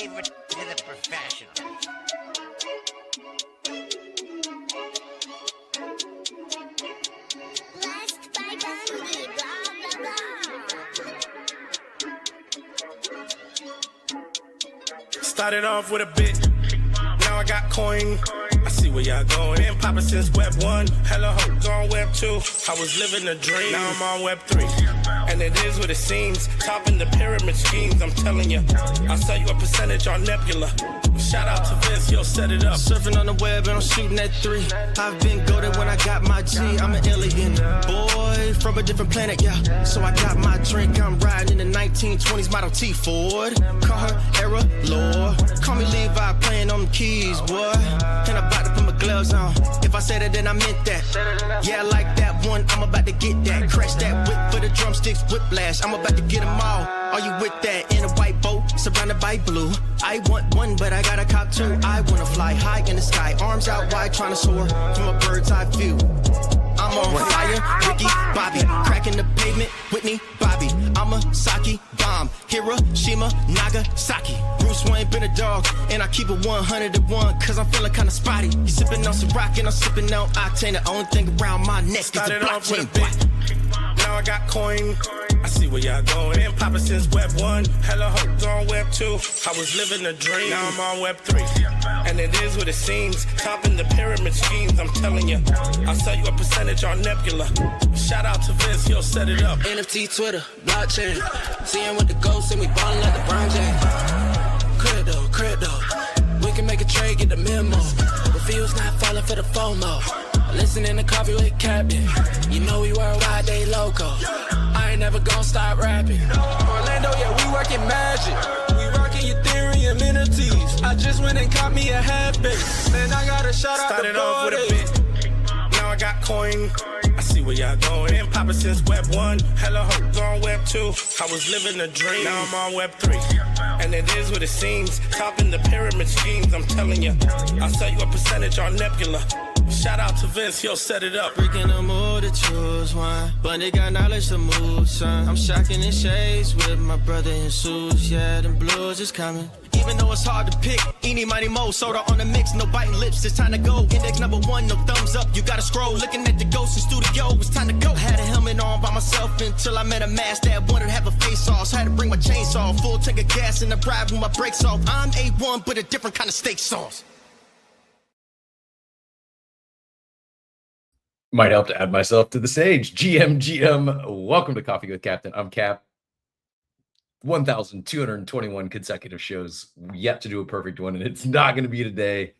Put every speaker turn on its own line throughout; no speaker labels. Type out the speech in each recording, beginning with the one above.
leave it to the professionals.
Blessed by Bundy, blah, blah, blah.
Started off with a bit, now I got coin. I see where y'all going. Been poppin' since Web 1, hella hoes on Web 2. I was living a dream, now I'm on Web 3. And it is what it seems, topping the pyramid schemes, I'm telling you. I'll sell you a percentage on Nebula. Shout out to Vince, he'll set it up.
Surfing on the web and I'm shooting at 3. I've been goated when I got my G. I'm an alien boy from a different planet, yeah. So I got my drink, I'm riding in the 1920s Model T Ford. Call her Era Lord. Call me Levi, playing on the keys, boy. And I'm about to put my gloves on. If I said it, then I meant that. Yeah, I like that one, I'm about to get that. Crash that whip for the drumsticks, whiplash. I'm about to get them all. Are you with that? In a white boat, surrounded by blue. I want one, but I got a cop too. I wanna fly high in the sky, arms out wide, trying to soar from a bird's eye view. I'm on fire, Ricky, Bobby, cracking the pavement, Whitney, Bobby. I'm a Saki bomb, Hiroshima, Nagasaki. Bruce Wayne been a dog, and I keep it 101, cause I'm feeling kinda spotty. You sipping on some rock, and I'm sipping on octane. The only thing around my neck is the
Started off with a
blockchain.
bit, now I got coin. I see where y'all going. Been poppin' since Web 1, hella hoes on Web 2. I was living a dream, now I'm on Web 3. And it is what it seems, topping the pyramid schemes, I'm telling you. I'll sell you a percentage on Nebula. Shout out to Vince, he'll set it up.
NFT, Twitter, blockchain. Seeing with the ghosts and we ballin' like LeBron James. Crypto. We can make a trade, get the memo. The field's not falling for the FOMO. Listening to coffee with Captain. You know we worldwide, they loco. I ain't never gonna stop rapping. Orlando, yeah, we working magic. We rocking Ethereum NFTs. I just went and caught me a half base. Man, I gotta shout out
Started
the
off with a
borders.
bit, now I got coin. I see where y'all going. Been poppin' since Web 1, hella hoes on Web 2. I was living a dream, now I'm on Web 3. And it is what it seems, topping the pyramid schemes, I'm telling you. I'll sell you a percentage on Nebula. Shout out to Vince, he'll set it up.
Freaking the mood to choose one, but they got knowledge to move, son. I'm shocking in shades with my brother in suits. Yeah, them blues is coming. Even though it's hard to pick, eeny, mighty, mo, soda on the mix, no biting lips, it's time to go. Index number 1, no thumbs up, you gotta scroll. Looking at the ghost in studio, it's time to go. Had a helmet on by myself until I met a mask that wanted to have a face off. So I had to bring my chainsaw, full tank of gas in the ride with my brakes off. I'm A1, but a different kind of steak sauce.
Might help to add myself to the stage. GM, welcome to Coffee with Captain. I'm Cap. 1,221 consecutive shows, yet to do a perfect one, and it's not going to be today.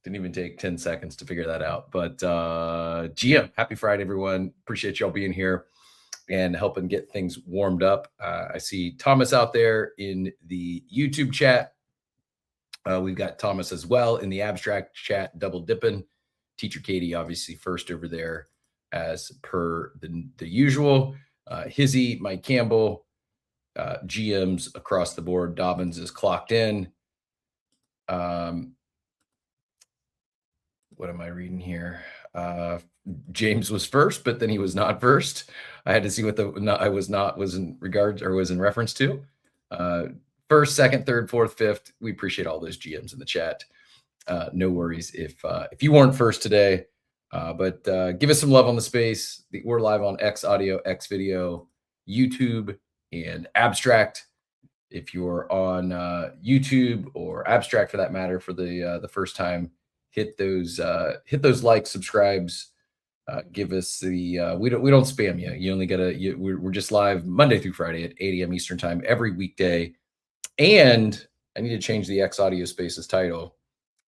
Didn't even take 10 seconds to figure that out. But GM, happy Friday, everyone. Appreciate y'all being here and helping get things warmed up. I see Thomas out there in the YouTube chat. We've got Thomas as well in the abstract chat, double dipping. Teacher Katie, obviously, first over there as per the usual. Hizzy, Mike Campbell, GMs across the board. Dobbins is clocked in. What am I reading here? James was first, but then he was not first. I had to see what was in regards or was in reference to. First, second, third, fourth, fifth. We appreciate all those GMs in the chat. No worries if you weren't first today, but give us some love on the space. We're live on X Audio, X Video, YouTube, and Abstract. If you're on YouTube or Abstract for that matter for the first time, hit those likes, subscribes. Give us the we don't spam you. You only gotta. We're just live Monday through Friday at 8 a.m. Eastern time every weekday. And I need to change the X Audio Spaces title,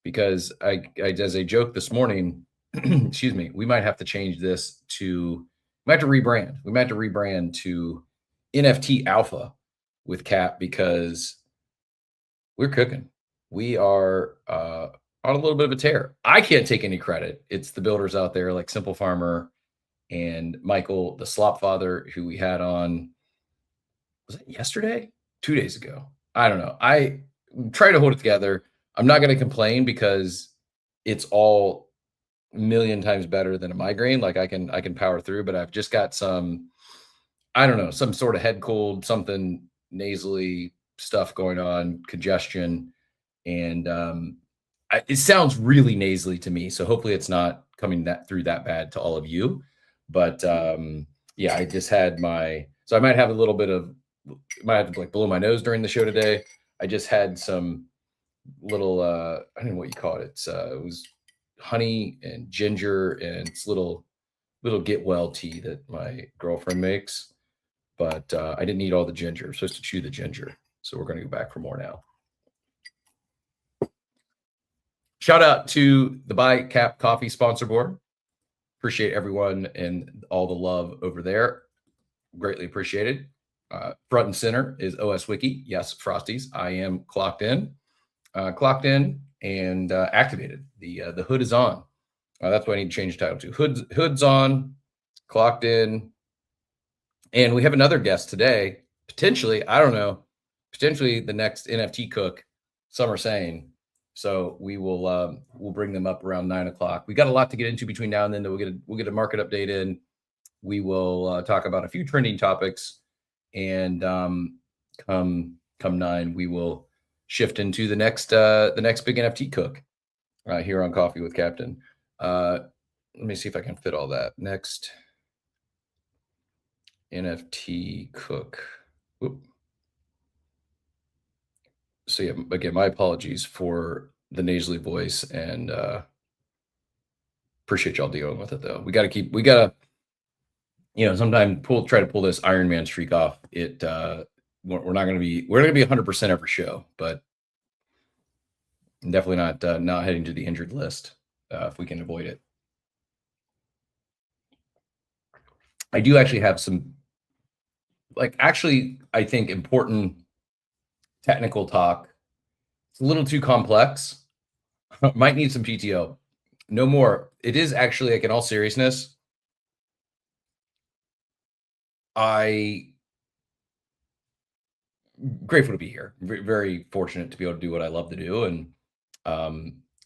because I as a joke this morning, excuse me, we might have to change this to, we might have to rebrand. We might have to rebrand to NFT Alpha with Cap, because we're cooking. We are on a little bit of a tear. I can't take any credit. It's the builders out there like Simple Farmer and Michael, the Slop Father, who we had on, was it yesterday? 2 days ago. I don't know. I try to hold it together. I'm not going to complain because it's all a million times better than a migraine. Like I can power through, but I've just got some, I don't know, some sort of head cold, something nasally stuff going on, congestion. and it sounds really nasally to me. So hopefully it's not coming through that bad to all of you. But yeah, I just had so I might have a little bit of, might have to like blow my nose during the show today. I just had some little, I don't know what you call it. It was honey and ginger and it's little get well tea that my girlfriend makes. But I didn't eat all the ginger. I'm supposed to chew the ginger. So we're going to go back for more now. Shout out to the Buy Cap Coffee sponsor board. Appreciate everyone and all the love over there. Greatly appreciated. Front and center is OS Wiki. Yes, Frosties. I am clocked in and activated. The hood is on. That's what I need to change the title to. Hood's on, clocked in. And we have another guest today. Potentially, I don't know, potentially the next NFT cook, some are saying. So we will we'll bring them up around 9 o'clock. We got a lot to get into between now and then. We'll get a market update in. We will talk about a few trending topics, and come 9, we will shift into the next big NFT cook here on Coffee with Captain. Let me see if I can fit all that. Next NFT cook. Whoop. So yeah, again, my apologies for the nasally voice, and appreciate y'all dealing with it though. We gotta, sometimes try to pull this Iron Man streak off. We're not gonna be 100% every show, but definitely not heading to the injured list if we can avoid it. I do actually have some, I think important technical talk. It's a little too complex. Might need some PTO. No more. It is actually, like, in all seriousness, I grateful to be here. Very fortunate to be able to do what I love to do and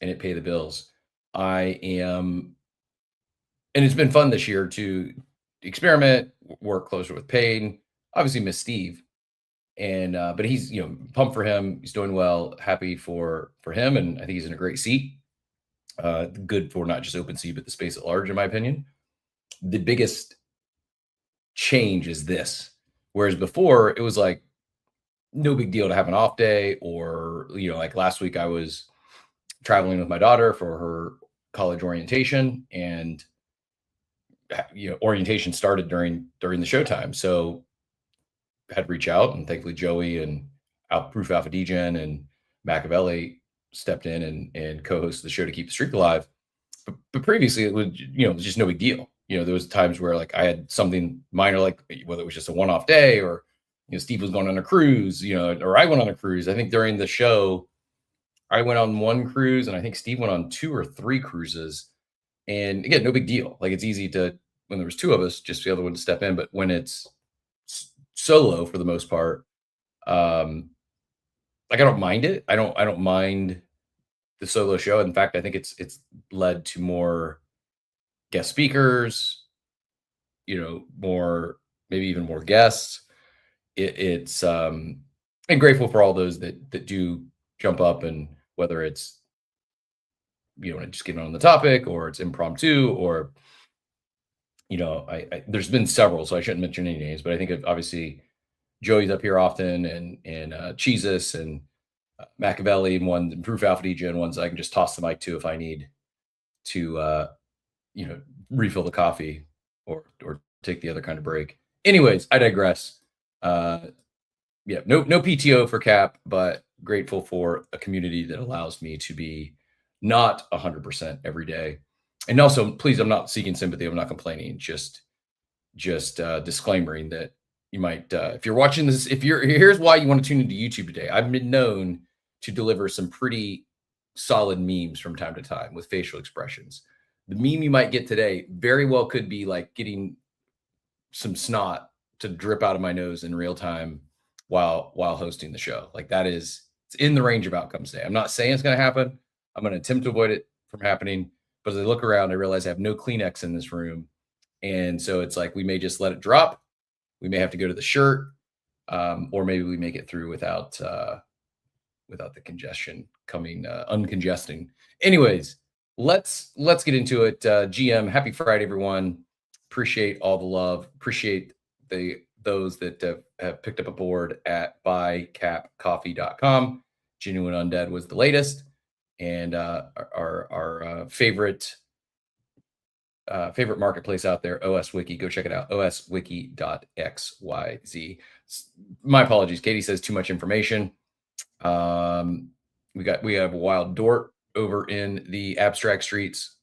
it pay the bills. I am, and it's been fun this year to experiment, work closer with Payne. Obviously miss Steve. And but he's, pumped for him. He's doing well, happy for him, and I think he's in a great seat. Good for not just OpenSea, but the space at large, in my opinion. The biggest change is this. Whereas before, it was like no big deal to have an off day, or like last week I was traveling with my daughter for her college orientation, and orientation started during the showtime, so had to reach out, and thankfully Joey and Proof Alpha Degen and Machiavelli stepped in and co-hosted the show to keep the streak alive. But previously it was, it was just no big deal. There was times where like I had something minor, like whether it was just a one-off day, or Steve was going on a cruise, or I went on a cruise. I think during the show I went on one cruise, and I think Steve went on 2 or 3 cruises. And again, no big deal. Like, it's easy to, when there was 2 of us, just the other one to step in. But when it's solo for the most part, I don't mind it. I don't mind the solo show. In fact, I think it's led to more guest speakers, more, maybe even more guests. It's and grateful for all those that do jump up, and whether it's just getting on the topic, or it's impromptu, or there's been several, so I shouldn't mention any names, but I think obviously Joey's up here often, and Cheesus and Machiavelli, and one Proof Alpha DJ, and ones I can just toss the mic to if I need to refill the coffee or take the other kind of break. Anyways, I digress. No PTO for Cap, but grateful for a community that allows me to be not 100% every day. And also, please, I'm not seeking sympathy. I'm not complaining. Just disclaimering that you might, if you're watching this, here's why you want to tune into YouTube today. I've been known to deliver some pretty solid memes from time to time with facial expressions. The meme you might get today very well could be like getting some snot to drip out of my nose in real time while hosting the show. Like, it's in the range of outcomes today. I'm not saying it's going to happen. I'm going to attempt to avoid it from happening. But as I look around, I realize I have no Kleenex in this room. And so it's like, we may just let it drop. We may have to go to the shirt, or maybe we make it through without without the congestion coming uncongesting. Anyways, let's get into it. GM, happy Friday, everyone. Appreciate all the love. Appreciate those that have picked up a board at buycapcoffee.com. Genuine Undead was the latest, and our favorite marketplace out there, OS Wiki. Go check it out, oswiki.xyz. My apologies. Katie says too much information. We have a wild Dort over in the abstract streets.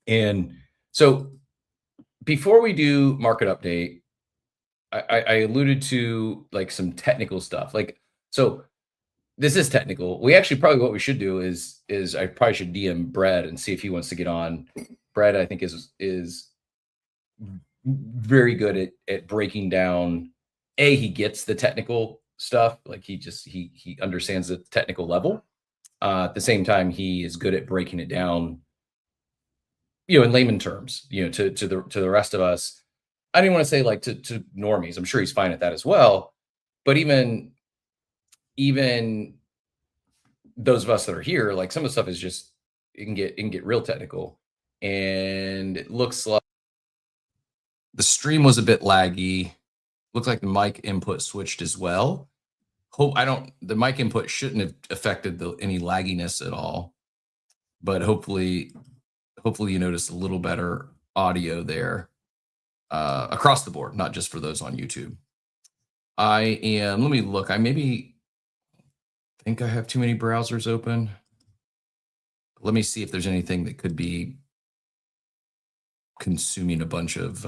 And so before we do market update, I alluded to like some technical stuff. Like, so this is technical. We actually probably what we should do is I probably should DM Brad and see if he wants to get on. Brad, I think is very good at breaking down. He gets the technical stuff. Like he understands the technical level. At the same time, he is good at breaking it down, in layman terms, to the rest of us. I didn't want to say like to normies. I'm sure he's fine at that as well. But even those of us that are here, like some of the stuff is just it can get real technical. And it looks like the stream was a bit laggy. Looks like the mic input switched as well. The mic input shouldn't have affected any lagginess at all. But hopefully you noticed a little better audio there across the board, not just for those on YouTube. Let me look. I think I have too many browsers open. Let me see if there's anything that could be consuming a bunch of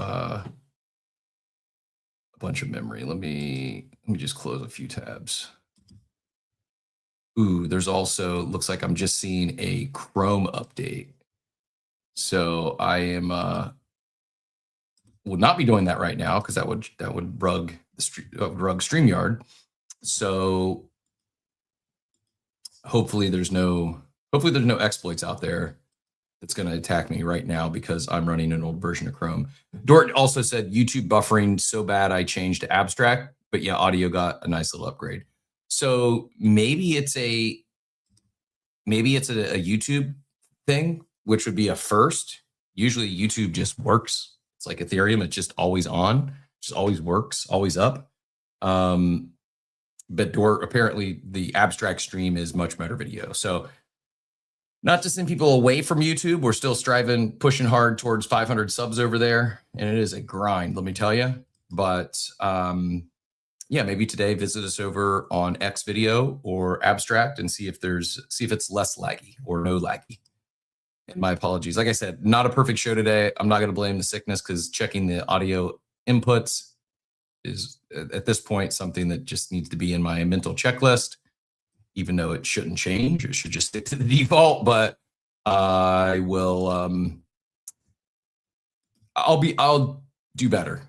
memory. Let me just close a few tabs. Ooh, there's also, looks like I'm just seeing a Chrome update. So I am will not be doing that right now because that would rug StreamYard. So hopefully there's no exploits out there that's going to attack me right now because I'm running an old version of Chrome. Dort also said YouTube buffering so bad I changed to abstract, but yeah, audio got a nice little upgrade. So maybe it's a YouTube thing, which would be a first. Usually YouTube just works. It's like Ethereum. It's just always on, just always works, always up. But Dort, apparently the abstract stream is much better video. So not to send people away from YouTube. We're still pushing hard towards 500 subs over there. And it is a grind, let me tell you. But yeah, maybe today visit us over on X video or abstract and see if it's less laggy or no laggy. And my apologies. Like I said, not a perfect show today. I'm not going to blame the sickness because checking the audio inputs is at this point something that just needs to be in my mental checklist, even though it shouldn't change. It should just stick to the default, but I will, I'll do better.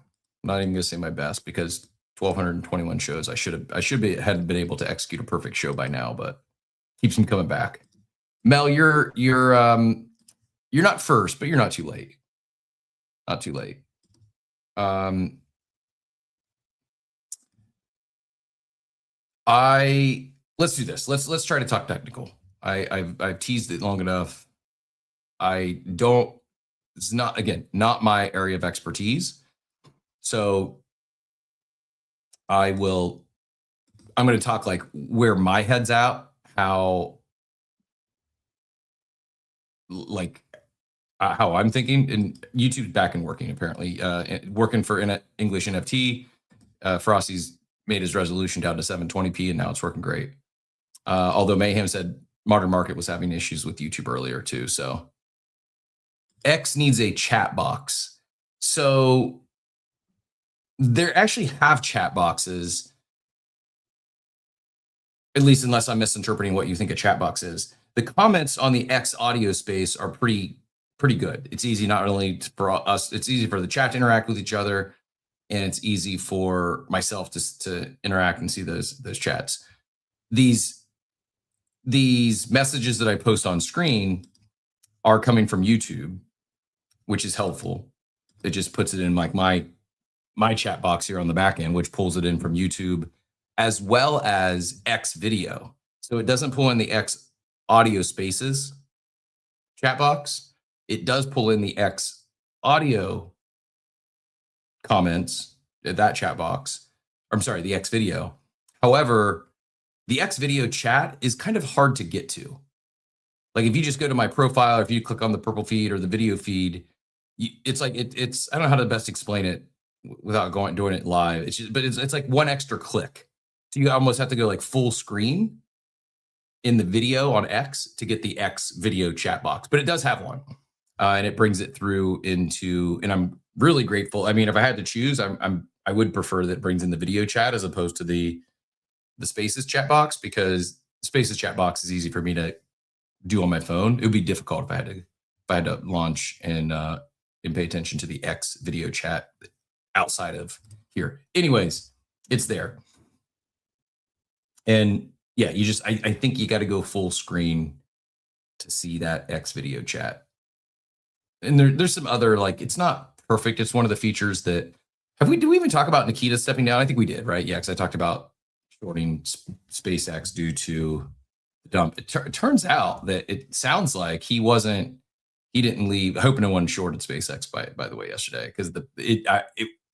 I'm not even going to say my best because 1,221 shows. I should have been able to execute a perfect show by now, but keeps me coming back. Mel, you're not first, but you're not too late. Not too late. Let's do this. Let's try to talk technical. I've teased it long enough. It's not my area of expertise. So I'm going to talk like where my head's at, how I'm thinking. And YouTube's back and working, apparently. Working for English NFT. Frosty's made his resolution down to 720p, and now it's working great. Although Mayhem said Modern Market was having issues with YouTube earlier too. So X needs a chat box. So they actually have chat boxes, at least unless I'm misinterpreting what you think a chat box is. The comments on the X audio space are pretty good. It's easy not only for us, it's easy for the chat to interact with each other, and it's easy for myself to interact and see those chats. These messages that I post on screen are coming from YouTube, which is helpful. It just puts it in like my chat box here on the back end, which pulls it in from YouTube, as well as X video. So it doesn't pull in the X audio spaces chat box. It does pull in the X audio comments, that chat box. I'm sorry, the X video. However, the X video chat is kind of hard to get to. Like if you just go to my profile, or if you click on the purple feed or the video feed, it's like it's I don't know how to best explain it without doing it live. It's like one extra click. So you almost have to go like full screen in the video on X to get the X video chat box, but it does have one, and it brings it through into. And I'm really grateful. I mean, if I had to choose, I would prefer that it brings in the video chat as opposed to the Spaces chat box, because Spaces chat box is easy for me to do on my phone. It would be difficult if I had to launch and pay attention to the X video chat outside of here. Anyways, it's there. And yeah, I think you got to go full screen to see that X video chat. And there's some other, like, it's not perfect. It's one of the features that do we even talk about Nikita stepping down? I think we did, right? Yeah, because I talked about shorting SpaceX due to the dump. It turns out that it sounds like he didn't leave. I hope no one shorted SpaceX by the way yesterday, because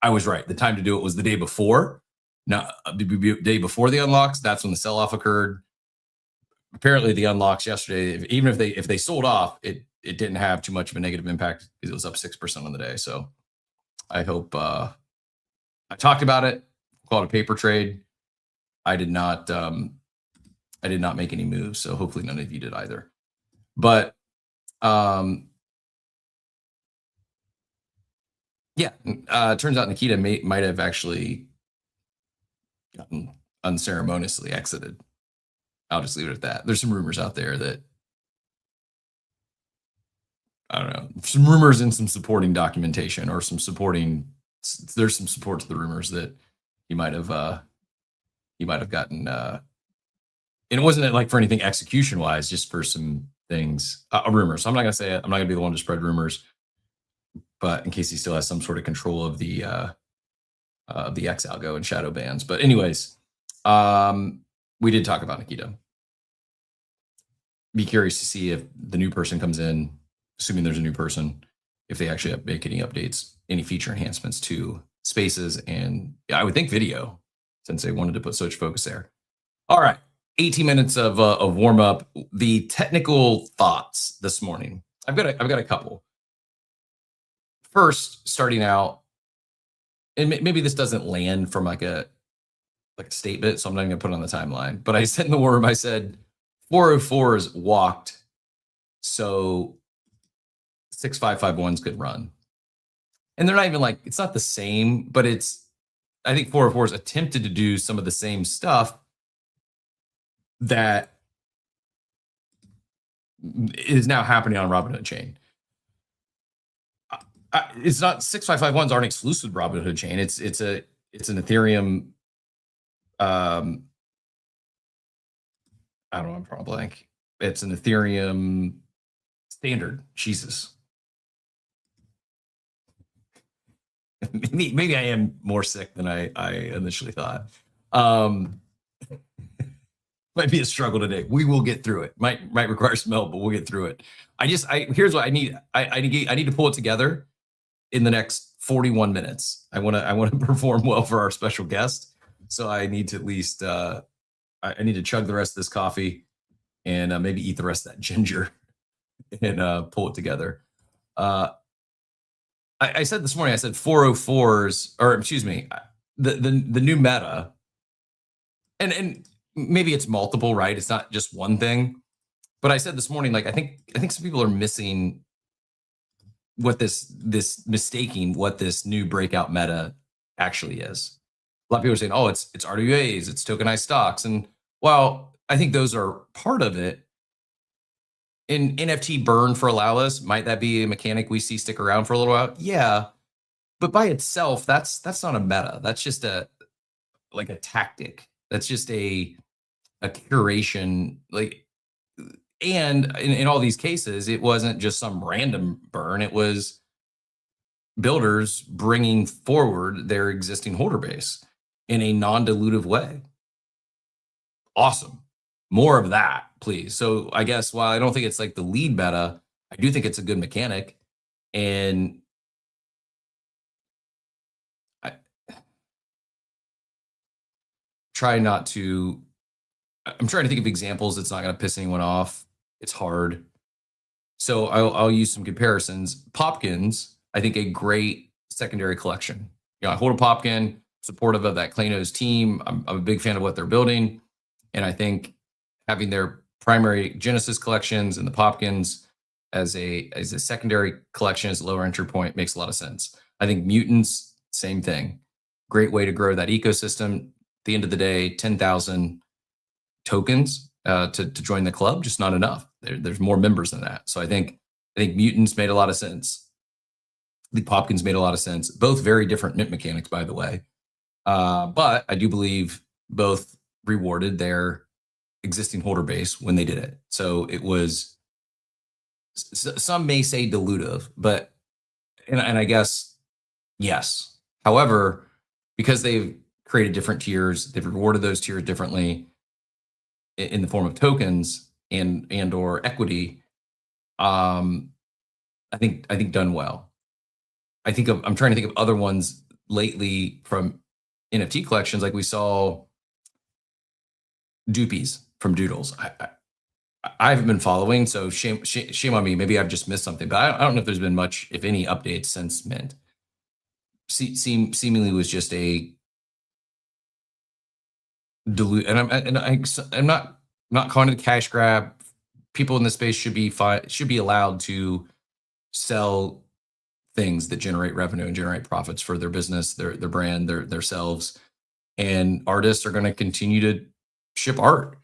I was right. The time to do it was the day before. Now, the day before the unlocks, that's when the sell-off occurred. Apparently, the unlocks yesterday, even if they sold off, it didn't have too much of a negative impact because it was up 6% on the day. So I hope I talked about it, called a paper trade. I did not make any moves, so hopefully none of you did either. But yeah, turns out Nikita might have actually gotten unceremoniously exited. I'll just leave it at that. There's some rumors out there that, I don't know, some rumors and some supporting documentation, or there's some support to the rumors that he might have gotten, and it wasn't like for anything execution wise, just for some things, rumors. So I'm not gonna say it. I'm not gonna be the one to spread rumors, but in case he still has some sort of control of the X algo and shadow bans. But anyways, we did talk about Nikita. Be curious to see if the new person comes in, assuming there's a new person, if they actually make any updates, any feature enhancements to Spaces, and I would think video, since they wanted to put such focus there. All right, 18 minutes of warm up. The technical thoughts this morning. I've got a couple. First, starting out, and maybe this doesn't land from like a statement, so I'm not going to put it on the timeline. But I said in the war room, I said 404s walked, so 6551s could run. And they're not even like, it's not the same, but I think 404s attempted to do some of the same stuff that is now happening on Robinhood chain. It's not 6551s aren't exclusive to Robinhood chain. It's an Ethereum. I don't know. I'm probably blank. It's an Ethereum standard. Jesus. Maybe I am more sick than I initially thought. Might be a struggle today. We will get through it. Might require some help, but we'll get through it. Here's what I need. I need to pull it together in the next 41 minutes. I want to perform well for our special guest. So I need to at least I need to chug the rest of this coffee and maybe eat the rest of that ginger and pull it together. I said this morning, I said 404s, or excuse me, the new meta, and maybe it's multiple, right? It's not just one thing. But I said this morning, like I think some people are missing what mistaking what this new breakout meta actually is. A lot of people are saying, oh, it's RWAs, it's tokenized stocks. And while I think those are part of it, in NFT burn for Alalis, might that be a mechanic we see stick around for a little while? Yeah. But by itself, that's not a meta. That's just a tactic. That's just a curation. And in all these cases, it wasn't just some random burn. It was builders bringing forward their existing holder base in a non-dilutive way. Awesome. more of that, please. So I guess while I don't think it's like the lead meta, I do think it's a good mechanic. And I try not to, I'm trying to think of examples that's not going to piss anyone off. It's hard. So I'll use some comparisons. Popkins, I think a great secondary collection. You know, I hold a Popkin, supportive of that Klainos team. I'm a big fan of what they're building. And I think having their primary Genesis collections and the Popkins as a secondary collection, as a lower entry point, makes a lot of sense. I think Mutants, same thing. Great way to grow that ecosystem. At the end of the day, 10,000 tokens to join the club, just not enough. There's more members than that. So I think Mutants made a lot of sense. The Popkins made a lot of sense. Both very different mint mechanics, by the way. But I do believe both rewarded their existing holder base when they did it. So it was, some may say dilutive, but, and I guess, yes. However, because they've created different tiers, they've rewarded those tiers differently in the form of tokens and or equity. I think done well. I'm trying to think of other ones lately from NFT collections. Like we saw Doopies from Doodles. I haven't been following, so shame on me. Maybe I've just missed something, but I don't know if there's been much, if any, updates since mint. Seemingly was just a dilute, and I'm not calling it a cash grab. People in this space should be allowed to sell things that generate revenue and generate profits for their business, their brand, their selves. And artists are going to continue to ship art.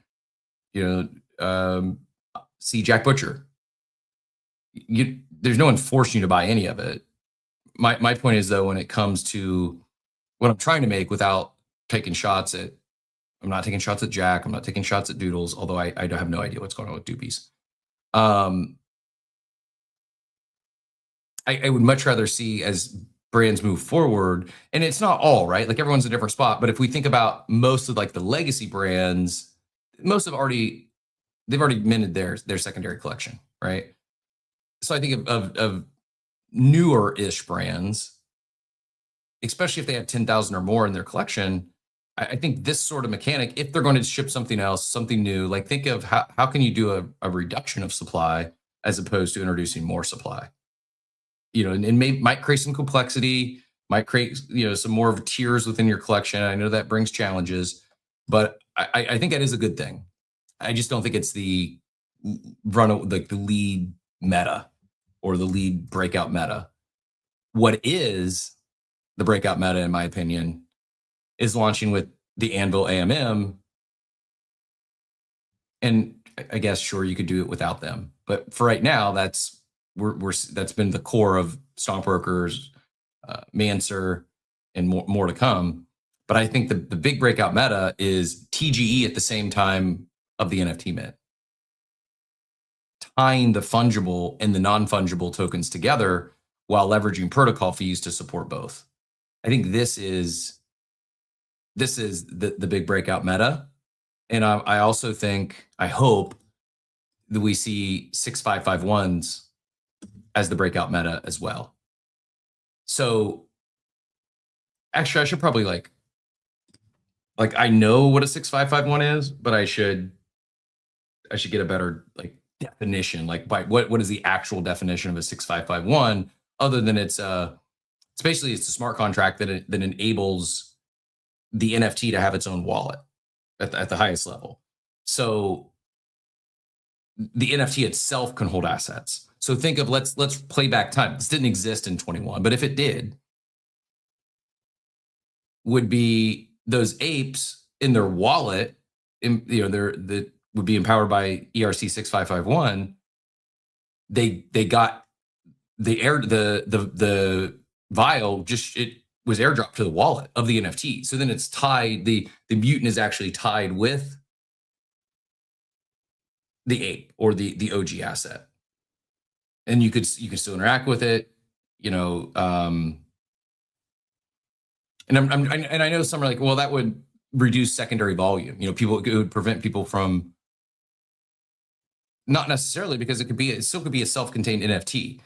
You know, see Jack Butcher. There's no one forcing you to buy any of it. My point is, though, when it comes to what I'm trying to make, without taking shots at, I'm not taking shots at Jack, I'm not taking shots at Doodles, although I don't have no idea what's going on with Doopies. I would much rather see, as brands move forward, and it's not all right, like everyone's in a different spot, but if we think about most of like the legacy brands, they've already minted their secondary collection, right? So I think of newer-ish brands, especially if they have 10,000 or more in their collection, I think this sort of mechanic, if they're going to ship something else, something new, like think of how can you do a reduction of supply as opposed to introducing more supply? You know, and might create some complexity, might create, you know, some more of tiers within your collection. I know that brings challenges, but I think that is a good thing. I just don't think it's the lead meta or the lead breakout meta. What is the breakout meta, in my opinion, is launching with the Anvil AMM. And I guess, sure, you could do it without them. But for right now, that's been the core of Stockbrokers, Manser, and more to come. But I think the big breakout meta is TGE at the same time of the NFT mint. Tying the fungible and the non-fungible tokens together while leveraging protocol fees to support both. I think this is the big breakout meta. And I also think, I hope that we see 6551s as the breakout meta as well. So actually, I should probably like I know what a 6551 is, but I should get a better like definition. Like, by what is the actual definition of a 6551, other than it's basically a smart contract that enables the NFT to have its own wallet at the highest level. So the NFT itself can hold assets. So think of, let's play back time. This didn't exist in 21, but if it did, would be those apes in their wallet, that would be empowered by ERC 6551. They got the vial, just it was airdropped to the wallet of the NFT. So then it's tied, the mutant is actually tied with the ape or the OG asset. And you can still interact with it, you know. And I know some are like, well, that would reduce secondary volume. You know, it would prevent people from not necessarily, because it still could be a self-contained NFT.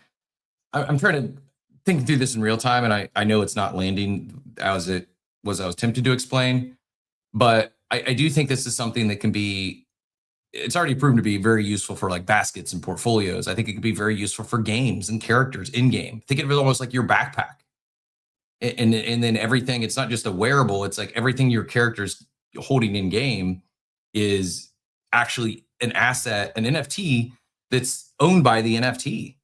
I'm trying to think through this in real time, and I know it's not landing as I was tempted to explain, but I do think this is something that can be. It's already proven to be very useful for like baskets and portfolios. I think it could be very useful for games and characters in game. Think of it almost like your backpack, and then everything. It's not just a wearable. It's like everything your character's holding in game is actually an asset, an NFT that's owned by the NFT.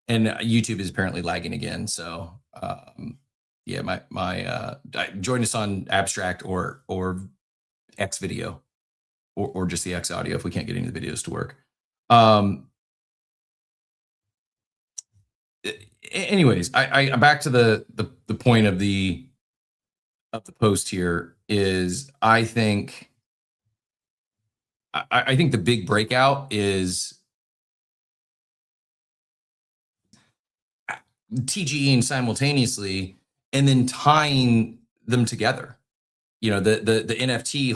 And YouTube is apparently lagging again. So yeah, join us on Abstract or X Video or just the X Audio if we can't get any of the videos to work. Anyways, I back to the point of the post here is I think the big breakout is TGing simultaneously and then tying them together. You know, the NFT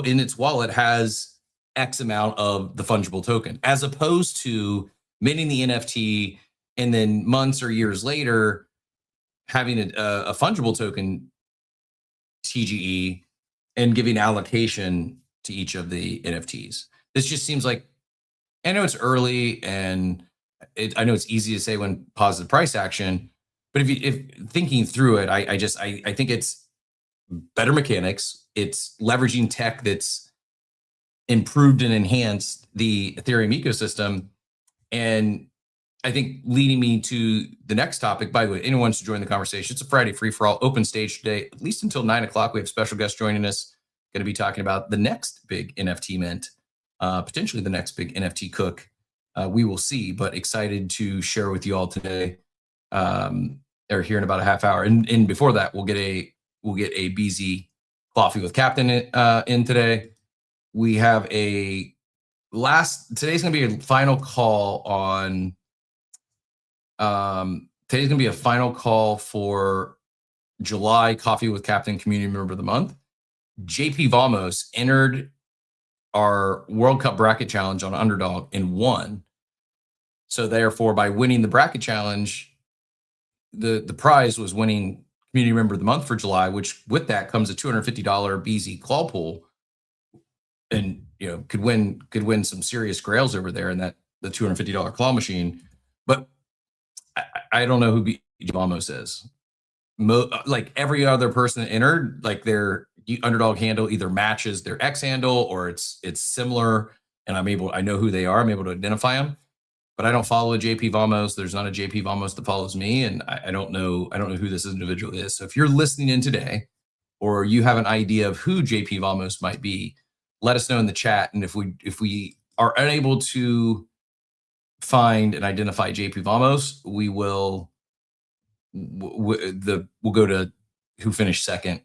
in its wallet has X amount of the fungible token, as opposed to minting the NFT and then months or years later having a fungible token TGE and giving allocation to each of the NFTs. This just seems like, I know it's early and I know it's easy to say when positive price action, but if thinking through it, I think it's better mechanics. It's leveraging tech that's improved and enhanced the Ethereum ecosystem. And I think leading me to the next topic, by the way, anyone wants to join the conversation, it's a Friday free for all, open stage today, at least until 9 o'clock. We have special guests joining us, going to be talking about the next big NFT mint, potentially the next big NFT cook. We will see, but excited to share with you all today, or here in about a half hour. And before that, we'll get a BZ coffee with Captain in today. We have today's going to be a final call on, today's going to be a final call for July Coffee with Captain Community Member of the Month. JP Vamos entered our World Cup Bracket Challenge on Underdog and won. So therefore, by winning the bracket challenge, the prize was winning Community Member of the Month for July, which with that comes a $250 BZ claw pool, and could win some serious grails over there in the $250 claw machine. But I don't know who Vamos is. Like every other person that entered, like their Underdog handle either matches their X handle or it's similar, and I know who they are. I'm able to identify them. But I don't follow a JP Vamos. There's not a JP Vamos that follows me, and I don't know who this individual is. So if you're listening in today, or you have an idea of who JP Vamos might be, let us know in the chat. And if we are unable to find and identify JP Vamos, we will we'll go to who finished second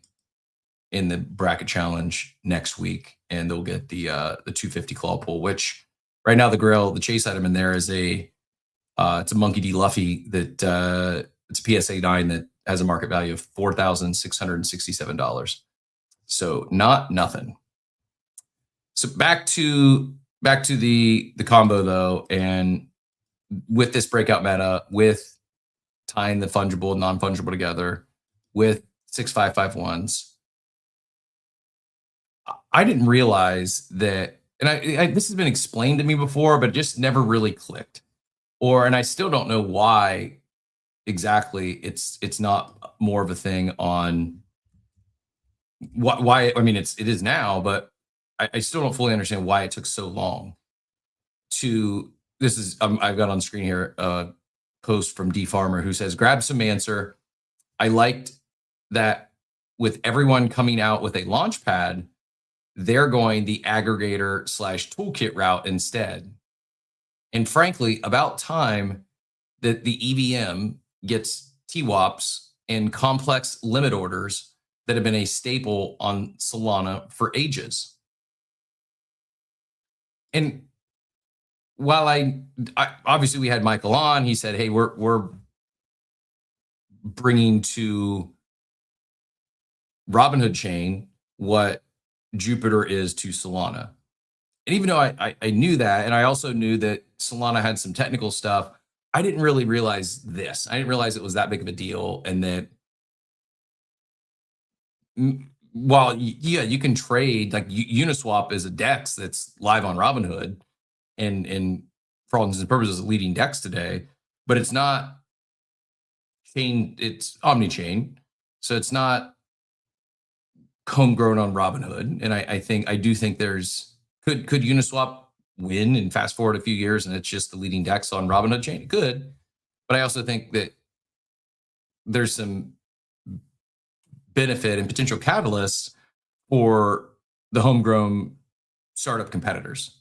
in the bracket challenge next week, and they'll get the 250 claw pool, which. Right now, the chase item in there is it's a Monkey D. Luffy that it's a PSA 9 that has a market value of $4,667. So not nothing. So back to the combo though, and with this breakout meta, with tying the fungible, non-fungible together, with 6551s, I didn't realize that. And this has been explained to me before, but it just never really clicked. And I still don't know why exactly it's not more of a thing on why. I mean, it is now, but I still don't fully understand why it took so long I've got on screen here a post from D Farmer who says, grab some answer. I liked that with everyone coming out with a launch pad, they're going the aggregator / toolkit route instead. And frankly, about time that the EVM gets TWAPs and complex limit orders that have been a staple on Solana for ages. And while I obviously we had Michael on, he said, hey, we're bringing to Robinhood chain what Jupiter is to Solana. And even though I knew that, and I also knew that Solana had some technical stuff, I didn't really realize this. I didn't realize it was that big of a deal, and that while yeah, you can trade, like Uniswap is a DEX that's live on Robinhood, and for all intents and purposes, leading DEX today, but it's not chain. It's omni-chain, so it's not homegrown on Robinhood. And I do think there's could Uniswap win and fast forward a few years and it's just the leading DEX on Robinhood chain? It could, but I also think that there's some benefit and potential catalysts for the homegrown startup competitors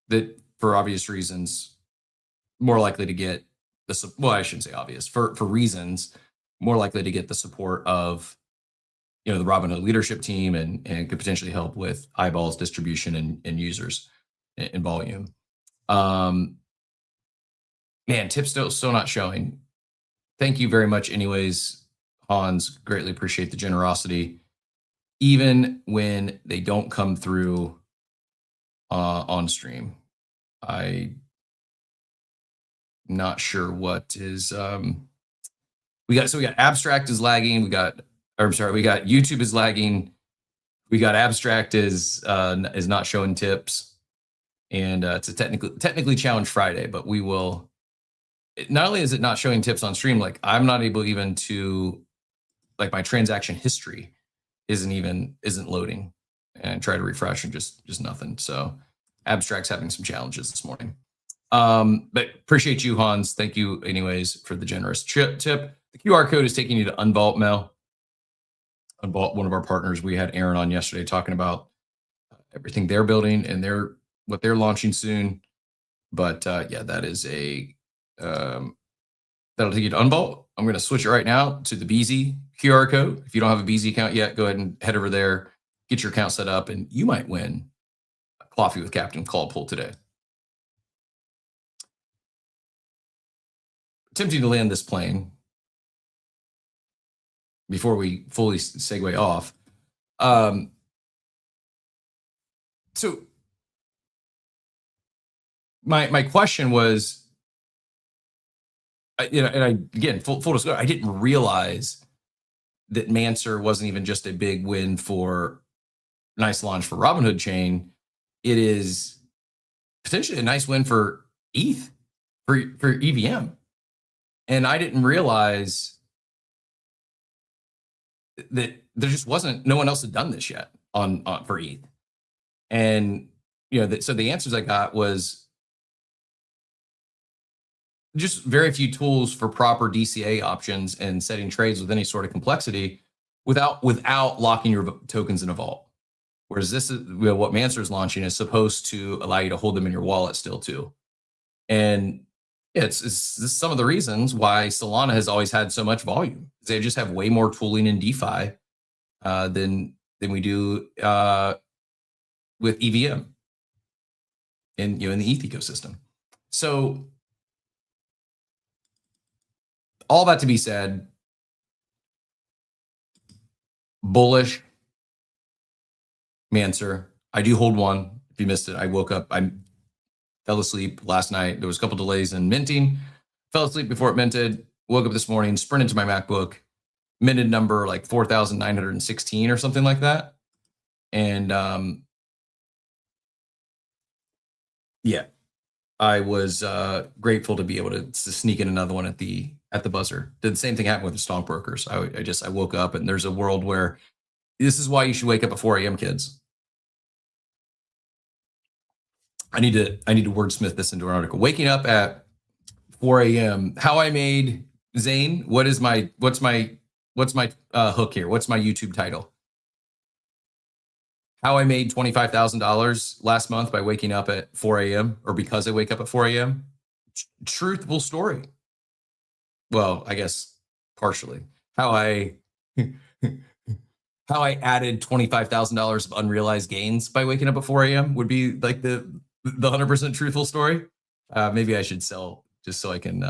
that, for obvious reasons, more likely to get the, well, I shouldn't say obvious, for reasons more likely to get the support of, you know, the Robinhood leadership team, and could potentially help with eyeballs, distribution, and users and volume. Man, tips still not showing. Thank you very much anyways, Hans. Greatly appreciate the generosity, even when they don't come through on stream. I'm not sure what is we got Abstract is lagging, we got YouTube is lagging, we got Abstract is not showing tips, and it's a technically challenged Friday, but we will. Not only is it not showing tips on stream, like I'm not able even to, like my transaction history isn't loading, and try to refresh and just nothing. So Abstract's having some challenges this morning. But appreciate you, Hans. Thank you anyways for the generous tip. The QR code is taking you to Unvault Mel. Unvault, one of our partners. We had Aaron on yesterday talking about everything they're building and what they're launching soon. But yeah, that is a that'll take you to Unvault. I'm going to switch it right now to the BZ QR code. If you don't have a BZ account yet, go ahead and head over there, get your account set up, and you might win a Coffee with Captain call pull today. Attempting to land this plane before we fully segue off. So my question was, you know, and again, full disclosure, I didn't realize that Manser wasn't even just a big win for nice launch for Robinhood chain. It is potentially a nice win for ETH, for EVM. And I didn't realize that there just wasn't, no one else had done this yet on for ETH. And, you know, so the answers I got was just very few tools for proper DCA options and setting trades with any sort of complexity without locking your tokens in a vault. Whereas this is, you know, what Manser is launching is supposed to allow you to hold them in your wallet still too. And it's some of the reasons why Solana has always had so much volume. They just have way more tooling in DeFi than we do with EVM and, you know, in the ETH ecosystem. So all that to be said, bullish Manser. I do hold one. If you missed it, I woke up. I fell asleep last night. There was a couple delays in minting. Fell asleep before it minted. Woke up this morning, sprinted to my MacBook, minted number like 4,916 or something like that. And yeah, I was grateful to be able to sneak in another one at the buzzer. Did the same thing happen with the stockbrokers. I woke up, and there's a world where this is why you should wake up at 4 a.m. kids. I need to wordsmith this into an article. Waking up at 4 a.m. How I made Zane. What's my hook here? What's my YouTube title? How I made $25,000 last month by waking up at 4 a.m. or because I wake up at 4 a.m. Truthful story. Well, I guess partially. How I added $25,000 of unrealized gains by waking up at 4 a.m. would be like the 100% truthful story. Maybe I should sell just so I can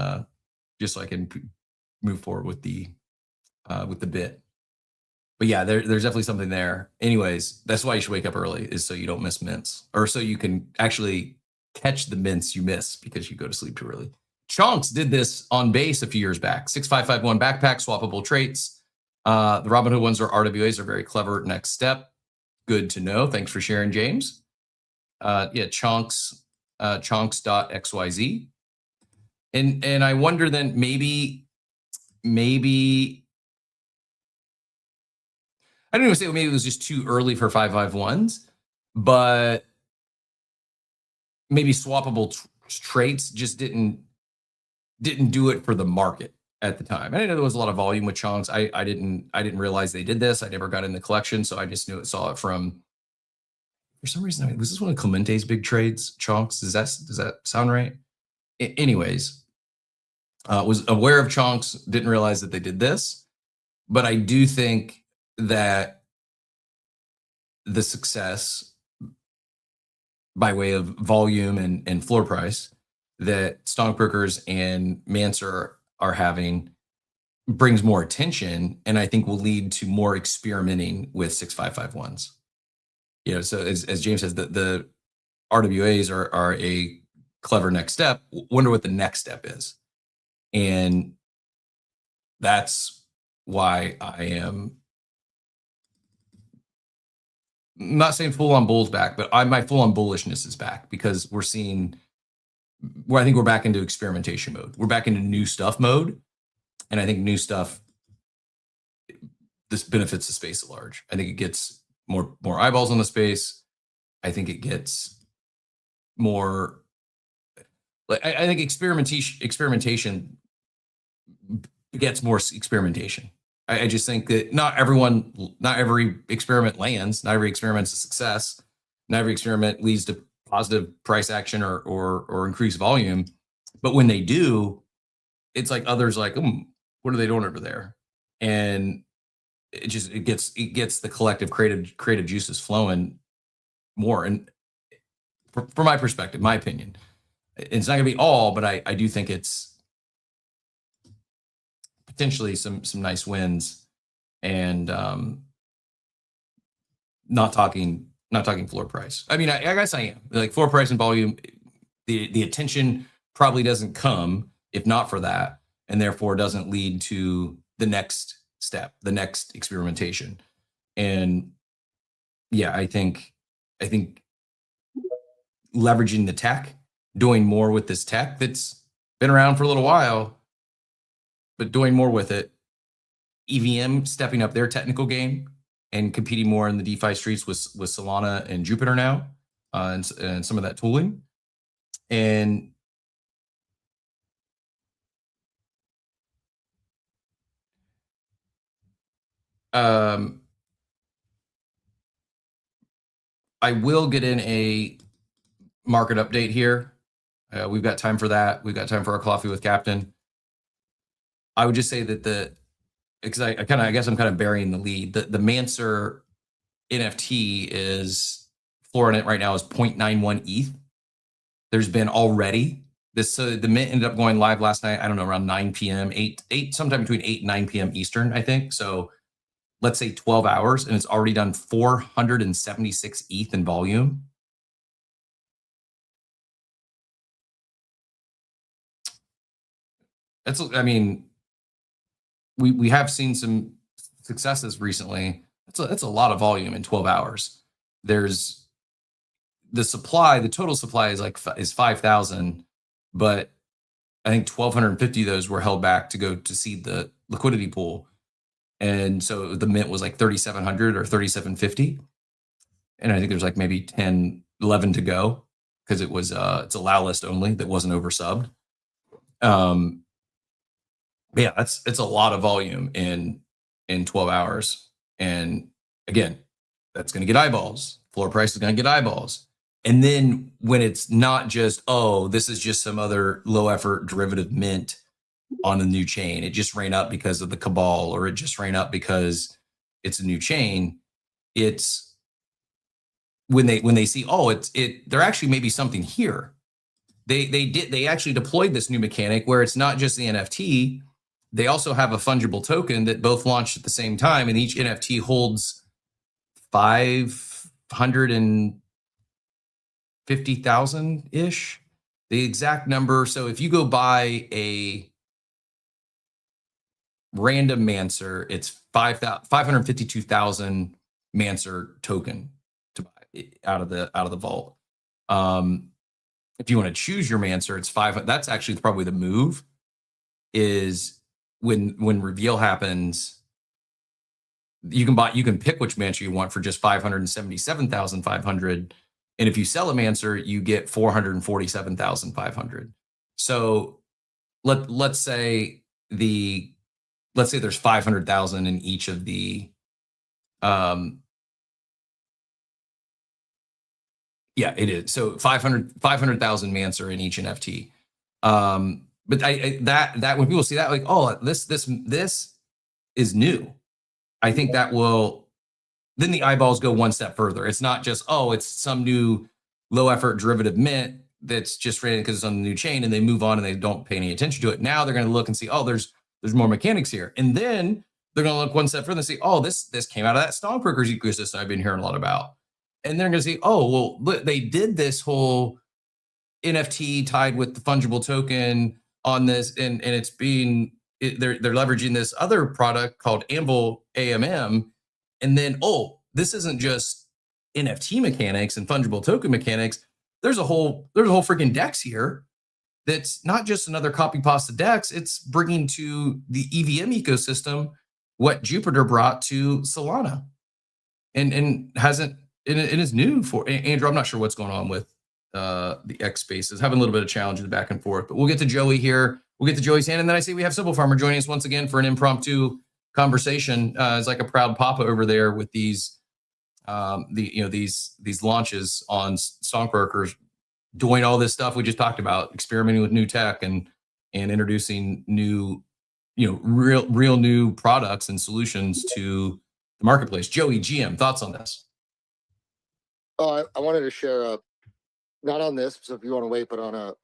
move forward with the bit. but yeah, there's definitely something there. Anyways, that's why you should wake up early, is so you don't miss mints, or so you can actually catch the mints you miss because you go to sleep too early. Chunks did this on base a few years back. 6551 backpack, swappable traits. The Robinhood ones are RWAs, are very clever. Next step. Good to know. Thanks for sharing, James. Yeah, chunks, chunks.xyz. And I wonder then maybe I don't even say maybe it was just too early for 551s, but maybe swappable traits just didn't do it for the market at the time. I didn't know there was a lot of volume with chunks. I didn't realize they did this. I never got in the collection, so I just saw it from, for some reason. Was this one of Clemente's big trades? Chunks? Does that sound right? Anyways, was aware of chunks. Didn't realize that they did this, but I do think that the success by way of volume and floor price that stockbrokers and Manser are having brings more attention, and I think will lead to more experimenting with 6551s. You know, so as James says, the RWAs are a clever next step. Wonder what the next step is, and that's why I am not saying full on bulls back, but my full on bullishness is back, because we're seeing where I think we're back into experimentation mode. We're back into new stuff mode. And I think new stuff, this benefits the space at large. I think it gets more eyeballs on the space. I think it gets more, like, I think experimentation gets more experimentation. I just think that not every experiment lands, not every experiment's a success, not every experiment leads to positive price action or increased volume. But when they do, it's like others like, what are they doing over there? And it gets the collective creative juices flowing more. And from my perspective, my opinion, it's not gonna be all, but I do think it's potentially some nice wins, and not talking floor price. I mean, I guess I am, like, floor price and volume. The attention probably doesn't come if not for that, and therefore doesn't lead to the next step, the next experimentation. And yeah, I think leveraging the tech, doing more with this tech that's been around for a little while, but doing more with it, EVM stepping up their technical game and competing more in the DeFi streets with Solana and Jupiter now, and some of that tooling. And I will get in a market update here. We've got time for that. We've got time for our coffee with Captain. I would just say that because I guess I'm kind of burying the lead. The Manser NFT is, floor on it right now is 0.91 ETH. There's been already this, the mint ended up going live last night, I don't know, around 9 p.m., 8, sometime between 8 and 9 p.m. Eastern, I think. So let's say 12 hours, and it's already done 476 ETH in volume. That's, I mean, we have seen some successes recently. That's a lot of volume in 12 hours. There's the supply, the total supply is 5,000, but I think 1,250 of those were held back to go to seed the liquidity pool. And so the mint was like 3,700 or 3,750. And I think there's like maybe 10, 11 to go, because it was it's allow list only that wasn't oversubbed. Yeah, it's a lot of volume in 12 hours. And again, that's going to get eyeballs. Floor price is going to get eyeballs. And then when it's not just, oh, this is just some other low effort derivative mint on a new chain, it just ran up because of the cabal, or it just ran up because it's a new chain. It's when they see, oh, there actually may be something here. They actually deployed this new mechanic where it's not just the NFT, they also have a fungible token that both launched at the same time, and each NFT holds 550,000 ish. The exact number. So if you go buy a random Mancer, it's 552,000 Mancer token to buy out of the vault. If you want to choose your Mancer, it's 5. That's actually probably the move. Is when reveal happens, you can pick which Mancer you want for just 577,500, and if you sell a Mancer, you get 447,500. So let's say there's 500,000 in each of the yeah, it is. So 500,000 Mancer in each NFT. But that when people see that, like, oh, this is new. I think that will, then the eyeballs go one step further. It's not just, oh, it's some new low effort derivative mint that's just ran because it's on the new chain, and they move on and they don't pay any attention to it. Now they're going to look and see, oh, there's more mechanics here. And then they're going to look one step further and see, oh, this came out of that stockbrokers ecosystem I've been hearing a lot about. And they're going to see, oh, well, they did this whole NFT tied with the fungible token on this, and it's being, they're leveraging this other product called Anvil AMM. And then, oh, this isn't just NFT mechanics and fungible token mechanics. There's a whole freaking DEX here that's not just another copy pasta DEX. It's bringing to the EVM ecosystem what Jupiter brought to Solana, and hasn't. It is new for Andrew. I'm not sure what's going on with the X spaces. Having a little bit of challenge in the back and forth, but we'll get to Joey here. We'll get to Joey's hand, and then I see we have Simple Farmer joining us once again for an impromptu conversation. It's like a proud papa over there with these these launches on stockbrokers, doing all this stuff we just talked about, experimenting with new tech and introducing new, real new products and solutions to the marketplace. Joey, GM, thoughts on this?
Oh, I wanted to share not on this, so if you want to wait, but on a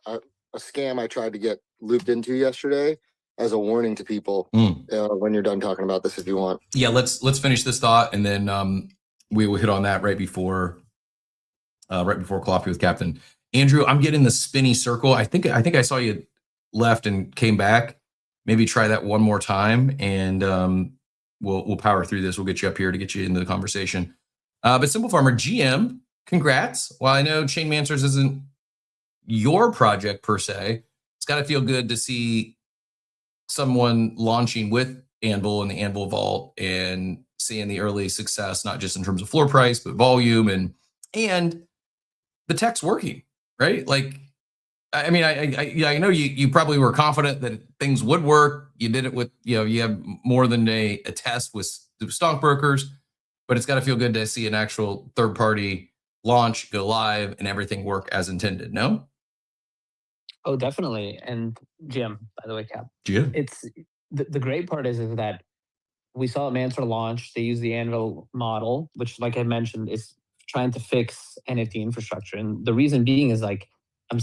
scam I tried to get looped into yesterday as a warning to people when you're done talking about this, if you want. Yeah,
let's finish this thought, and then we will hit on that right before coffee with Captain Andrew. I'm getting the spinny circle. I think I saw you left and came back. Maybe try that one more time, and we'll power through this. We'll get you up here to get you into the conversation. But Simple Farmer GM, congrats. While I know Chain Mancers isn't your project per se, it's got to feel good to see someone launching with Anvil and the Anvil Vault and seeing the early success, not just in terms of floor price, but volume and the tech's working, right? Like, I mean, I know you probably were confident that things would work. You did it with, you have more than a test with stockbrokers, but it's got to feel good to see an actual third party launch, go live, and everything work as intended. No?
Oh, definitely. And Jim, by the way, Cap.
Jim.
It's the great part is that we saw Mancer launch. They use the Anvil model, which, like I mentioned, is trying to fix NFT infrastructure. And the reason being is, like, I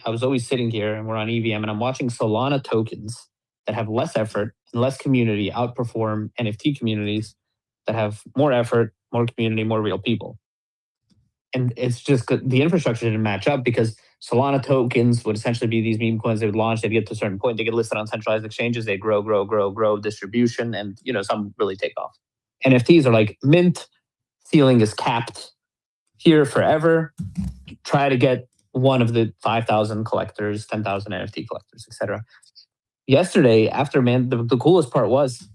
was always sitting here, and we're on EVM, and I'm watching Solana tokens that have less effort and less community outperform NFT communities that have more effort, more community, more real people. And it's just the infrastructure didn't match up, because Solana tokens would essentially be these meme coins. They would launch, they'd get to a certain point, they get listed on centralized exchanges, they grow distribution, and some really take off. NFTs are like mint, ceiling is capped here forever. Try to get one of the 5,000 collectors, 10,000 NFT collectors, etc. Yesterday, after the coolest part was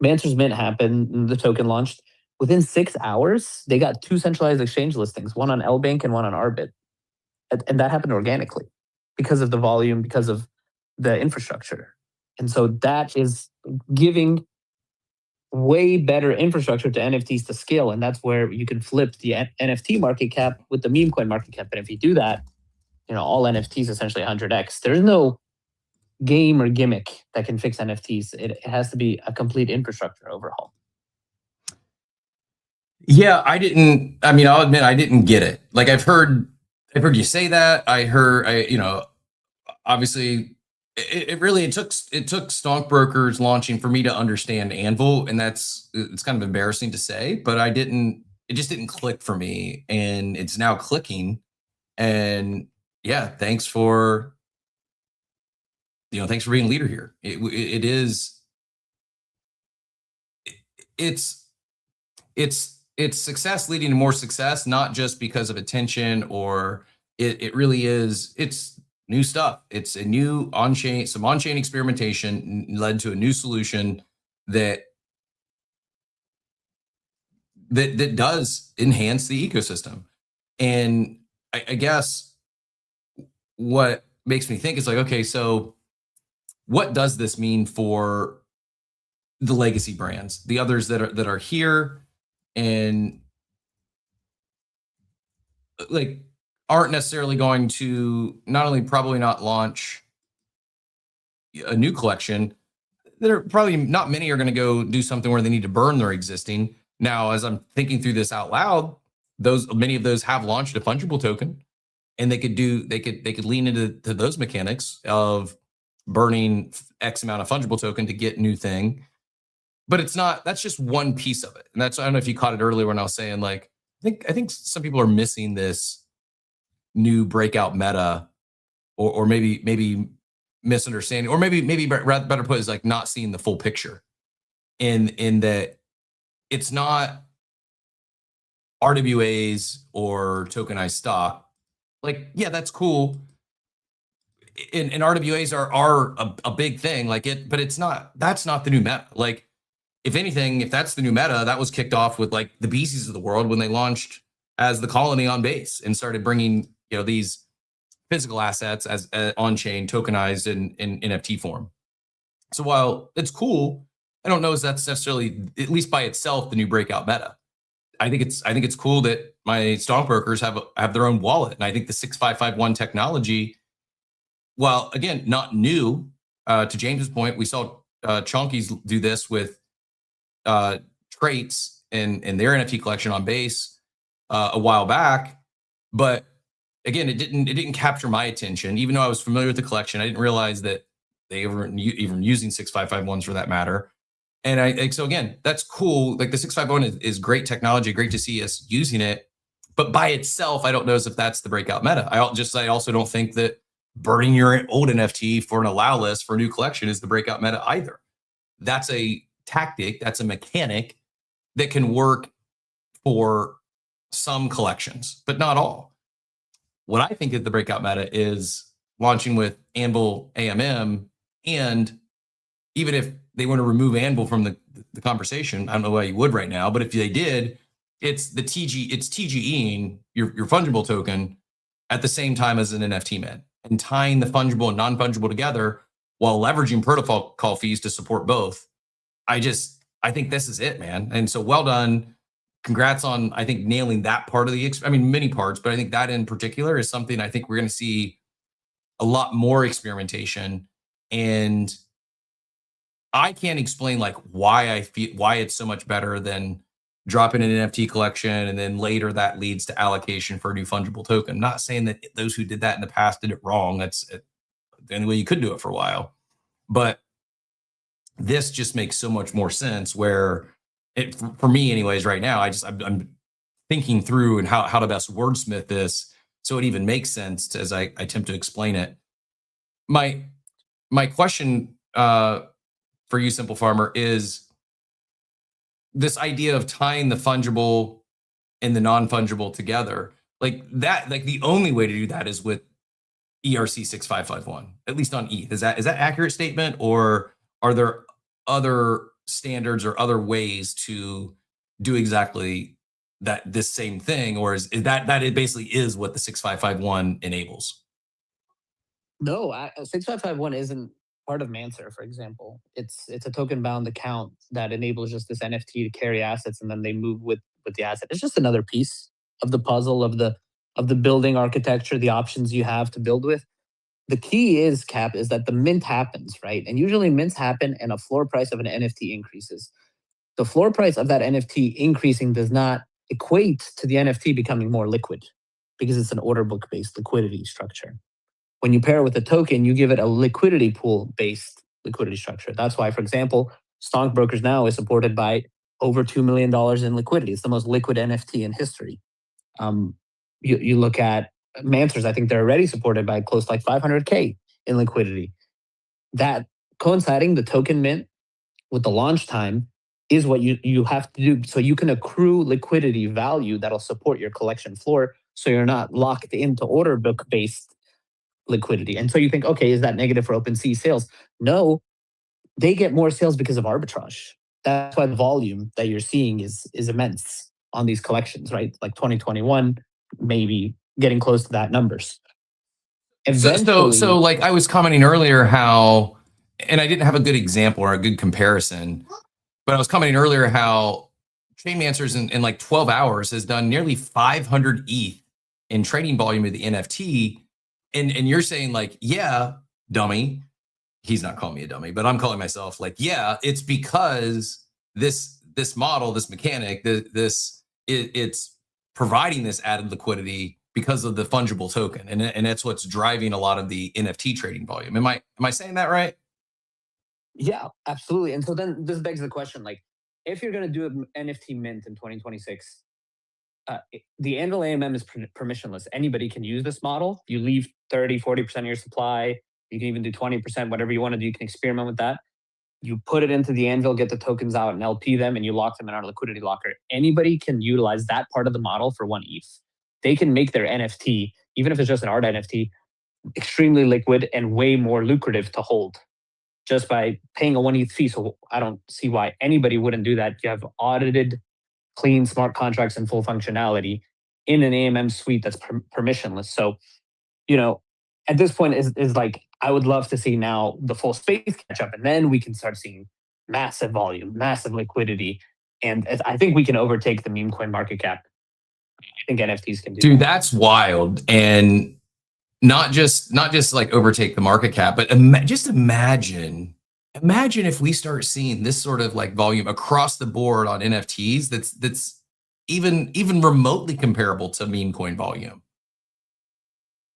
Mancer's mint happened, and the token launched. Within 6 hours, they got 2 centralized exchange listings, one on LBank and one on Arbit. And that happened organically because of the volume, because of the infrastructure. And so that is giving way better infrastructure to NFTs to scale. And that's where you can flip the NFT market cap with the meme coin market cap. And if you do that, all NFTs essentially 100x. There's no game or gimmick that can fix NFTs. It has to be a complete infrastructure overhaul.
Yeah, I'll admit I didn't get it. Like, I've heard you say that. Obviously it really it took stockbrokers launching for me to understand Anvil, and it's kind of embarrassing to say, but it just didn't click for me, and it's now clicking. And yeah, thanks for being a leader here. It is it's it's success leading to more success, not just because of attention, or it really is. It's new stuff. It's a new some on-chain experimentation led to a new solution that that does enhance the ecosystem. And I guess what makes me think is like, okay, so what does this mean for the legacy brands, the others that are here and like aren't necessarily going to not only probably not launch a new collection, there are probably not many are going to go do something where they need to burn their existing. Now, as I'm thinking through this out loud, many of those have launched a fungible token, and they could lean into those mechanics of burning X amount of fungible token to get new thing. But that's just one piece of it. And I don't know if you caught it earlier when I was saying, like, I think some people are missing this new breakout meta, or maybe misunderstanding, or maybe better put is like not seeing the full picture in that it's not RWAs or tokenized stock. Like, yeah, that's cool. And RWAs are a big thing, like but that's not the new meta. Like, if anything, if that's the new meta, that was kicked off with like the BCs of the world when they launched as the colony on base and started bringing, these physical assets as on-chain tokenized in NFT form. So while it's cool, I don't know if that's necessarily, at least by itself, the new breakout meta. I think it's cool that my stockbrokers have their own wallet, and I think the 6551 technology, while again not new, to James's point, we saw Chonkies do this with traits in their NFT collection on base a while back, but again, it didn't capture my attention. Even though I was familiar with the collection, I didn't realize that they were even using 6551s for that matter. And so again, that's cool. Like the 651 is great technology, great to see us using it. But by itself, I don't know if that's the breakout meta. I also don't think that burning your old NFT for an allow list for a new collection is the breakout meta either. That's a tactic, that's a mechanic that can work for some collections, but not all. What I think is the breakout meta is launching with Anvil AMM, and even if they want to remove Anvil from the conversation, I don't know why you would right now, but if they did, it's TGEing your fungible token at the same time as an NFT mint, and tying the fungible and non-fungible together while leveraging protocol fees to support both. I think this is it, man. And so well done. Congrats on, I think, nailing that part of many parts, but I think that in particular is something I think we're going to see a lot more experimentation. And I can't explain like why it's so much better than dropping an NFT collection and then later that leads to allocation for a new fungible token. I'm not saying that those who did that in the past did it wrong. That's the only way you could do it for a while. But this just makes so much more sense, where for me anyways right now, I'm thinking through and how to best wordsmith this so it even makes sense as I attempt to explain it. My question for you, Simple Farmer, is this idea of tying the fungible and the non-fungible together. Like the only way to do that is with ERC 6551, at least on ETH. Is that accurate statement, or are there other standards or other ways to do exactly this same thing, or is that it basically is what the 6551 enables?
No, 6551 isn't part of Mancer, for example. It's a token bound account that enables just this NFT to carry assets, and then they move with the asset. It's just another piece of the puzzle of the building architecture, the options you have to build with. The key is, Cap, is that the mint happens, right? And usually mints happen and a floor price of an NFT increases. The floor price of that NFT increasing does not equate to the NFT becoming more liquid, because it's an order book based liquidity structure. when you pair it with a token, you give it a liquidity pool based liquidity structure. That's why, for example, Stockbrokers now is supported by over $2 million in liquidity. It's the most liquid NFT in history. You look at Mansers, I think they're already supported by close to like 500K in liquidity. That coinciding the token mint with the launch time is what you have to do so you can accrue liquidity value that'll support your collection floor so you're not locked into order book based liquidity. And so you think, okay, is that negative for OpenSea sales? No, they get more sales because of arbitrage. That's why the volume that you're seeing is immense on these collections, right? Like 2021, maybe getting close to that numbers.
So like I was commenting earlier how, and I didn't have a good example or a good comparison, but I was commenting earlier how Chainmancers in like 12 hours has done nearly 500 ETH in trading volume of the NFT. And you're saying like, yeah, dummy. He's not calling me a dummy, but I'm calling myself like, yeah, it's because this model, this mechanic, it's providing this added liquidity because of the fungible token, and that's what's driving a lot of the NFT trading volume. Am I saying that right?
Yeah, absolutely. And so then this begs the question: like, if you're going to do an NFT mint in 2026, the Anvil AMM is permissionless. Anybody can use this model. You leave 30, 40% of your supply. You can even do 20%, whatever you want to do. You can experiment with that. You put it into the Anvil, get the tokens out and LP them, and you lock them in our liquidity locker. Anybody can utilize that part of the model for 1 ETH. They can make their NFT, even if it's just an art NFT, extremely liquid and way more lucrative to hold just by paying a 1 ETH fee. So I don't see why anybody wouldn't do that. You have audited, clean smart contracts and full functionality in an AMM suite that's permissionless. So, at this point is like, I would love to see now the full space catch up, and then we can start seeing massive volume, massive liquidity. And I think we can overtake the meme coin market cap. I think NFTs can do
Dude,
that.
that's wild. And not just like overtake the market cap, but just imagine if we start seeing this sort of like volume across the board on NFTs that's even remotely comparable to meme coin volume.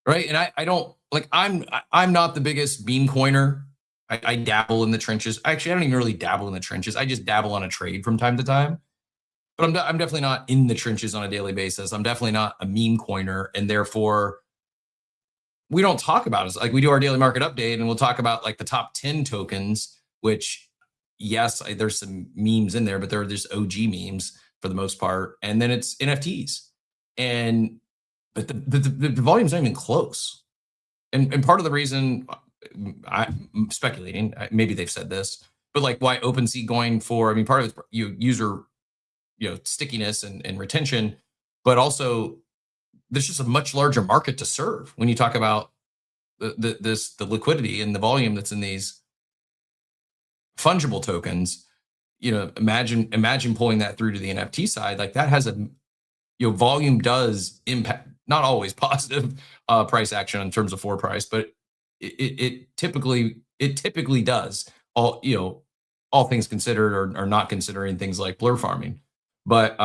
Right. And I don't like, I'm not the biggest meme coiner. I dabble in the trenches. Actually, I don't even really dabble in the trenches. I just dabble on a trade from time to time. But I'm definitely not in the trenches on a daily basis. I'm definitely not a meme coiner, and therefore we don't talk about it. Like we do our daily market update, and we'll talk about like the top 10 tokens, which yes, there's some memes in there, but they're just OG memes for the most part. And then it's NFTs, but the volume's not even close. And part of the reason, I'm speculating, maybe they've said this, but like why OpenSea going for, part of it's user, stickiness and retention, but also there's just a much larger market to serve when you talk about the liquidity and the volume that's in these fungible tokens. Imagine pulling that through to the NFT side. Like that has volume does impact, not always positive price action in terms of floor price, but it typically does, all things considered, or not considering things like blur farming. But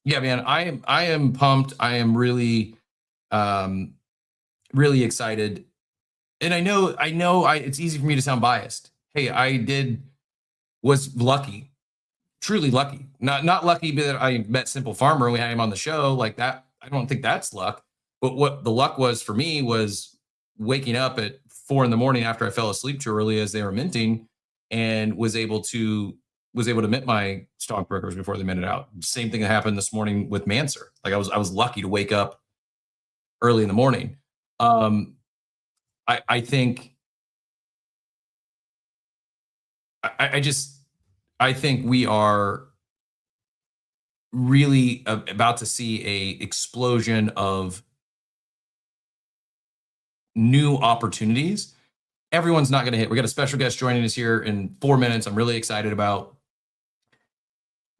yeah, man, I am pumped. I am really really excited. And I know it's easy for me to sound biased. Hey, I was lucky, truly lucky. Not lucky that I met Simple Farmer and we had him on the show like that. I don't think that's luck. But what the luck was for me was waking up at 4 a.m. after I fell asleep too early as they were minting, and was able to mint my stockbrokers before they minted out. Same thing that happened this morning with Manser. Like I was lucky to wake up early in the morning. I think we are really about to see a explosion of new opportunities. Everyone's not going to hit. We got a special guest joining us here in 4 minutes. I'm really excited about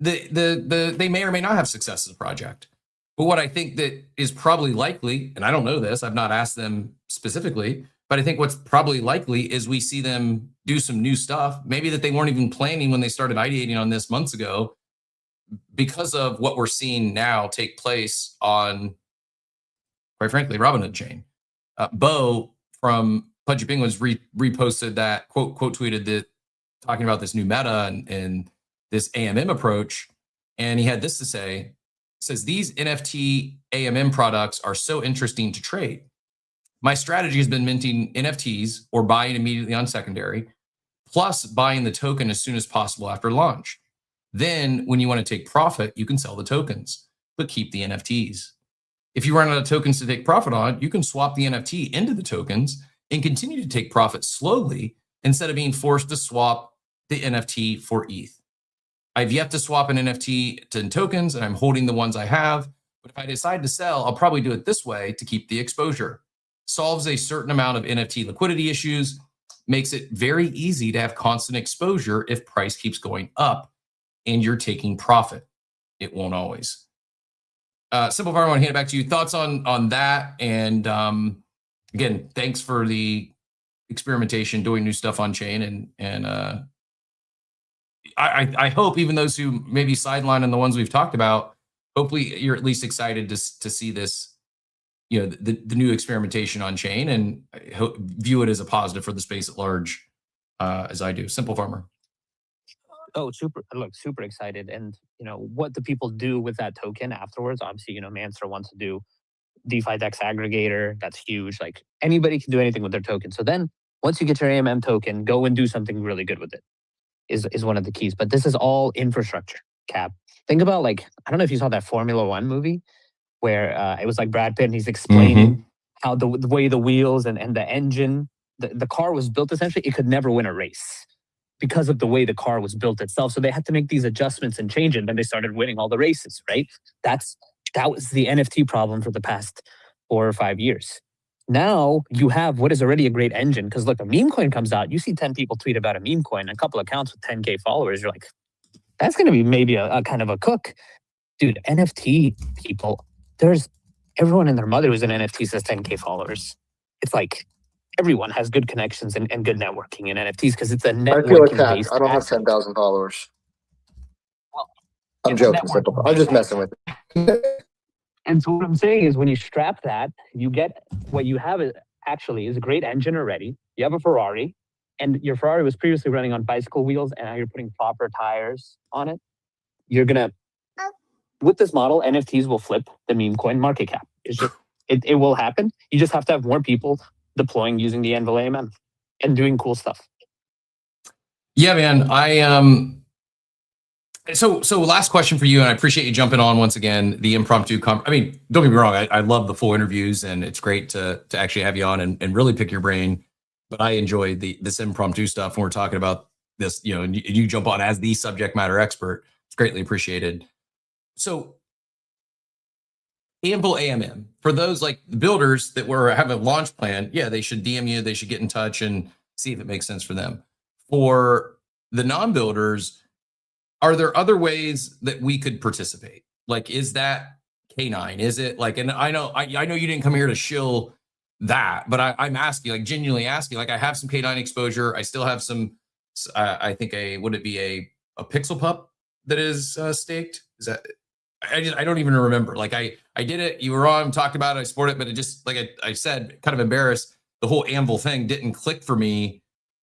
they may or may not have success as a project. But what I think that is probably likely, and I don't know this, I've not asked them specifically, but I think what's probably likely is we see them do some new stuff, maybe that they weren't even planning when they started ideating on this months ago, because of what we're seeing now take place on quite frankly, Robinhood chain. Bo from Pudgy Penguins reposted that quote tweeted that talking about this new meta and this AMM approach. And he had this to say, says, these NFT AMM products are so interesting to trade. My strategy has been minting NFTs or buying immediately on secondary, plus buying the token as soon as possible after launch. Then when you want to take profit, you can sell the tokens, but keep the NFTs. If you run out of tokens to take profit on, you can swap the NFT into the tokens and continue to take profit slowly instead of being forced to swap the NFT for ETH. I've yet to swap an NFT to tokens, and I'm holding the ones I have. But if I decide to sell, I'll probably do it this way to keep the exposure. Solves a certain amount of NFT liquidity issues, makes it very easy to have constant exposure if price keeps going up and you're taking profit. It won't always. Simple Farmer, I want to hand it back to you. Thoughts on that? And again, thanks for the experimentation, doing new stuff on chain, and I hope even those who maybe sideline and the ones we've talked about, hopefully you're at least excited to see this, the new experimentation on chain, and view it as a positive for the space at large, as I do. Simple Farmer.
Oh, super excited. And what do people do with that token afterwards? Obviously, Manser wants to do DeFi DEX aggregator. That's huge. Like anybody can do anything with their token. So then once you get your AMM token, go and do something really good with it is one of the keys. But this is all infrastructure, Cap. Think about, I don't know if you saw that Formula One movie where it was like Brad Pitt and he's explaining how the way the wheels and the engine, the car was built essentially, it could never win a race because of the way the car was built itself. So they had to make these adjustments and change it, and then they started winning all the races, right? That was the NFT problem for the past 4 or 5 years. Now you have what is already a great engine, because look, a meme coin comes out, you see 10 people tweet about a meme coin, a couple accounts with 10K followers, you're like, that's going to be maybe a kind of a cook. Dude, NFT people, there's everyone and their mother who's an NFT says 10K followers. It's like everyone has good connections and good networking in NFTs because it's a networking.
I feel attacked. I don't have 10,000 followers.
Well,
I'm joking. Simple. I'm just messing with you.
And so what I'm saying is when you strap that, you get what you have is a great engine already. You have a Ferrari, and your Ferrari was previously running on bicycle wheels, and now you're putting proper tires on it. You're going to, with this model, NFTs will flip the meme coin market cap. It's just, it will happen. You just have to have more people deploying using the Anvil AMM and doing cool stuff.
Yeah, man. So last question for you, and I appreciate you jumping on once again, the impromptu don't get me wrong, I love the full interviews, and it's great to actually have you on and really pick your brain. But I enjoy this impromptu stuff when we're talking about this, and you jump on as the subject matter expert. It's greatly appreciated. So Anvil AMM, for those like builders that have a launch plan, yeah, they should DM you, they should get in touch and see if it makes sense for them. For the non-builders, are there other ways that we could participate? Like, is that K9? Is it like, and I know you didn't come here to shill that, but I'm asking, like genuinely asking, like I have some K9 exposure. I still have some, I think would it be a Pixel Pup that is staked? Is that, I don't even remember. Like I did it, you were on, talked about it, I support it, but it just, like I said, kind of embarrassed. The whole Anvil thing didn't click for me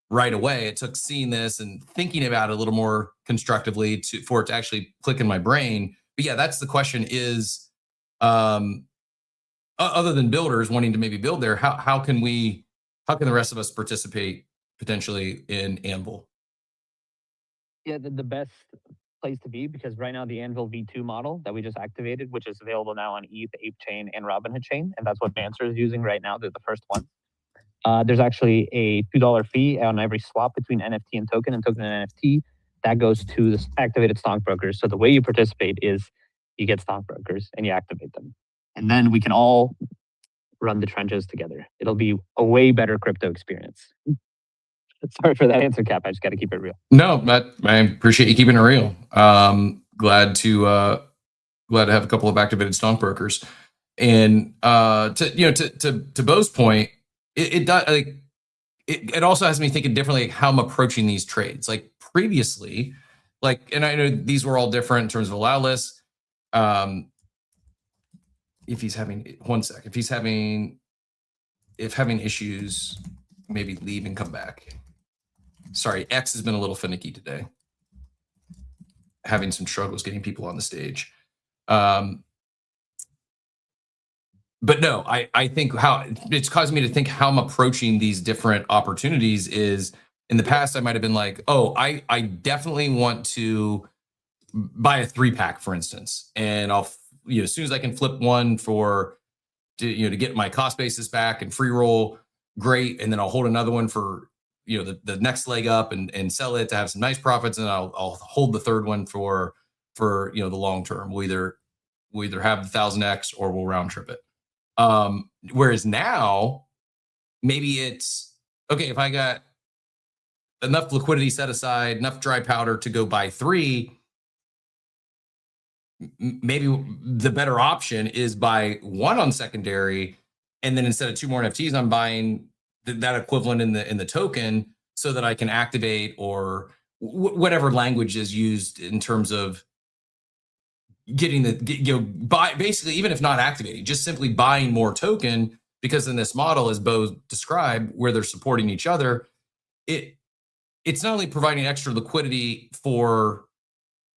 right away. It took seeing this and thinking about it a little more constructively for it to actually click in my brain. But yeah, that's the question is, other than builders wanting to maybe build there, how can the rest of us participate potentially in Anvil?
Yeah, the best place to be, because right now the Anvil V2 model that we just activated, which is available now on ETH, Ape Chain, and Robinhood Chain, and that's what Manser is using right now. They're the first one. There's actually a $2 fee on every swap between NFT and token and NFT. That goes to the activated stockbrokers. So the way you participate is you get stockbrokers and you activate them. And then we can all run the trenches together. It'll be a way better crypto experience. Sorry for that answer, Cap. I just got to keep it real.
No, Matt, I appreciate you keeping it real. Glad to have a couple of activated stockbrokers. And to Bo's point, it does, like it also has me thinking differently, like how I'm approaching these trades. Like previously, and I know these were all different in terms of allow lists. if he's having, one sec, if having issues, maybe leave and come back. Sorry, X has been a little finicky today, having some struggles getting people on the stage. But no, I think how it's causing me to think how I'm approaching these different opportunities is, in the past, I might have been like, oh, I definitely want to buy a 3-pack, for instance, and I'll, as soon as I can flip one to get my cost basis back and free roll, great, and then I'll hold another one for the next leg up and sell it to have some nice profits, and I'll hold the third one for the long term. We'll either have the 1000x or we'll round trip it. Whereas now, maybe it's okay if I got enough liquidity set aside, enough dry powder to go buy 3. Maybe the better option is buy 1 on secondary, and then instead of 2 more NFTs, I'm buying that equivalent in the token, so that I can activate, or whatever language is used in terms of getting buy, basically, even if not activating, just simply buying more token, because in this model, as Bo described, where they're supporting each other, it's not only providing extra liquidity for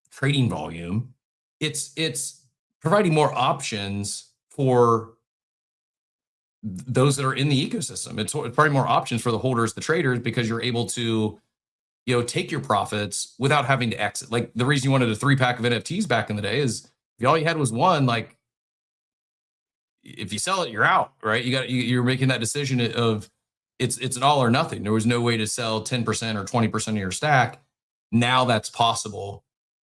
trading volume, it's providing more options for those that are in the ecosystem. It's probably more options for the holders, the traders, because you're able to take your profits without having to exit. Like, the reason you wanted a 3-pack of NFTs back in the day is if all you had was one, like, if you sell it, you're out, right? You're making that decision of it's an all or nothing. There was no way to sell 10% or 20% of your stack. Now that's possible,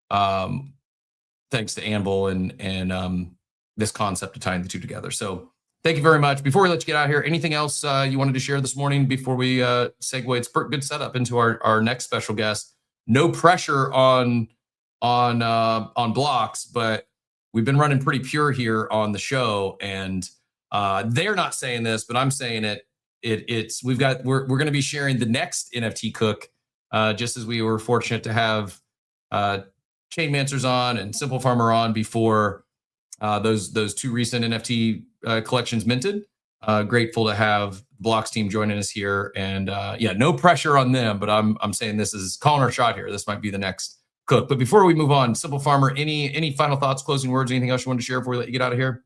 thanks to Anvil and this concept of tying the two together. So thank you very much. Before we let you get out of here, anything else you wanted to share this morning before we segue? It's a good setup into our next special guest. No pressure on blocks, but we've been running pretty pure here on the show, and they're not saying this, but I'm saying it. We're going to be sharing the next NFT cook, just as we were fortunate to have Chainmancers on and Simple Farmer on before those 2 recent NFT collections minted. Grateful to have Blocks team joining us here, and no pressure on them, but I'm saying this is calling our shot here. This might be the next cook. But before we move on, Simple Farmer, any final thoughts, closing words, anything else you want to share before we let you get out of here?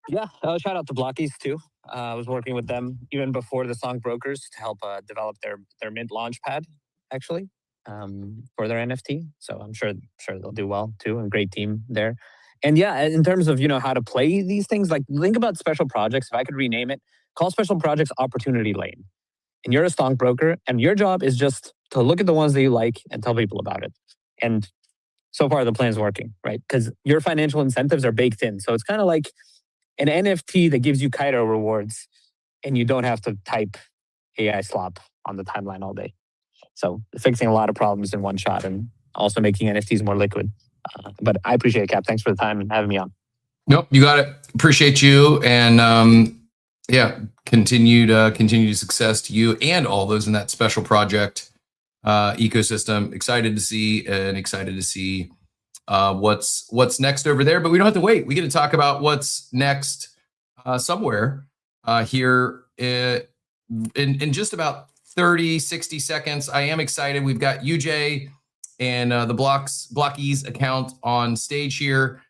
Yeah, shout out to Blockies too. I was working with them even before the Song Brokers to help develop their mint launch pad, actually, for their NFT. So I'm sure they'll do well too. And great team there. And yeah, in terms of how to play these things, like, think about special projects. If I could rename it, call special projects Opportunity Lane. And you're a stockbroker, and your job is just to look at the ones that you like and tell people about it. And so far, the plan's working, right? Because your financial incentives are baked in. So it's kind of like an NFT that gives you Kaido rewards, and you don't have to type AI slop on the timeline all day. So fixing a lot of problems in one shot, and also making NFTs more liquid. But I appreciate it, Cap. Thanks for the time and having me on.
Nope, you got it. Appreciate you, and continued success to you and all those in that special project ecosystem. Excited to see what's next over there, but we don't have to wait. We get to talk about what's next somewhere here in just about 30-60 seconds. I am excited. We've got UJ and the Blockies account on stage here.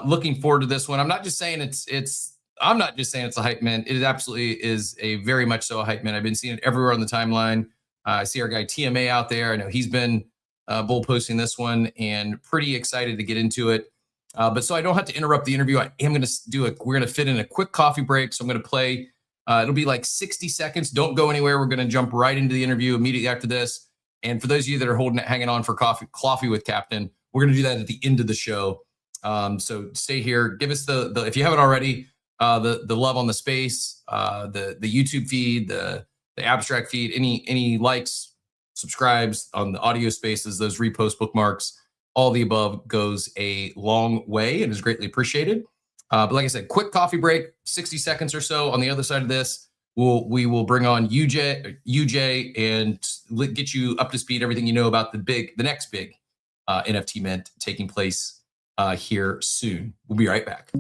Looking forward to this one. I'm not just saying it's a hype man. It absolutely is a very much so a hype man. I've been seeing it everywhere on the timeline. I see our guy TMA out there. I know he's been bull posting this one, and pretty excited to get into it. But so I don't have to interrupt the interview, I am going to we're going to fit in a quick coffee break. So I'm going to play, it'll be like 60 seconds. Don't go anywhere. We're going to jump right into the interview immediately after this. And for those of you that are hanging on for coffee with Captain, we're going to do that at the end of the show. So stay here. Give us the if you haven't already, the love on the space, the YouTube feed, the abstract feed, any likes, subscribes on the audio spaces, those repost bookmarks, all the above goes a long way and is greatly appreciated. But like I said, quick coffee break, 60 seconds or so. On the other side of this, we will bring on UJ and get you up to speed, everything you know about the next big NFT mint taking place here soon. We'll be right back.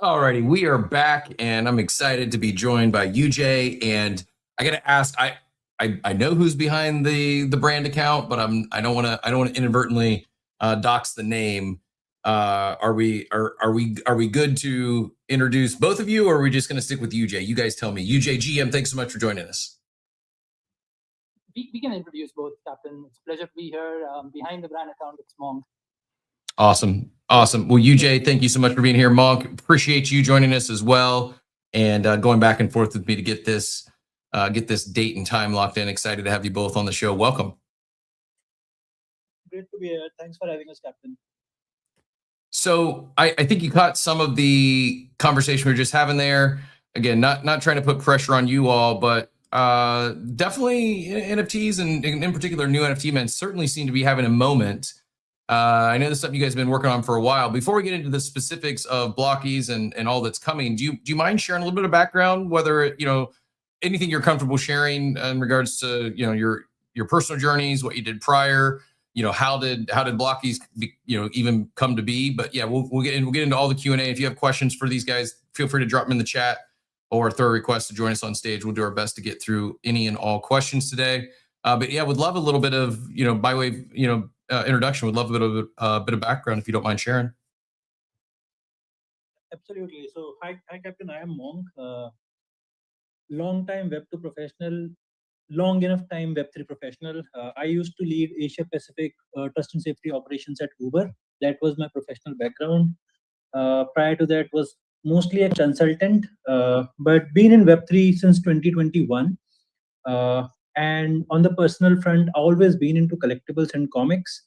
Alrighty, we are back, and I'm excited to be joined by UJ. And I got to ask, I know who's behind the brand account, but I don't want to inadvertently dox the name. Are we good to introduce both of you, or are we just going to stick with UJ? You guys tell me. UJ GM, thanks so much for joining us.
We can introduce both, Captain. It's a pleasure to be here. Behind the brand account, it's Monk.
Awesome. Well, UJ, thank you so much for being here. Monk, appreciate you joining us as well, and going back and forth with me to get this date and time locked in. Excited to have you both on the show. Welcome.
Great to be here. Thanks for having us, Captain.
So I think you caught some of the conversation we were just having there. Again, not trying to put pressure on you all, but definitely NFTs and in particular new NFT men certainly seem to be having a moment. I know this is something you guys have been working on for a while. Before we get into the specifics of Blockies and all that's coming, do you mind sharing a little bit of background, whether anything you're comfortable sharing in regards to your personal journeys, what you did prior, how did Blockies even come to be? But yeah, we'll get into all the Q&A. If you have questions for these guys, feel free to drop them in the chat or throw a request to join us on stage. We'll do our best to get through any and all questions today. But yeah, would love a little bit of by way of introduction. Would love a bit of background if you don't mind sharing.
Absolutely. So hi Captain. I am Monk. Long time Web2 professional, long enough time Web3 professional. I used to lead Asia Pacific trust and safety operations at Uber. That was my professional background. Prior to that was mostly a consultant, but been in Web3 since 2021. And on the personal front, always been into collectibles and comics.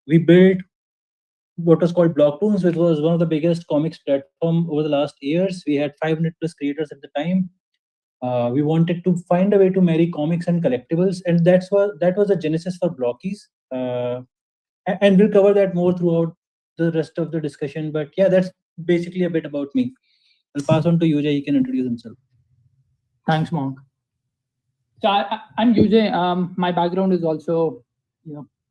We built what was called Blocktoons, which was one of the biggest comics platform over the last years. We had 500 plus creators at the time. We wanted to find a way to marry comics and collectibles, and that was the genesis for Blockies. And we'll cover that more throughout the rest of the discussion. But yeah, that's basically a bit about me. I'll pass on to UJ. He can introduce himself.
Thanks, Monk. So I'm UJ. My background is also,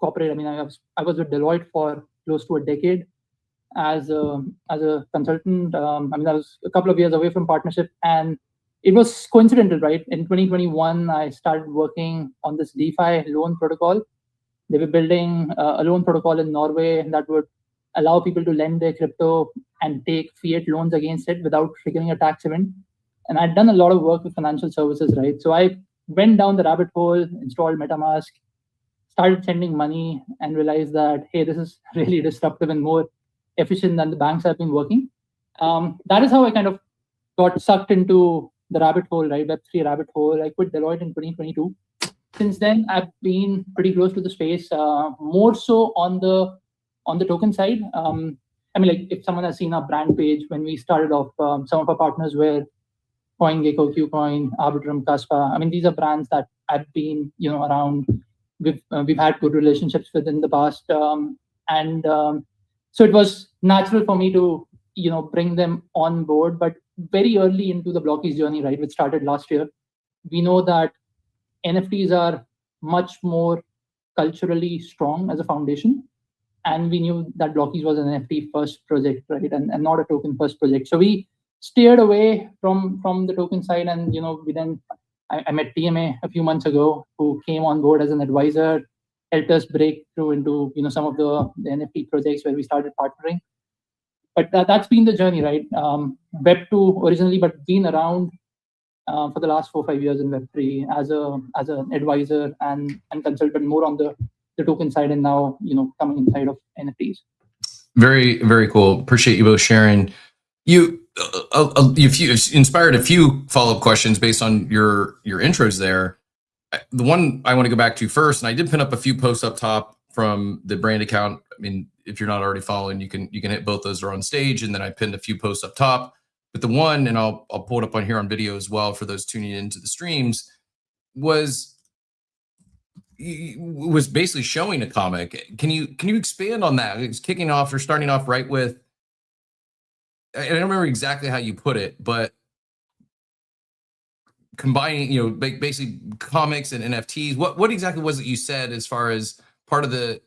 corporate. I mean, I was with Deloitte for close to a decade as a consultant. I mean, I was a couple of years away from partnership, and it was coincidental, right? In 2021, I started working on this DeFi loan protocol. They were building a loan protocol in Norway that would allow people to lend their crypto and take fiat loans against it without triggering a tax event. And I'd done a lot of work with financial services, right? So I went down the rabbit hole, installed MetaMask, started sending money, and realized that, hey, this is really disruptive and more efficient than the banks have been working. That is how I kind of got sucked into the rabbit hole, right? Web3 rabbit hole. I quit Deloitte in 2022. Since then, I've been pretty close to the space, more so on the token side. I mean, like if someone has seen our brand page, when we started off, some of our partners were CoinGecko, KuCoin, Arbitrum, Kaspa. I mean, these are brands that I've been, around. We've had good relationships with in the past, so it was natural for me to bring them on board. But very early into the Blockies journey, right, which started last year, we know that NFTs are much more culturally strong as a foundation. And we knew that Blockies was an NFT first project, right, and not a token first project. So we steered away from the token side, and we then I met TMA a few months ago, who came on board as an advisor, helped us break through into some of the NFT projects where we started partnering. But that's been the journey, right? Web2 originally, but been around for the last 4-5 years in Web3 as an advisor and consultant, more on the token side, and now coming inside of NFTs. Very, very cool. Appreciate you both sharing. You've inspired a few follow-up questions based on your intros there. The one I want to go back to first, and I did pin up a few posts up top from the brand account. I mean, if you're not already following, you can hit both those are on stage, and then I pinned a few posts up top. But the one, and I'll pull it up on here on video as well for those tuning into the streams, was basically showing a comic. Can you expand on that? It's kicking off or starting off right with, I don't remember exactly how you put it, but combining, basically comics and NFTs. What exactly was it you said as far as part of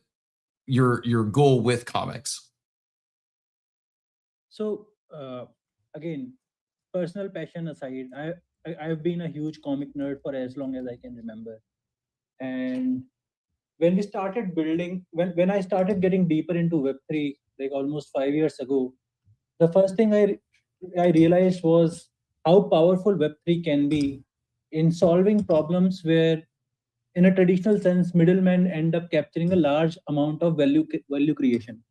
your goal with comics?
So again, personal passion aside, I've been a huge comic nerd for as long as I can remember. And when we started building, when I started getting deeper into Web3, like almost 5 years ago, the first thing I realized was how powerful Web3 can be in solving problems where, in a traditional sense, middlemen end up capturing a large amount of value creation.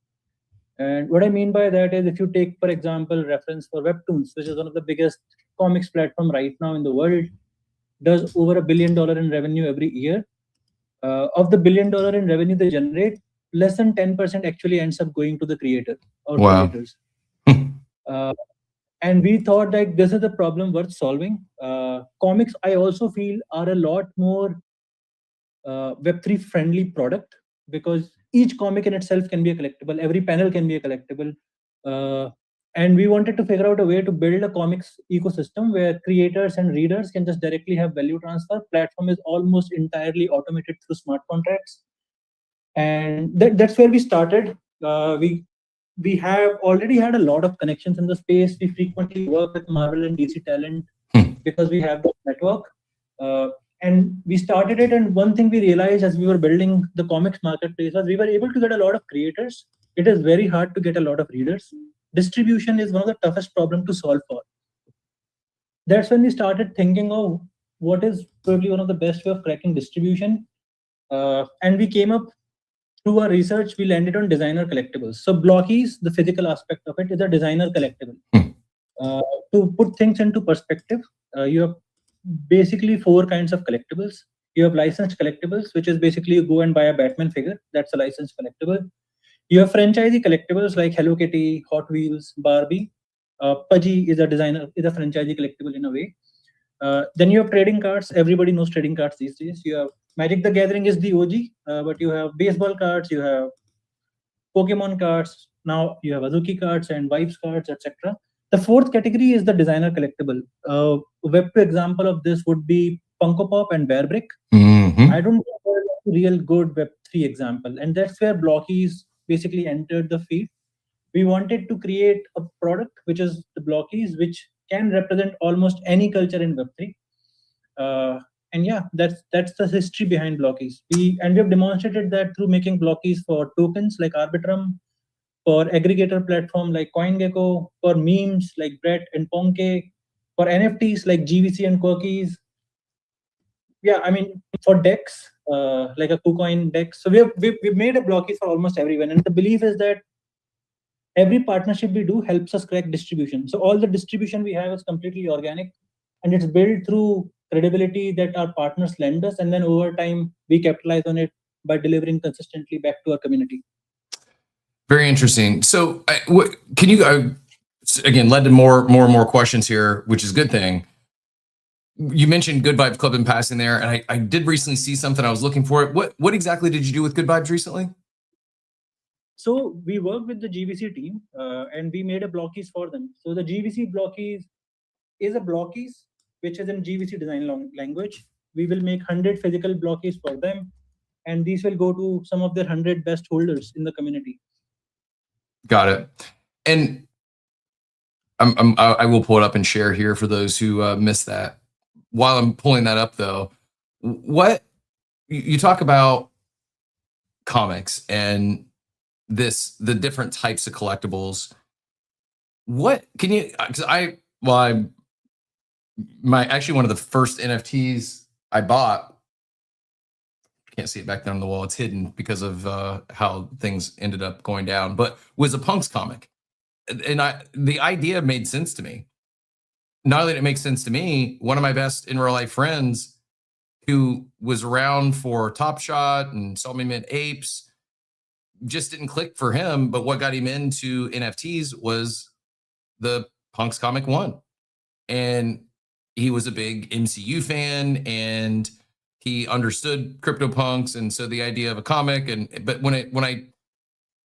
And what I mean by that is, if you take, for example, reference for Webtoons, which is one of the biggest comics platform right now in the world, does over $1 billion in revenue every year. Of the $1 billion in revenue they generate, less than 10% actually ends up going to the creator or creators. And we thought that this is a problem worth solving. Comics, I also feel, are a lot more Web3 friendly product, because each comic in itself can be a collectible. Every panel can be a collectible. And we wanted to figure out a way to build a comics ecosystem where creators and readers can just directly have value transfer. Platform is almost entirely automated through smart contracts. And that's where we started. We have already had a lot of connections in the space. We frequently work with Marvel and DC talent because we have the network. And we started it, and one thing we realized as we were building the comics marketplace was we were able to get a lot of creators. It is very hard to get a lot of readers. Distribution is one of the toughest problems to solve for. That's when we started thinking of what is probably one of the best way of cracking distribution. And we came up, through our research, we landed on designer collectibles. So Blockies, the physical aspect of it, is a designer collectible. To put things into perspective, you have basically 4 kinds of collectibles. You have licensed collectibles, which is basically you go and buy a Batman figure. That's a licensed collectible. You have franchisee collectibles like Hello Kitty, Hot Wheels, Barbie. Pudgy is a franchisee collectible in a way. Then you have trading cards. Everybody knows trading cards these days. You have Magic the Gathering is the OG, but you have baseball cards, you have Pokemon cards, now you have Azuki cards and Vibes cards, etc. The 4th category is the designer collectible. Web2 example of this would be Funko Pop and Bear Brick. I don't know a real good Web3 example, and that's where Blockies basically entered the field. We wanted to create a product which is the Blockies, which can represent almost any culture in Web3. And yeah, that's the history behind Blockies. We have demonstrated that through making Blockies for tokens like Arbitrum, for aggregator platform like CoinGecko, for memes like Brett and Ponke, for NFTs like GVC and Quirkies. Yeah, I mean, for DEX, like a KuCoin DEX. So we've made a Blockies for almost everyone. And the belief is that every partnership we do helps us crack distribution. So all the distribution we have is completely organic, and it's built through credibility that our partners lend us. And then over time, we capitalize on it by delivering consistently back to our community. Very interesting. So can you, again, led to more and more questions here, which is a good thing. You mentioned Good Vibes Club in passing there, and I did recently see something. I was looking for it. What exactly did you do with Good Vibes recently? So we worked with the GVC team and we made a blockies for them. So the GVC blockies is a blockies which is in GVC design language. We will make 100 physical blockies for them, and these will go to some of their 100 best holders in the community.
Got it. And I will pull it up and share here for those who missed that. While I'm pulling that up, though, what you talk about comics and the different types of collectibles. What can you? Because actually one of the first NFTs I bought. Can't see it back there on the wall. It's hidden because of how things ended up going down. But was a Punks comic, and the idea made sense to me. Not only did it make sense to me, one of my best in real life friends, who was around for Top Shot and saw me mint apes, just didn't click for him. But what got him into NFTs was the Punks comic 1, and he was a big MCU fan and he understood CryptoPunks, and so the idea of a comic. But when I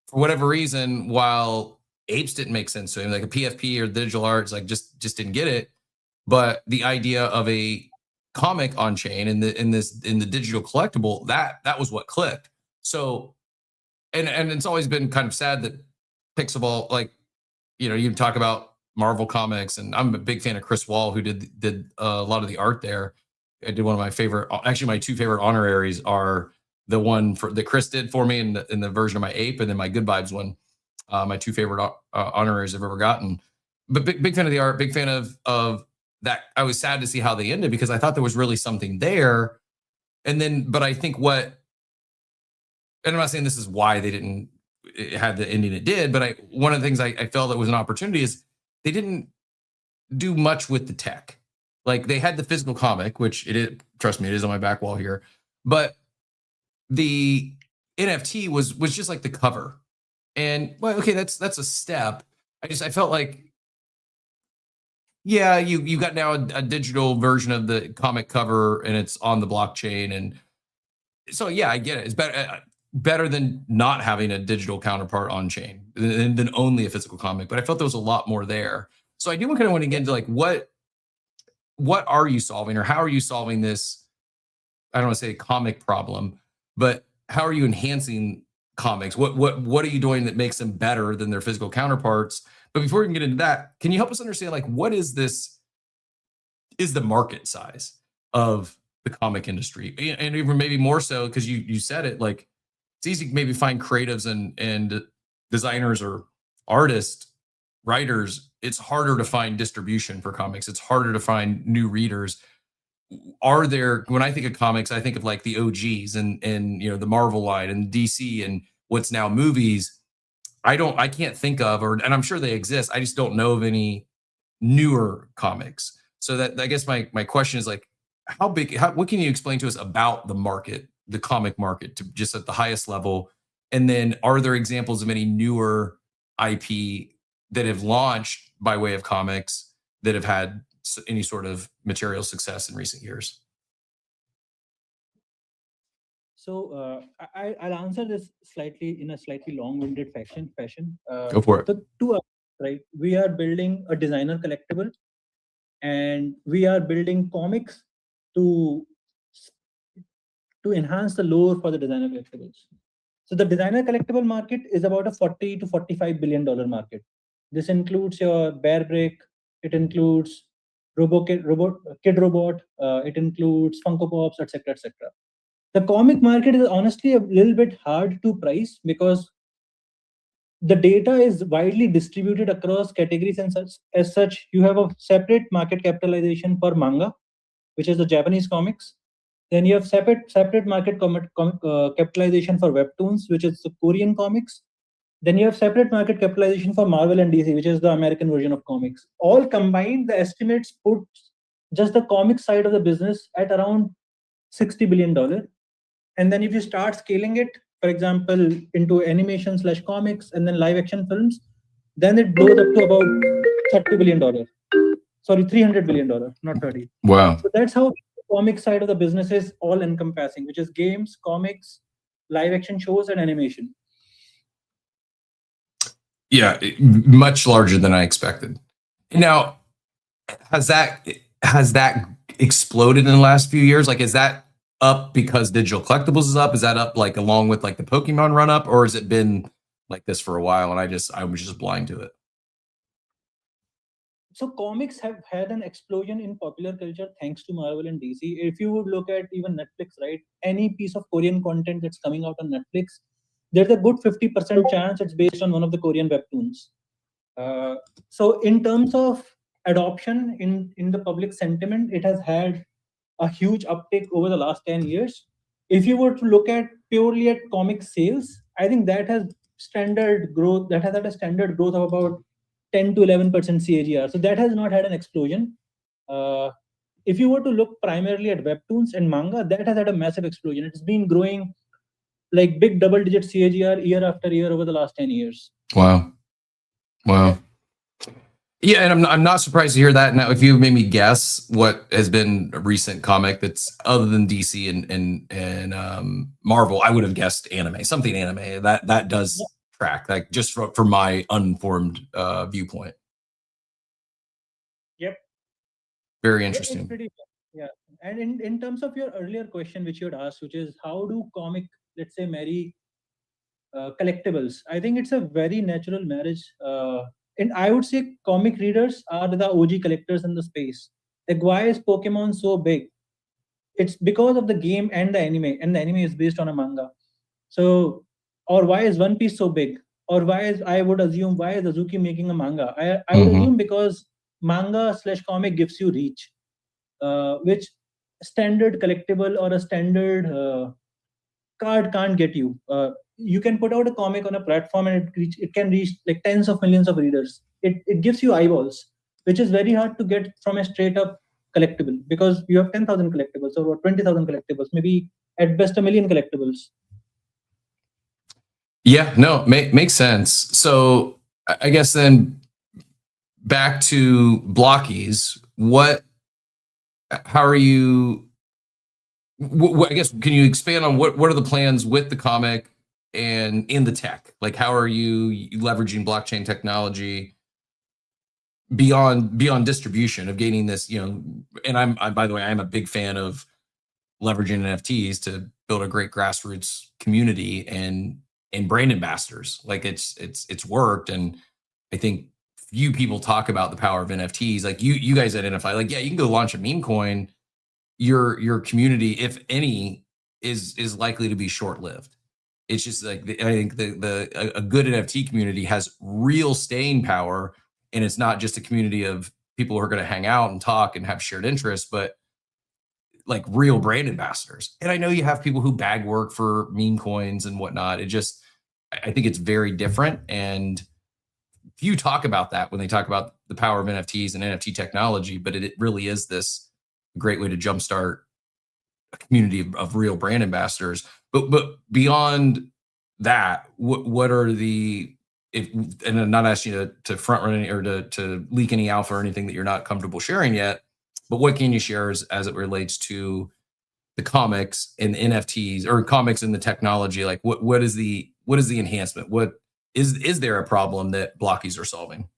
for whatever reason, while apes didn't make sense to him, like a PFP or digital arts, like just didn't get it. But the idea of a comic on chain in the digital collectible, that was what clicked. So, and it's always been kind of sad that Pixaball, like, you talk about Marvel Comics, and I'm a big fan of Chris Wall, who did a lot of the art there. I did one of my favorite, actually my two favorite honoraries are the one that Chris did for me in the version of my ape, and then my Good Vibes one. My two favorite honoraries I've ever gotten. But big fan of the art, big fan of that. I was sad to see how they ended because I thought there was really something there. But I think and I'm not saying this is why it had the ending it did, but one of the things I felt that was an opportunity is they didn't do much with the tech. Like, they had the physical comic, which trust me, it is on my back wall here. But the NFT was just like the cover. And well, okay, that's a step. I felt like, yeah, you got now a digital version of the comic cover and it's on the blockchain. And so, yeah, I get it. It's better than not having a digital counterpart on chain than only a physical comic. But I felt there was a lot more there. So I do kind of want to get into like, what are you solving, or how are you solving this? I don't want to say comic problem, but how are you enhancing comics? What are you doing that makes them better than their physical counterparts? But before we can get into that, can you help us understand, like, what is the market size of the comic industry? And even maybe more so, because you said it, like, it's easy to maybe find creatives and designers or artists, writers. It's harder to find distribution for comics. It's harder to find new readers. When I think of comics, I think of like the OGs and the Marvel line and DC and what's now movies. I can't think of, and I'm sure they exist, I just don't know of any newer comics. So that, I guess my question is, like, what can you explain to us about the market, the comic market, to just at the highest level? And then, are there examples of any newer IP that have launched by way of comics that have had any sort of material success in recent years?
So I'll answer this in a slightly long-winded fashion.
Go for it.
Right? We are building a designer collectible, and we are building comics to enhance the lore for the designer collectibles. So the designer collectible market is about a $40 to $45 billion market. This includes your Bear Brick, it includes Kid Robot, it includes Funko Pops, etc., etc. The comic market is honestly a little bit hard to price because the data is widely distributed across categories, and as such, you have a separate market capitalization for manga, which is the Japanese comics. Then you have separate market capitalization for webtoons, which is the Korean comics. Then you have separate market capitalization for Marvel and DC, which is the American version of comics. All combined, the estimates put just the comic side of the business at around $60 billion. And then if you start scaling it, for example, into animation/comics and then live action films, then it blows up to about $30 billion. Sorry, $300 billion, not 30.
Wow.
So that's how the comic side of the business is all encompassing, which is games, comics, live action shows, and animation.
Yeah, much larger than I expected. Now, has that exploded in the last few years? Like, is that up because digital collectibles is up? Is that up like along with like the Pokemon run up, or has it been like this for a while and I was just blind to it?
So comics have had an explosion in popular culture thanks to Marvel and DC. If you would look at even Netflix, right? Any piece of Korean content that's coming out on Netflix, there's a good 50% chance it's based on one of the Korean webtoons. So in terms of adoption in the public sentiment, it has had a huge uptake over the last 10 years. If you were to look at purely at comic sales, I think that has had a standard growth of about 10 to 11% CAGR. So that has not had an explosion. If you were to look primarily at webtoons and manga, that has had a massive explosion. It's been growing like big double-digit CAGR year after year over the last 10 years.
Wow. Yeah, and I'm not surprised to hear that. Now, if you made me guess what has been a recent comic that's other than DC and Marvel, I would have guessed something anime. That does track, like just for my uninformed viewpoint.
Yep.
Very interesting.
Yeah, and in terms of your earlier question, which you had asked, which is how do comic, let's say, marry collectibles? I think it's a very natural marriage. And I would say comic readers are the OG collectors in the space. Like, why is Pokemon so big? It's because of the game and the anime is based on a manga. So, or why is One Piece so big? Or I would assume, why is Azuki making a manga? I would assume because manga/comic gives you reach, which standard collectible or a standard card can't get you. You can put out a comic on a platform and it can reach like tens of millions of readers. It gives you eyeballs, which is very hard to get from a straight up collectible, because you have 10,000 collectibles or 20,000 collectibles, maybe at best 1 million collectibles.
Yeah, no, makes sense. So I guess then back to Blockies, how are you, I guess, can you expand on what are the plans with the comic and in the tech? Like, how are you leveraging blockchain technology beyond distribution of gaining this, and I'm by the way, I'm a big fan of leveraging NFTs to build a great grassroots community and brand ambassadors. Like it's worked. And I think few people talk about the power of NFTs. Like you guys identify, like, yeah, you can go launch a meme coin. Your community, if any, is likely to be short-lived. It's just like, I think a good NFT community has real staying power, and it's not just a community of people who are going to hang out and talk and have shared interests, but like real brand ambassadors. And I know you have people who bag work for meme coins and whatnot. I think it's very different. And few talk about that when they talk about the power of NFTs and NFT technology, but it really is this great way to jumpstart a community of real brand ambassadors. But beyond that, what are and I'm not asking you to front run any, or to leak any alpha or anything that you're not comfortable sharing yet, but what can you share as it relates to the comics and NFTs, or comics and the technology? Like what is the enhancement? What is there a problem that Blockies are solving?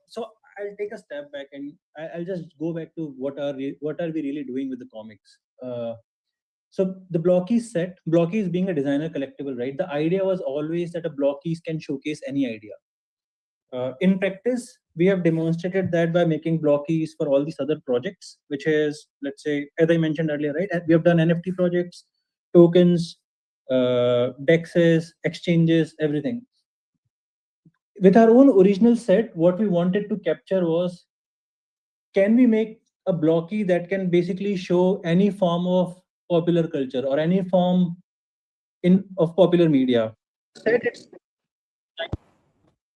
So I'll take a step back and I'll just go back to what are we really doing with the comics. So the Blockies being a designer collectible, right? The idea was always that a Blockies can showcase any idea. In practice, we have demonstrated that by making Blockies for all these other projects, which is, let's say, as I mentioned earlier, right? We have done NFT projects, tokens, dexes, exchanges, everything. With our own original set, what we wanted to capture was, can we make a Blockie that can basically show any form of popular culture or any form of popular media? Set it's to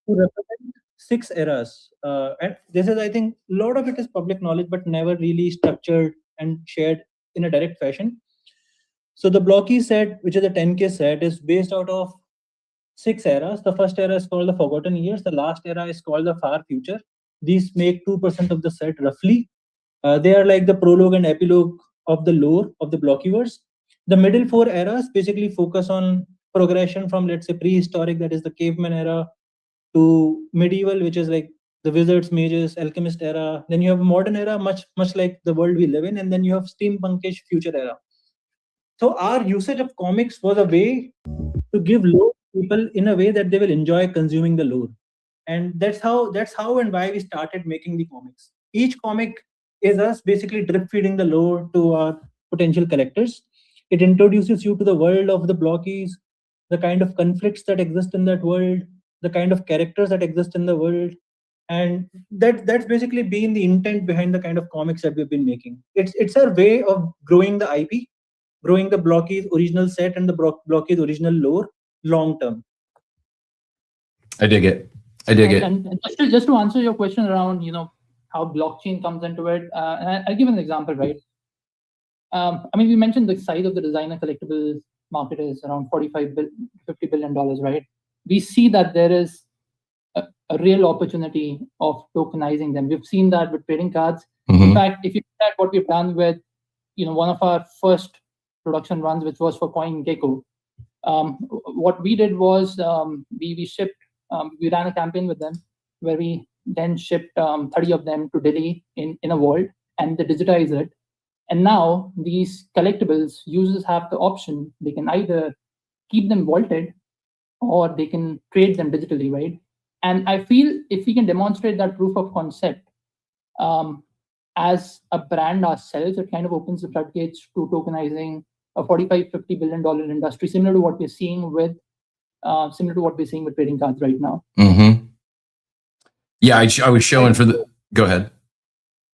represent 6 eras. And this is, I think, a lot of it is public knowledge, but never really structured and shared in a direct fashion. So the Blockie set, which is a 10K set, is based out of 6 eras. The first era is called the Forgotten Years. The last era is called the Far Future. These make 2% of the set roughly. They are like the prologue and epilogue of the lore of the Blockieverse. The middle 4 eras basically focus on progression from, let's say, prehistoric, that is the caveman era, to medieval, which is like the wizards, mages, alchemist era. Then you have modern era, much like the world we live in, and then you have steampunkish future era. So our usage of comics was a way to give lore to people in a way that they will enjoy consuming the lore. And that's how and why we started making the comics. Each comic is us basically drip feeding the lore to our potential collectors. It introduces you to the world of the blockies, the kind of conflicts that exist in that world, the kind of characters that exist in the world. And that's basically been the intent behind the kind of comics that we've been making. It's our way of growing the IP, growing the blockies original set and the blockies original lore long term.
I dig it.
And just to answer your question around, how blockchain comes into it, I'll give an example, right? I mean, we mentioned the size of the designer collectibles market is around $50 billion, right? We see that there is a real opportunity of tokenizing them. We've seen that with trading cards. In fact, if you look at what we've done with, one of our first production runs, which was for CoinGecko, what we did was we shipped, we ran a campaign with them where we then shipped 30 of them to Delhi in a vault, and they digitized it. And now these collectibles, users have the option, they can either keep them vaulted or they can trade them digitally, right? And I feel if we can demonstrate that proof of concept as a brand ourselves, it kind of opens the floodgates to tokenizing a $45-50 billion industry, similar to what we're seeing with trading cards right now.
Yeah, I was showing for the. Go ahead.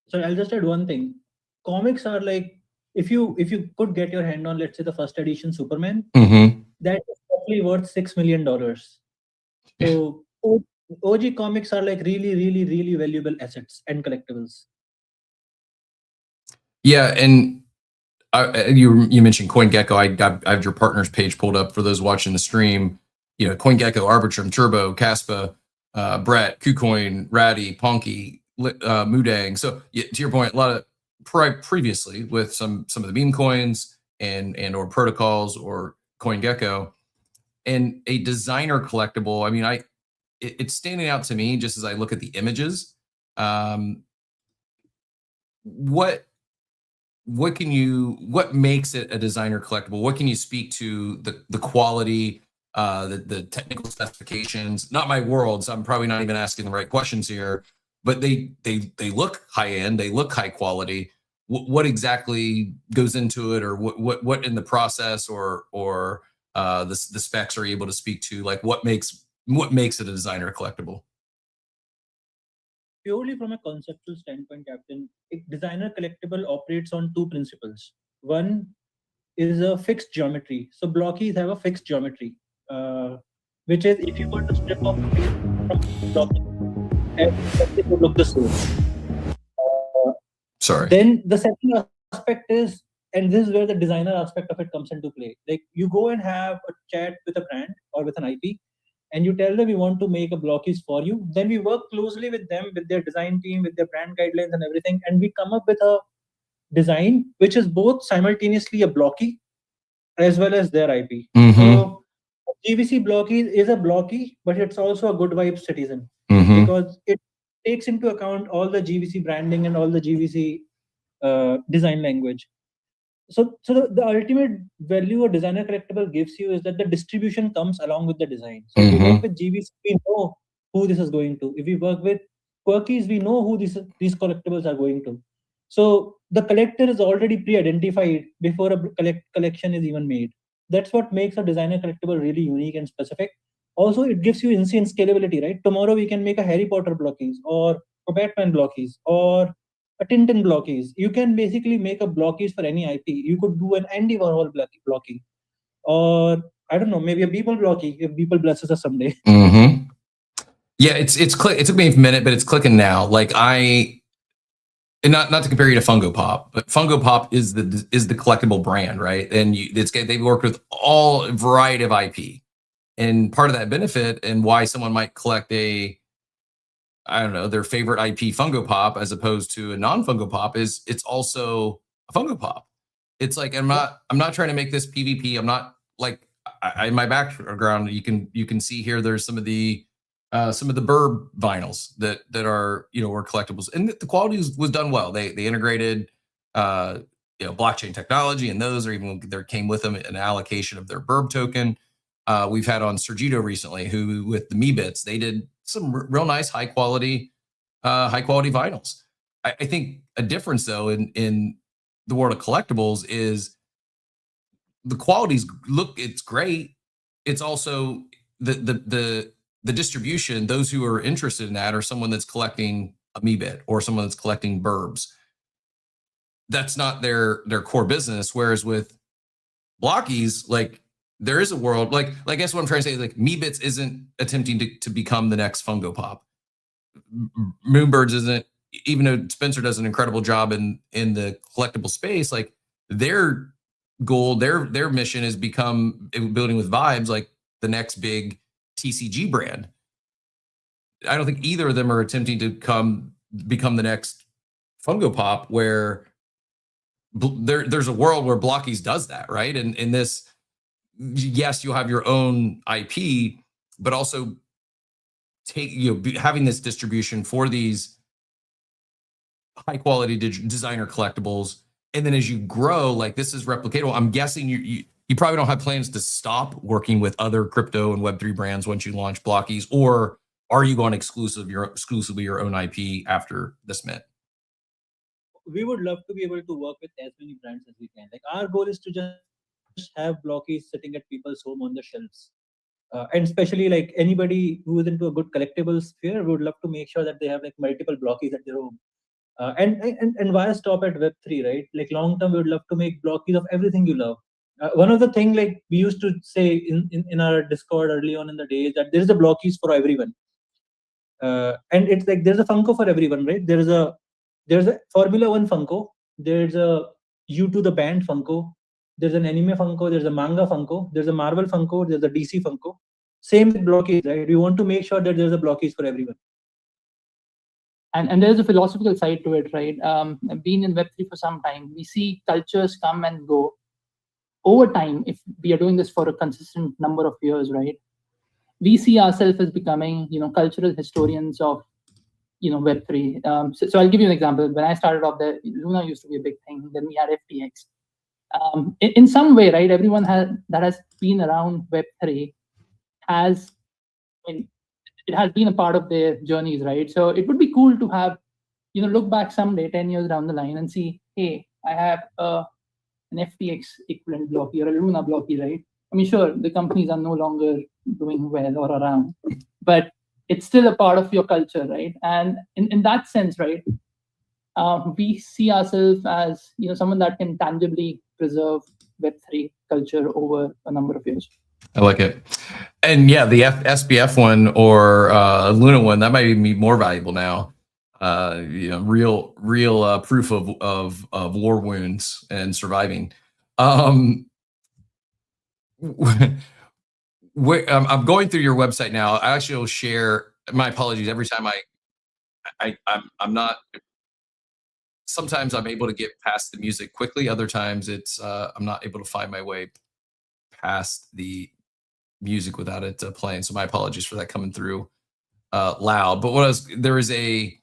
So I'll just add one thing. Comics are like, if you could get your hand on, let's say, the first edition Superman, that is probably worth $6 million. So OG comics are like really, really, really valuable assets and collectibles.
Yeah, and you mentioned CoinGecko. I have your partners page pulled up for those watching the stream. CoinGecko, Arbitrum, Turbo, Caspa, Brett, KuCoin, Ratty, Ponky, Mudang. So to your point, a lot of previously with some of the meme coins and or protocols or CoinGecko, and a designer collectible. I mean, it's standing out to me just as I look at the images. What makes it a designer collectible? What can you speak to the quality, the technical specifications? Not my world, so I'm probably not even asking the right questions here, but they look high end, they look high quality. What exactly goes into it, or what in the process or the specs are you able to speak to? Like what makes it a designer collectible?
Purely from a conceptual standpoint, Captain, a designer collectible operates on two principles. One is a fixed geometry. So blockies have a fixed geometry, which is if you were to strip off a piece from blocky, it would look the same.
Sorry.
Then the second aspect is, and this is where the designer aspect of it comes into play. Like you go and have a chat with a brand or with an IP, and you tell them we want to make a blockies for you. Then we work closely with them, with their design team, with their brand guidelines and everything, and we come up with a design which is both simultaneously a blocky as well as their IP. So GVC blockies is a blocky, but it's also a good vibes citizen because it takes into account all the GVC branding and all the GVC design language. So the ultimate value a designer collectible gives you is that the distribution comes along with the design. So if we work with GVC, we know who this is going to. If we work with Quirkies, we know who these collectibles are going to. So the collector is already pre-identified before a collection is even made. That's what makes a designer collectible really unique and specific. Also, it gives you insane scalability, right? Tomorrow we can make a Harry Potter blockies or a Batman blockies or a Tintin blockies. You can basically make a blockies for any IP. You could do an Andy Warhol blocky, or I don't know, maybe a Beeple blocky if Beeple blesses us someday.
Yeah, it took me a minute, but it's clicking now. Like and not to compare you to Fungo Pop, but Fungo Pop is the collectible brand, right? And they've worked with all variety of IP, and part of that benefit and why someone might collect their favorite IP Fungo Pop as opposed to a non-Fungo Pop is it's also a Fungo Pop. It's like I'm not trying to make this PvP. I'm not like in my background, you can see here there's some of the Burb vinyls that are were collectibles, and the quality was done well. They integrated blockchain technology, and those are even there came with them an allocation of their Burb token. We've had on Sergito recently, who with the Me Bits, they did some real nice high quality vinyls. I think a difference though in the world of collectibles is the qualities it's great. It's also the distribution. Those who are interested in that are someone that's collecting a Me Bit or someone that's collecting Burbs. That's not their core business. Whereas with blockies, like there is a world like I guess what I'm trying to say is like Me Bits isn't attempting to become the next Funko Pop. Moonbirds isn't, even though Spencer does an incredible job in the collectible space, like their goal, their mission is become building with vibes like the next big TCG brand. I don't think either of them are attempting to become the next Funko Pop, where there's a world where Blockies does that, right? And in this, yes, you'll have your own IP, but also having this distribution for these high quality designer collectibles. And then as you grow, like this is replicatable. I'm guessing you probably don't have plans to stop working with other crypto and Web3 brands once you launch Blockies, or are you going exclusively your own IP after this mint?
We would love to be able to work with as many brands as we can. Like our goal is to just have Blockies sitting at people's home on the shelves. And especially like anybody who is into a good collectibles sphere, we would love to make sure that they have like multiple Blockies at their home. And why stop at Web3, right? Like long term, we would love to make Blockies of everything you love. One of the things like we used to say in our Discord early on in the day is that there's a Blockies for everyone. And it's like there's a Funko for everyone, right? There's a Formula 1 Funko, there's a U2 the band Funko, there's an anime Funko, there's a manga Funko, there's a Marvel Funko, there's a DC Funko. Same with Blockies, right? We want to make sure that there's a Blockies for everyone.
And there's a philosophical side to it, right? Being in Web3 for some time, we see cultures come and go. Over time, if we are doing this for a consistent number of years, right, we see ourselves as becoming, cultural historians of, Web3. So I'll give you an example. When I started off there, Luna used to be a big thing. Then we had FTX. In some way, right, everyone that has been around Web3 has, it has been a part of their journeys, right? So it would be cool to have, look back someday, 10 years down the line and see, hey, I have an FTX equivalent blocky or a Luna blocky, right? I mean, sure, the companies are no longer doing well or around, but it's still a part of your culture, right? And in that sense, right, we see ourselves as, someone that can tangibly preserve Web3 culture over a number of years.
I like it. And yeah, the SBF one or Luna one, that might even be more valuable now. Real proof of war wounds and surviving. I'm going through your website now. I actually will share. My apologies. Every time I'm not. Sometimes I'm able to get past the music quickly. Other times it's I'm not able to find my way past the music without it playing. So my apologies for that coming through loud. But there is a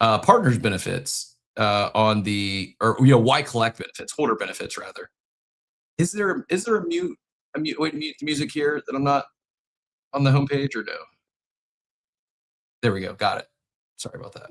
partners benefits on the, or why collect benefits, holder benefits rather. Is there a way to mute the music here that I'm not on the homepage, or no? There we go. Got it. Sorry about that.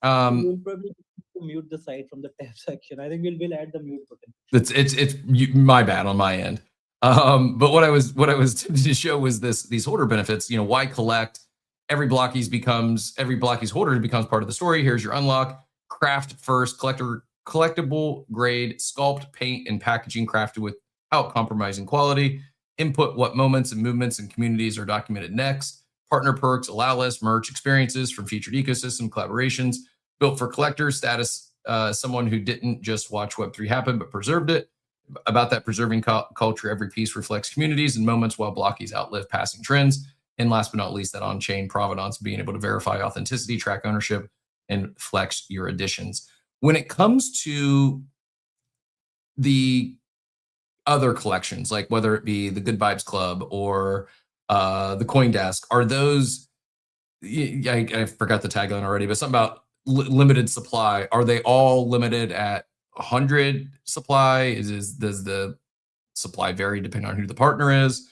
We'll probably mute the site from the tab section. I think we'll add the mute button.
It's my bad on my end. But what I was tempted to show was these holder benefits. Why collect? Every Blockies holder becomes part of the story. Here's your unlock. Craft first, collectible grade, sculpt, paint, and packaging crafted without compromising quality. Input what moments and movements and communities are documented next. Partner perks, allow list, merch, experiences from featured ecosystem collaborations. Built for collectors, status someone who didn't just watch Web3 happen, but preserved it. About that preserving culture, every piece reflects communities and moments while Blockies outlive passing trends. And last but not least, that on-chain provenance, being able to verify authenticity, track ownership, and flex your additions. When it comes to the other collections, like whether it be the Good Vibes Club or the CoinDesk, are those, I forgot the tagline already, but something about limited supply. Are they all limited at 100 supply? Does the supply vary depending on who the partner is?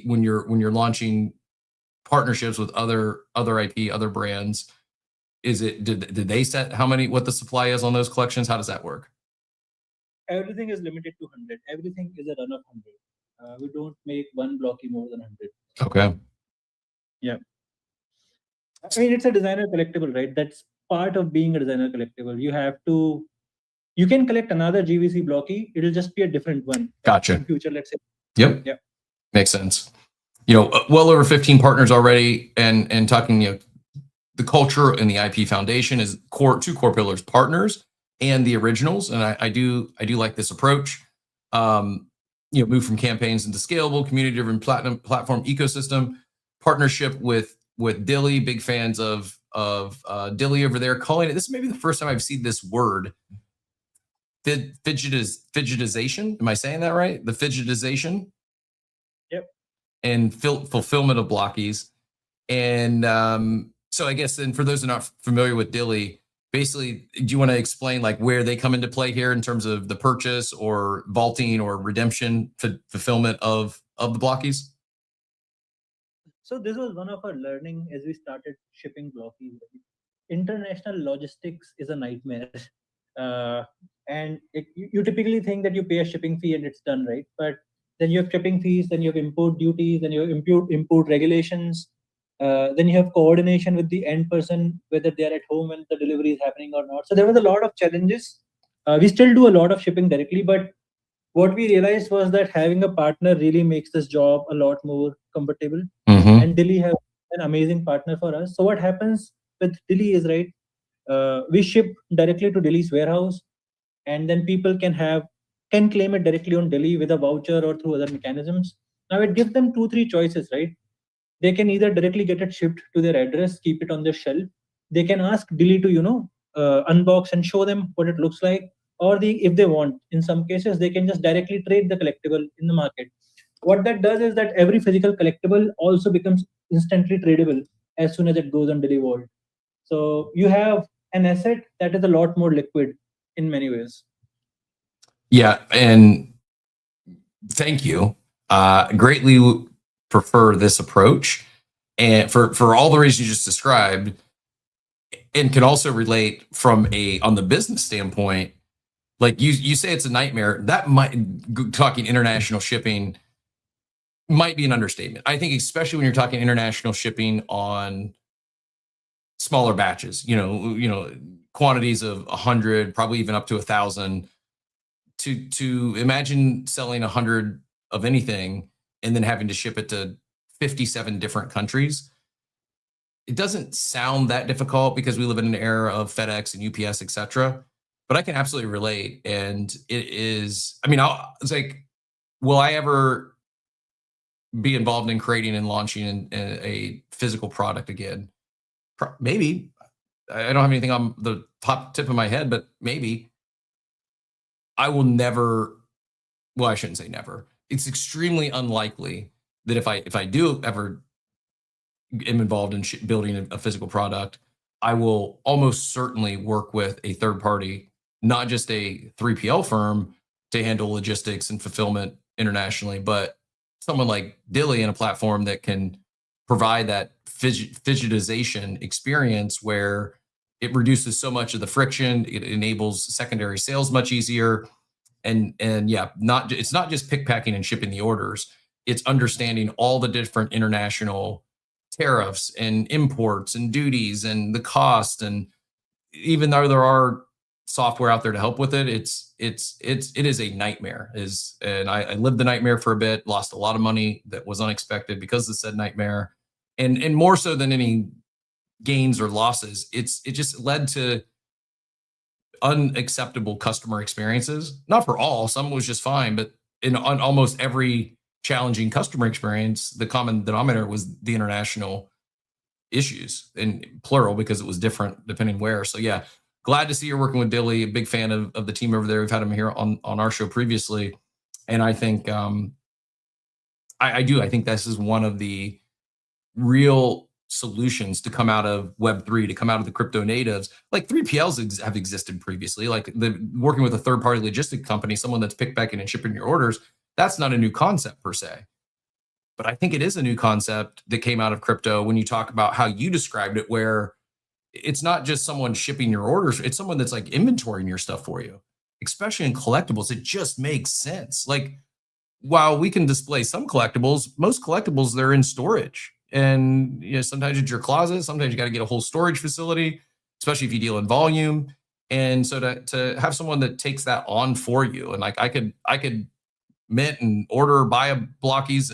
When you're launching partnerships with other IP, other brands, did they set what the supply is on those collections? How does that work?
Everything is limited to 100. Everything is a run of 100. We don't make one blocky more than 100.
Okay.
Yeah. I mean, it's a designer collectible, right? That's part of being a designer collectible. You can collect another GVC blocky. It'll just be a different one.
Gotcha.
In future, let's say.
Yep.
Yeah.
Makes sense. Well over 15 partners already, and talking, the culture and the IP foundation is two core pillars: partners and the originals. And I do like this approach. Move from campaigns into scalable, community-driven platform ecosystem. Partnership with Dilly. Big fans of Dilly over there. Calling it, this is maybe the first time I've seen this word. Fidgetization. Am I saying that right? The fidgetization.
Yep.
And fulfillment of blockies. And so I guess then, for those who are not familiar with Dilly, basically, do you want to explain like where they come into play here in terms of the purchase or vaulting or redemption fulfillment of the blockies?
So this was one of our learning as we started shipping blockies. International logistics is a nightmare. And you typically think that you pay a shipping fee and it's done, right? But then you have shipping fees, then you have import duties, then you have import regulations. Then you have coordination with the end person, whether they are at home when the delivery is happening or not. So there was a lot of challenges. We still do a lot of shipping directly, but what we realized was that having a partner really makes this job a lot more comfortable.
Mm-hmm.
And Dilly have an amazing partner for us. So what happens with Dilly is, right, we ship directly to Dilly's warehouse, and then people can claim it directly on Dilly with a voucher or through other mechanisms. Now it gives them 2-3 choices, right? They can either directly get it shipped to their address, keep it on their shelf. They can ask Dilly to unbox and show them what it looks like, or if they want, in some cases, they can just directly trade the collectible in the market. What that does is that every physical collectible also becomes instantly tradable as soon as it goes on Dilly Vault. So you have an asset that is a lot more liquid in many ways.
Yeah, and thank you. Greatly prefer this approach, and for all the reasons you just described, and can also relate from on the business standpoint. Like you say, it's a nightmare. That talking international shipping might be an understatement. I think, especially when you're talking international shipping on smaller batches, quantities of 100, probably even up to 1,000. To imagine selling 100 of anything and then having to ship it to 57 different countries. It doesn't sound that difficult because we live in an era of FedEx and UPS, etc. But I can absolutely relate. And it is, it's like, will I ever be involved in creating and launching a physical product again? Maybe. I don't have anything on the top tip of my head, but maybe. I will never, well, I shouldn't say never. It's extremely unlikely that if I do ever am involved in building a physical product, I will almost certainly work with a third party, not just a 3PL firm to handle logistics and fulfillment internationally, but someone like Dilly and a platform that can provide that fidgetization experience where it reduces so much of the friction. It enables secondary sales much easier. And yeah, it's not just pick, packing, and shipping the orders. It's understanding all the different international tariffs and imports and duties and the cost. And even though there are software out there to help with it, it is a nightmare. And I lived the nightmare for a bit, lost a lot of money that was unexpected because of said nightmare. And more so than any gains or losses, it just led to unacceptable customer experiences. Not for all, some was just fine, but on almost every challenging customer experience, the common denominator was the international issues, in plural, because it was different depending where. So yeah, glad to see you're working with Dilly. A big fan of the team over there. We've had him here on our show previously. And I think I do. I think this is one of the real solutions to come out of Web3, to come out of the crypto natives. Like 3PLs have existed previously, like working with a third-party logistic company, someone that's pick, packing, and shipping your orders. That's not a new concept per se. But I think it is a new concept that came out of crypto when you talk about how you described it, where it's not just someone shipping your orders, it's someone that's like inventorying your stuff for you, especially in collectibles. It just makes sense. Like, while we can display some collectibles, most collectibles, they're in storage. And sometimes it's your closet, sometimes you got to get a whole storage facility, especially if you deal in volume. And so to have someone that takes that on for you, and like I could mint and order, buy a blockies,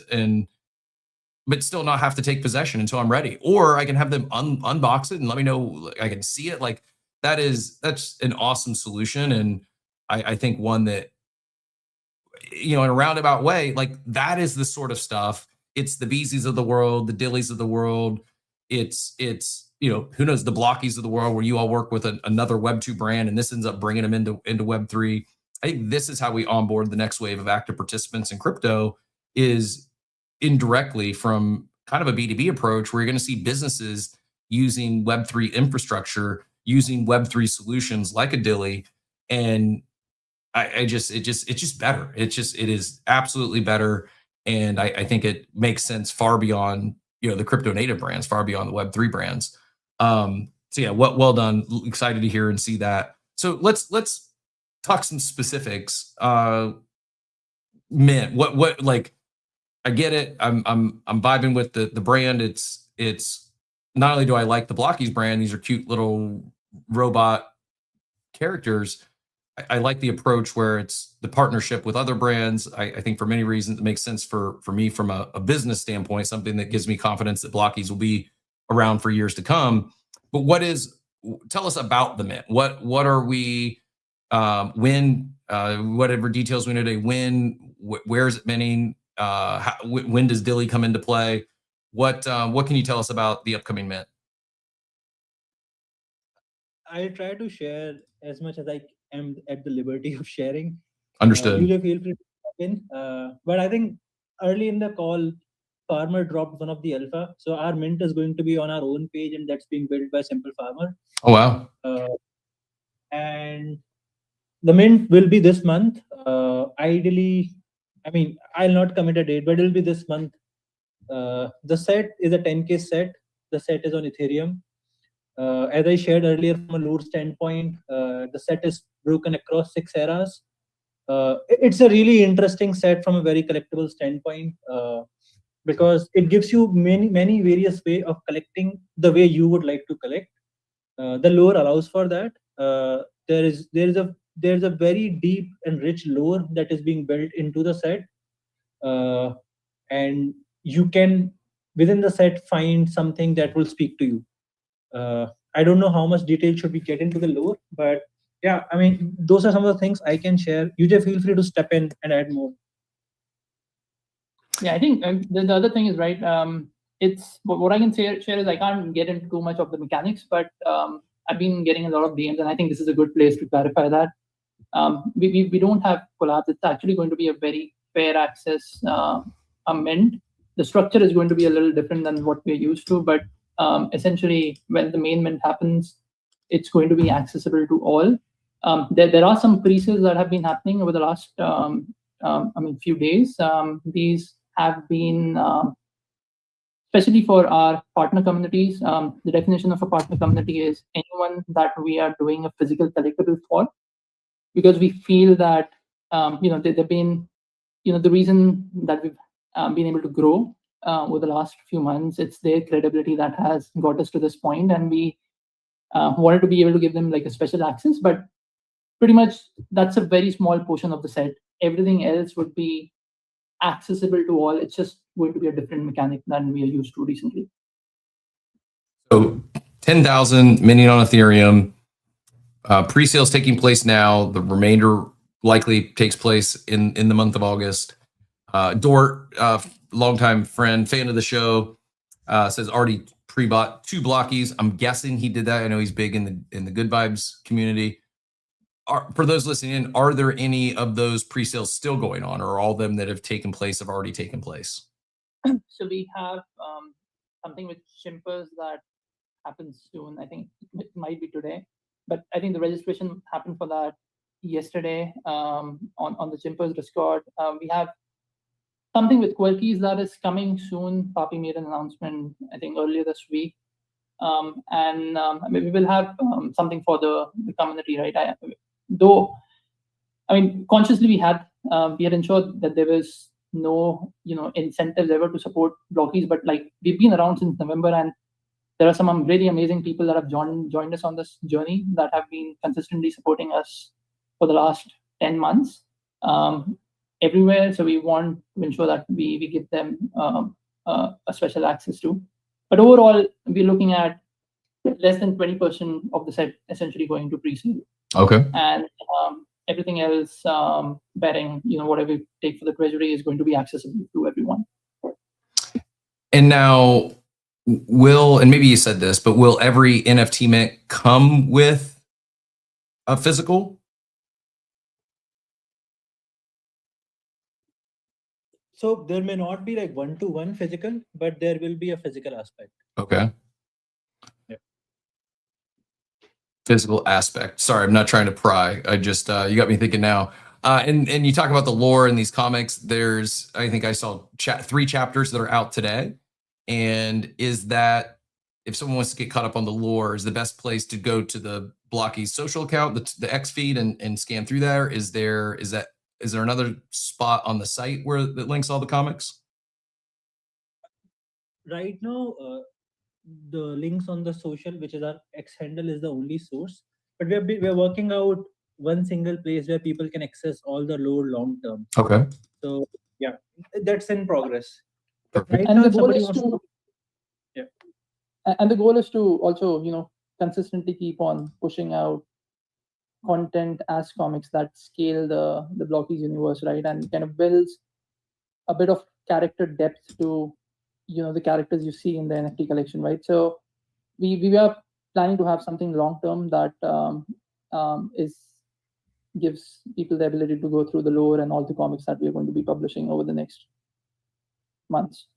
but still not have to take possession until I'm ready. Or I can have them unbox it and let me know, I can see it. Like that's an awesome solution. And I think one that, in a roundabout way, like that is the sort of stuff. It's the Beezies of the world, the Dillies of the world. It's who knows, the Blockies of the world, where you all work with another Web 2 brand and this ends up bringing them into Web 3. I think this is how we onboard the next wave of active participants in crypto, is indirectly from kind of a B2B approach, where you're going to see businesses using Web3 infrastructure, using Web3 solutions like a Dilly. And it's just better. It is absolutely better. And I think it makes sense far beyond, the crypto native brands, far beyond the Web3 brands. So yeah, well done. Excited to hear and see that. So let's talk some specifics. Mint, what like, I get it. I'm vibing with the brand. It's not only do I like the Blockies brand, these are cute little robot characters. I like the approach where it's the partnership with other brands. I think for many reasons it makes sense for me from a business standpoint, something that gives me confidence that Blockies will be around for years to come. But tell us about the Mint. What are we, when, whatever details we know today, where is it minting? When does Dilly come into play? What can you tell us about the upcoming Mint?
I'll try to share as much as I am at the liberty of sharing.
Understood.
You feel free to step in. But I think early in the call, Farmer dropped one of the alpha. So our Mint is going to be on our own page, and that's being built by Simple Farmer.
Oh, wow.
And the Mint will be this month. Ideally, I'll not commit a date, but it'll be this month. The set is a 10K set. The set is on Ethereum. As I shared earlier, from a lore standpoint, the set is broken across 6 eras. It's a really interesting set from a very collectible standpoint, because it gives you many various way of collecting the way you would like to collect. The lore allows for that. There's a very deep and rich lore that is being built into the set, and you can within the set find something that will speak to you. I don't know how much detail should we get into the lore, but yeah, those are some of the things I can share. UJ, feel free to step in and add more.
Yeah, I think the other thing is, right, it's what I can share is I can't get into too much of the mechanics, but I've been getting a lot of DMs, and I think this is a good place to clarify that. We don't have collabs. It's actually going to be a very fair access Mint. The structure is going to be a little different than what we're used to, but essentially when the main Mint happens, it's going to be accessible to all. There are some pre-sales that have been happening over the last few days. These have been especially for our partner communities. The definition of a partner community is anyone that we are doing a physical collectible for, because we feel that they've been, the reason that we've been able to grow over the last few months, it's their credibility that has got us to this point, and we wanted to be able to give them like a special access. But pretty much that's a very small portion of the set. Everything else would be accessible to all. It's just going to be a different mechanic than we are used to recently.
So 10,000 minting on Ethereum, pre-sales taking place now. The remainder likely takes place in the month of August. Dort, longtime friend, fan of the show, says already pre-bought 2 Blockies. I'm guessing he did that. I know he's big in the Good Vibes community. for those listening in, are there any of those pre-sales still going on, or all of them that have taken place have already taken place?
So we have something with Shimpers that happens soon. I think it might be today, but I think the registration happened for that yesterday on the Shimpers Discord. We have something with Quirkies that is coming soon. Papi made an announcement, I think, earlier this week. We will have something for the community, right? Consciously we had ensured that there was no incentives ever to support blockies, but like we've been around since November, and there are some really amazing people that have joined us on this journey that have been consistently supporting us for the last 10 months everywhere. So we want to ensure that we give them a special access to. But overall, we're looking at less than 20% of the set essentially going to pre-sale.
Okay.
And everything else, betting, whatever we take for the treasury is going to be accessible to everyone.
And now, and maybe you said this, but will every NFT mint come with a physical?
So there may not be like one-to-one physical, but there will be a physical aspect.
Okay.
Yeah.
Physical aspect. Sorry, I'm not trying to pry. I just you got me thinking now. And you talk about the lore in these comics. There's, I think I saw 3 chapters that are out today. And is that, if someone wants to get caught up on the lore, is the best place to go to the Blocky's social account, the X feed, and scan through there? Is there another spot on the site where that links all the comics?
Right now, the links on the social, which is our X handle, is the only source. But we're working out one single place where people can access all the lore long term.
Okay.
So yeah, that's in progress.
Perfect.
Right
And
now,
the goal
somebody
is
wants
to,
yeah.
And the goal is to also, consistently keep on pushing out content as comics that scale the Blockies universe, right? And kind of builds a bit of character depth to, the characters you see in the NFT collection, right? So we are planning to have something long term that gives people the ability to go through the lore and all the comics that we're going to be publishing over the next months.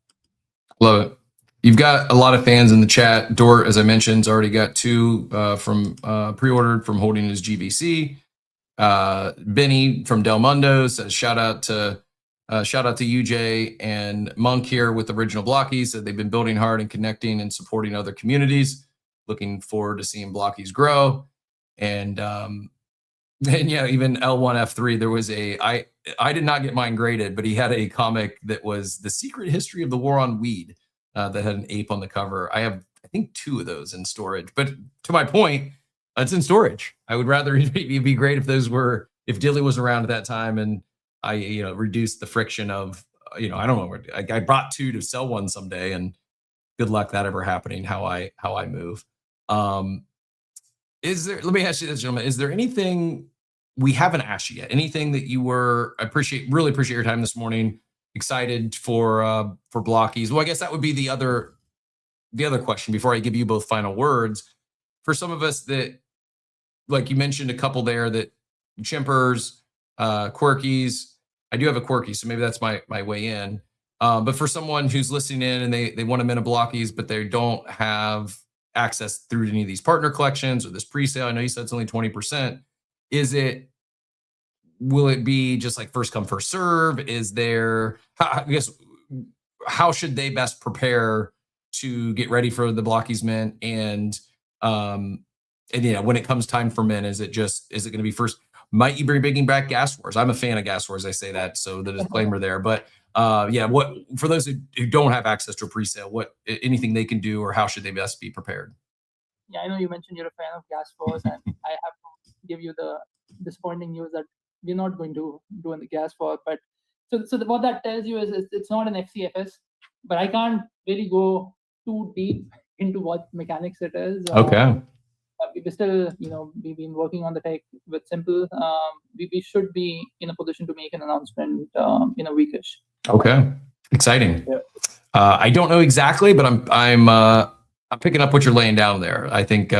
Love it. You've got a lot of fans in the chat. Dort, as I mentioned, has already got 2 from pre-ordered from holding his GBC. Benny from Del Mundo says shout out to UJ and Monk here with Original Blockies. Said they've been building hard and connecting and supporting other communities. Looking forward to seeing Blockies grow. And yeah, even L1F3, there was I did not get mine graded, but he had a comic that was The Secret History of the War on Weed that had an ape on the cover. I have, I think, 2 of those in storage. But to my point, it's in storage. I would rather it'd be great if Dilly was around at that time and I reduced the friction of I don't know. I brought 2 to sell one someday, and good luck that ever happening. How I move. Let me ask you this, gentlemen. Is there anything we haven't asked you yet? Anything that you really appreciate your time this morning? Excited for Blockies? Well, I guess that would be the other question before I give you both final words. For some of us that, like you mentioned a couple there, that Chimpers, Quirkies. I do have a Quirky, so maybe that's my way in. But for someone who's listening in and they want to mint a Blockies, but they don't have access through any of these partner collections or this pre-sale, I know you said it's only 20%. Will it be just like first come, first serve? How should they best prepare to get ready for the Blockies mint? And when it comes time for mint, is it going to be first? Might you be bringing back Gas Wars? I'm a fan of Gas Wars. I say that, so the disclaimer there. But what for those who don't have access to a pre-sale, anything they can do, or how should they best be prepared?
Yeah, I know you mentioned you're a fan of Gas Wars, and I have to give you the disappointing news that we're not going to do in the Gas War. But so what that tells you is it's not an FCFS, but I can't really go too deep into what mechanics it is.
Okay.
We still, we've been working on the tech with Simple. We should be in a position to make an announcement in a weekish.
Okay, exciting.
Yeah.
I don't know exactly, but I'm picking up what you're laying down there. I think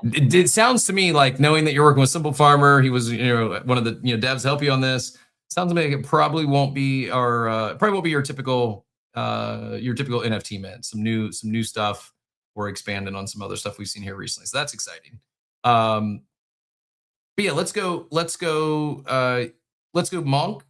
it sounds to me like, knowing that you're working with Simple Farmer, he was one of the devs help you on this. Sounds to me like it probably won't be your typical NFT mint. Some new stuff. We're expanding on some other stuff we've seen here recently, so that's exciting. But yeah, let's go Monk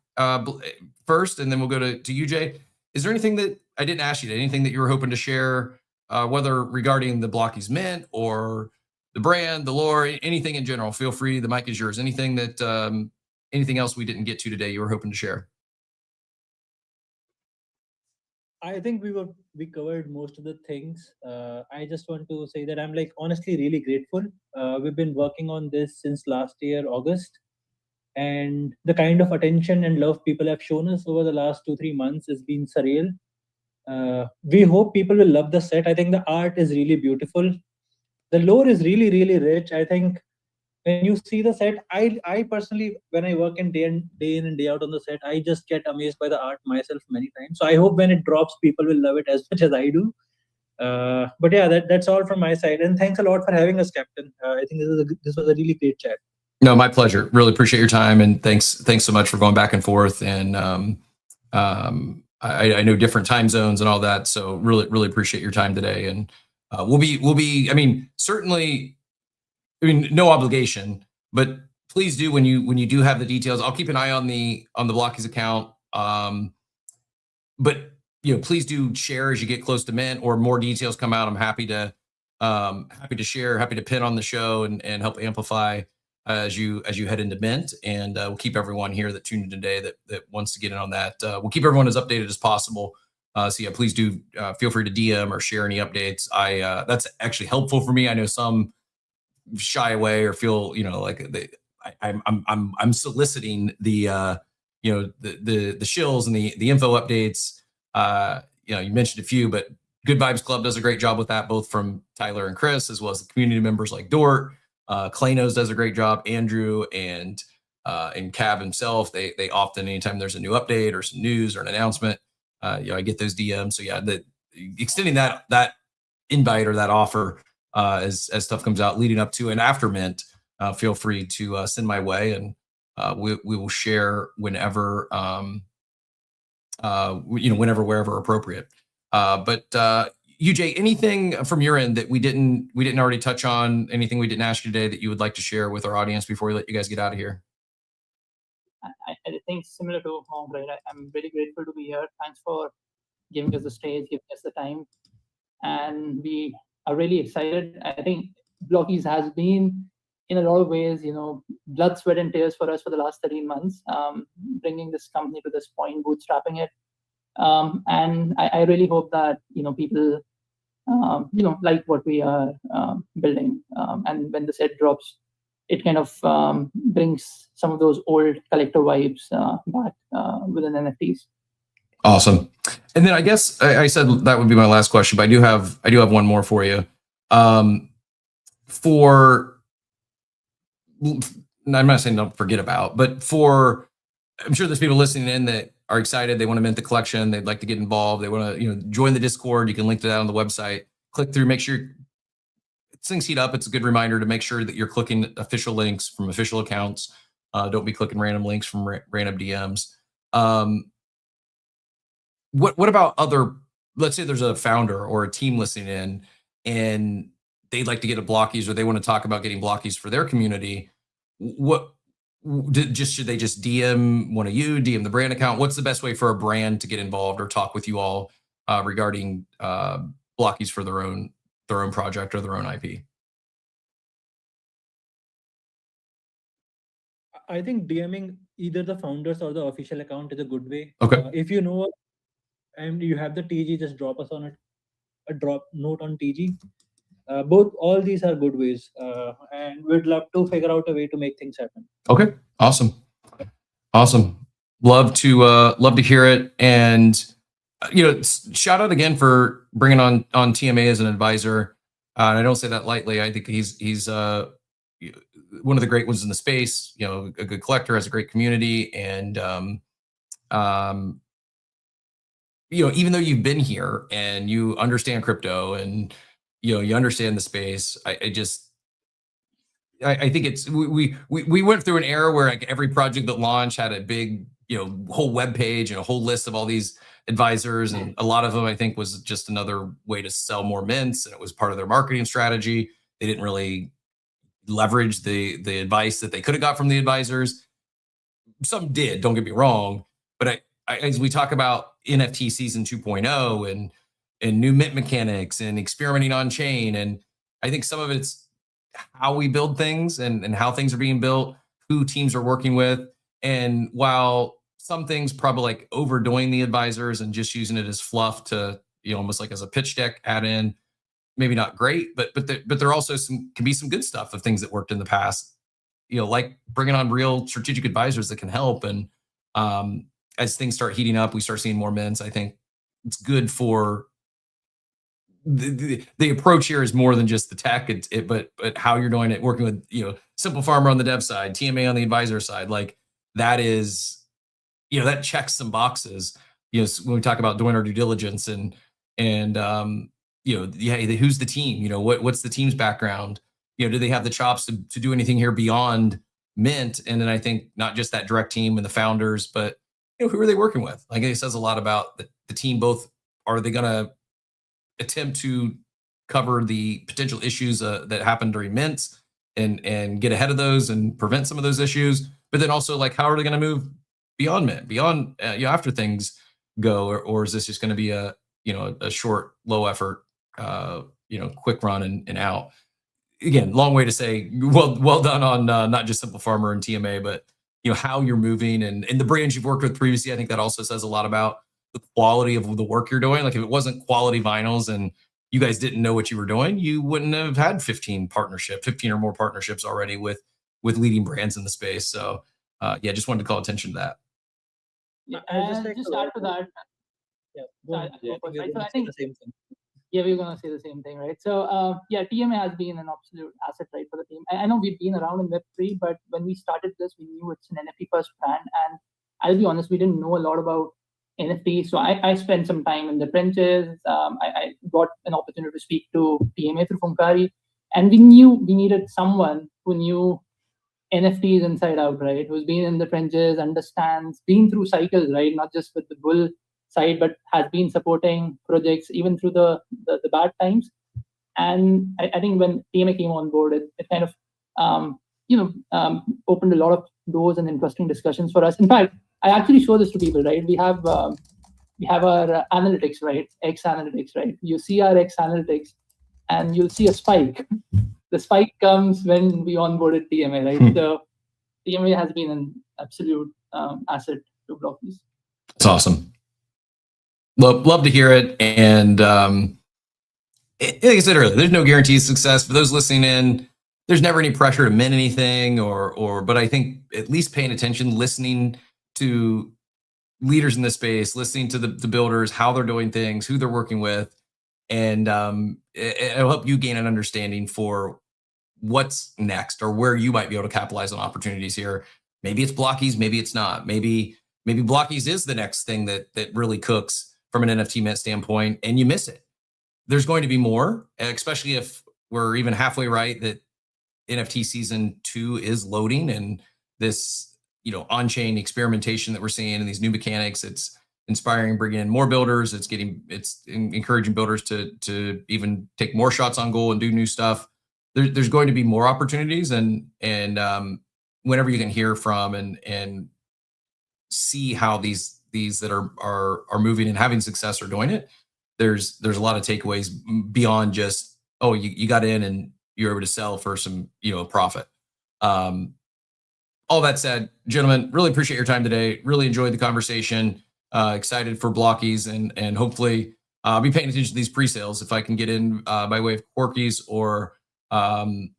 first, and then we'll go to you, Jay. Is there anything that I didn't ask you? Anything that you were hoping to share, whether regarding the Blockies mint or the brand, the lore, anything in general? Feel free. The mic is yours. Anything else we didn't get to today you were hoping to share?
I think we covered most of the things. I just want to say that I'm honestly really grateful. We've been working on this since last year, August, and the kind of attention and love people have shown us over the last 2-3 months has been surreal. We hope people will love the set. I think the art is really beautiful. The lore is really, really rich. I think when you see the set, I personally, when I work day in and day out on the set, I just get amazed by the art myself many times. So I hope when it drops, people will love it as much as I do. But yeah, that's all from my side. And thanks a lot for having us, Captain. I think this was a really great chat.
No, my pleasure. Really appreciate your time, and thanks so much for going back and forth. And I know different time zones and all that, so really appreciate your time today. And we'll be. I mean, certainly. I mean, no obligation, but please do when you do have the details. I'll keep an eye on the Blockies account. But please do share as you get close to mint or more details come out. I'm happy to share, happy to pin on the show and help amplify as you head into mint. And we'll keep everyone here that tuned in today that wants to get in on that. We'll keep everyone as updated as possible. So yeah, please do feel free to DM or share any updates. That's actually helpful for me. I know some shy away or feel I'm soliciting the shills and the info updates. You mentioned a few, but Good Vibes Club does a great job with that, both from Tyler and Chris, as well as the community members like Dort. Klainos does a great job. Andrew and Cav himself, they often, anytime there's a new update or some news or an announcement, I get those DMs. So yeah, extending that invite or that offer as stuff comes out leading up to and after mint, feel free to send my way, and we will share whenever, wherever appropriate. But UJ, anything from your end that we didn't already touch on? Anything we didn't ask you today that you would like to share with our audience before we let you guys get out of here?
I think similar to Monk, right? I'm very grateful to be here. Thanks for giving us the stage, giving us the time, and we are really excited. I think Blockies has been, in a lot of ways, blood, sweat, and tears for us for the last 13 months, bringing this company to this point, bootstrapping it. And I really hope that, people, like what we are building. And when the set drops, it kind of brings some of those old collector vibes back within NFTs.
Awesome. And then I guess I said that would be my last question, but I do have one more for you. I'm not saying don't forget about, but I'm sure there's people listening in that are excited. They want to mint the collection. They'd like to get involved. They want to, join the Discord. You can link to that on the website. Click through, make sure things heat up. It's a good reminder to make sure that you're clicking official links from official accounts. Don't be clicking random links from random DMs. What about other, let's say there's a founder or a team listening in and they'd like to get a Blockies, or they want to talk about getting Blockies for their community. Should they just DM one of you, DM the brand account? What's the best way for a brand to get involved or talk with you all regarding Blockies for their own project or their own IP?
I think DMing either the founders or the official account is a good way.
Okay.
If you know and you have the TG, just drop us on a drop note on TG. All these are good ways, and we'd love to figure out a way to make things happen.
Okay, awesome. Love to hear it, and shout out again for bringing on TMA as an advisor. And I don't say that lightly. I think he's one of the great ones in the space. A good collector, has a great community, and even though you've been here and you understand crypto and you understand the space, I think it's we went through an era where like every project that launched had a big, whole web page and a whole list of all these advisors, and a lot of them I think was just another way to sell more mints, and it was part of their marketing strategy. They didn't really leverage the advice that they could have got from the advisors. Some did, don't get me wrong, but as we talk about NFT season 2.0 and new mint mechanics and experimenting on chain, and I think some of it's how we build things and how things are being built, who teams are working with. And while some things probably like overdoing the advisors and just using it as fluff to, almost like as a pitch deck add in, maybe not great, but there also can be some good stuff of things that worked in the past, like bringing on real strategic advisors that can help. And as things start heating up, we start seeing more mints. I think it's good for the approach here is more than just the tech, but how you're doing it, working with, Simple Farmer on the dev side, TMA on the advisor side, like that is, that checks some boxes, when we talk about doing our due diligence and who's the team, what's the team's background, do they have the chops to do anything here beyond mint? And then I think not just that direct team and the founders, but who are they working with? Like it says a lot about the team. Both, are they going to attempt to cover the potential issues that happen during mints and get ahead of those and prevent some of those issues, but then also like how are they going to move beyond mint, beyond after things go, or is this just going to be a short, low effort, quick run and out? Again, long way to say well done on not just Simple Farmer and TMA, but how you're moving and the brands you've worked with previously. I think that also says a lot about the quality of the work you're doing. Like if it wasn't quality vinyls and you guys didn't know what you were doing, you wouldn't have had 15 or more partnerships already with leading brands in the space. So just wanted to call attention to that.
Yeah, and just add to that.
Yeah, go ahead.
I think
the same thing.
Yeah, we're gonna say the same thing, right? So TMA has been an absolute asset, right, for the team. I know we've been around in Web3, but when we started this, we knew it's an NFT first brand, and I'll be honest, we didn't know a lot about NFT. So I spent some time in the trenches. I got an opportunity to speak to TMA through Funkari, and we knew we needed someone who knew NFTs inside out, right? Who's been in the trenches, understands, been through cycles, right? Not just with the bull side, but has been supporting projects even through the bad times. And I think when TMA came on board, it kind of opened a lot of doors and interesting discussions for us. In fact, I actually show this to people, right? We have our analytics, right? X analytics, right? You see our X analytics, and you'll see a spike. The spike comes when we onboarded TMA, right? So TMA has been an absolute asset to Blockies.
That's awesome. Love to hear it. And like I said earlier, there's no guarantee of success. For those listening in, there's never any pressure to mint anything but I think at least paying attention, listening to leaders in this space, listening to the builders, how they're doing things, who they're working with, and it'll help you gain an understanding for what's next or where you might be able to capitalize on opportunities here. Maybe it's Blockies, maybe it's not. Maybe Blockies is the next thing that really cooks from an NFT mint standpoint, and you miss it. There's going to be more, especially if we're even halfway right that NFT season 2 is loading, and this, on-chain experimentation that we're seeing and these new mechanics, it's inspiring, bringing in more builders. It's encouraging builders to even take more shots on goal and do new stuff. There's going to be more opportunities, and whenever you can hear from and see how these that are moving and having success are doing it, there's a lot of takeaways beyond just, oh, you got in and you're able to sell for some profit. All that said, gentlemen, really appreciate your time today. Really enjoyed the conversation. Excited for Blockies, and hopefully I'll be paying attention to these pre-sales if I can get in by way of Corkies, or I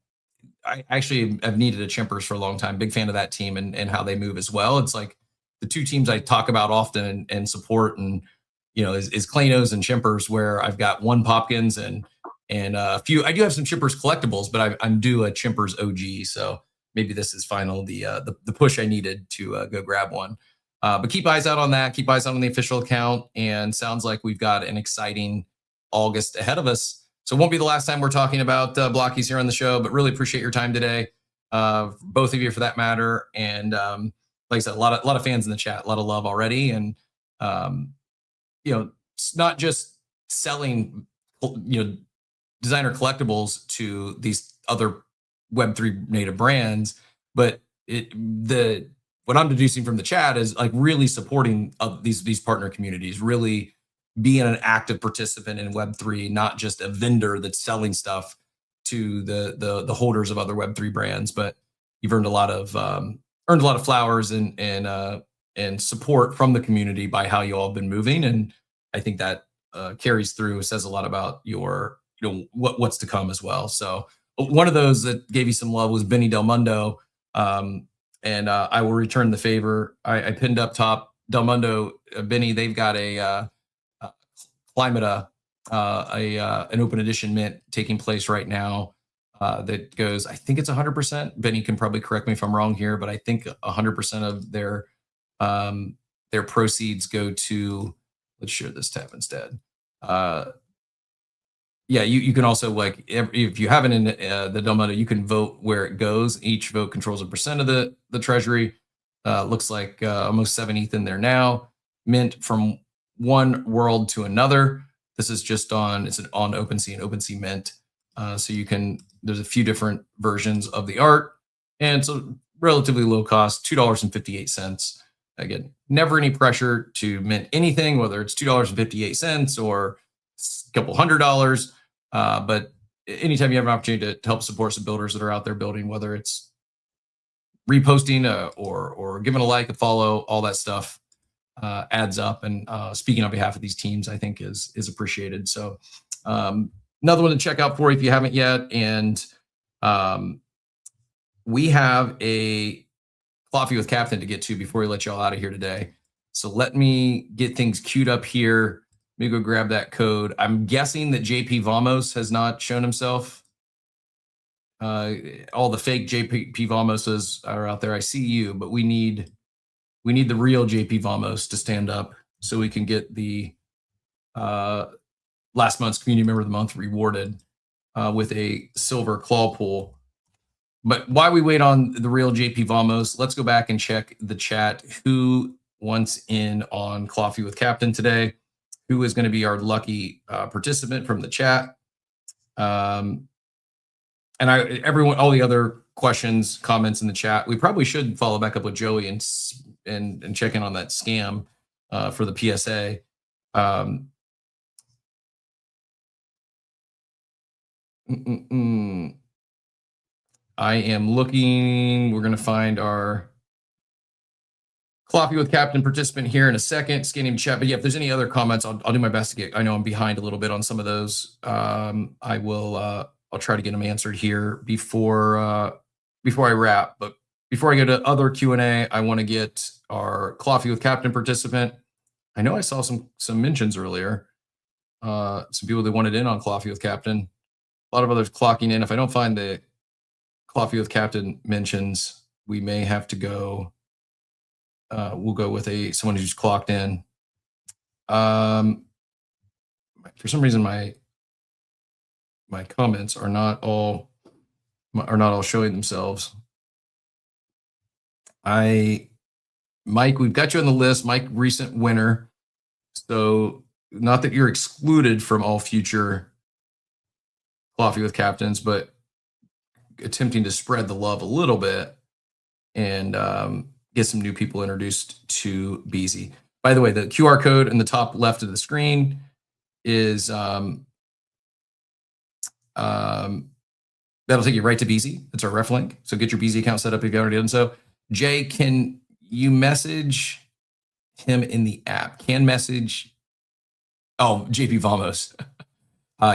actually have needed a Chimpers for a long time. Big fan of that team and how they move as well. It's like the two teams I talk about often and support, and is Klanos and Chimpers, where I've got one Popkins and a few. I do have some Chimpers collectibles, but I'm due a Chimpers OG, so maybe this is final the push I needed to go grab one. But keep eyes out on that. Keep eyes out on the official account, and sounds like we've got an exciting August ahead of us. So it won't be the last time we're talking about Blockies here on the show, but really appreciate your time today. both of you for that matter. And like I said, a lot of fans in the chat, a lot of love already. And it's not just selling, designer collectibles to these other Web3 native brands, but what I'm deducing from the chat is like really supporting these partner communities, really being an active participant in Web3, not just a vendor that's selling stuff to the holders of other Web3 brands. But you've earned a lot of flowers and support from the community by how you all have been moving, and I think that carries through. Says a lot about your what's to come as well. So one of those that gave you some love was Benny Del Mundo. And I will return the favor. I pinned up top Del Mundo, Benny. They've got a Climate, an open edition mint taking place right now that goes, I think it's 100%. Benny can probably correct me if I'm wrong here, but I think 100% of their proceeds go to, let's share this tab instead. Yeah, you can also, like, if you have it in the Del Mundo, you can vote where it goes. Each vote controls a percent of the treasury. Looks like almost 7 ETH in there now. Mint from one world to another. This is just on OpenSea and OpenSea Mint. So there's a few different versions of the art, and it's a relatively low cost, $2.58. Again, never any pressure to mint anything, whether it's $2.58 or a couple $100. But anytime you have an opportunity to help support some builders that are out there building, whether it's reposting or giving a like, a follow, all that stuff adds up. And speaking on behalf of these teams, I think is appreciated. So another one to check out for you if you haven't yet. And we have a coffee with Captain to get to before we let y'all out of here today. So let me get things queued up here. Let me go grab that code. I'm guessing that JP Vamos has not shown himself. All the fake JP Vamoses are out there. I see you, but we need the real JP Vamos to stand up so we can get the last month's Community Member of the Month rewarded with a silver claw pool. But while we wait on the real JP Vamos, let's go back and check the chat. Who wants in on Coffee with Captain today? Who is going to be our lucky participant from the chat? And all the other questions, comments in the chat. We probably should follow back up with Joey and check in on that scam for the PSA. I am looking. We're going to find our Coffee with Captain participant here in a second. Scanning chat. But yeah, if there's any other comments, I'll do my best to get. I know I'm behind a little bit on some of those. I will. I'll try to get them answered here before I wrap. But before I go to other Q&A, I want to get our Coffee with Captain participant. I know I saw some mentions earlier. Some people that wanted in on Coffee with Captain. A lot of others clocking in. If I don't find the Coffee with Captain mentions, we may have to go. We'll go with someone who's clocked in. For some reason, my comments are not all showing themselves. Mike, we've got you on the list. Mike, recent winner. So not that you're excluded from all future Coffee with Captains, but attempting to spread the love a little bit and get some new people introduced to Beezy. By the way, the QR code in the top left of the screen is that'll take you right to Beezy. It's our ref link. So get your Beezy account set up if you haven't already done so. Jay, can you message him in the app? JP Vamos.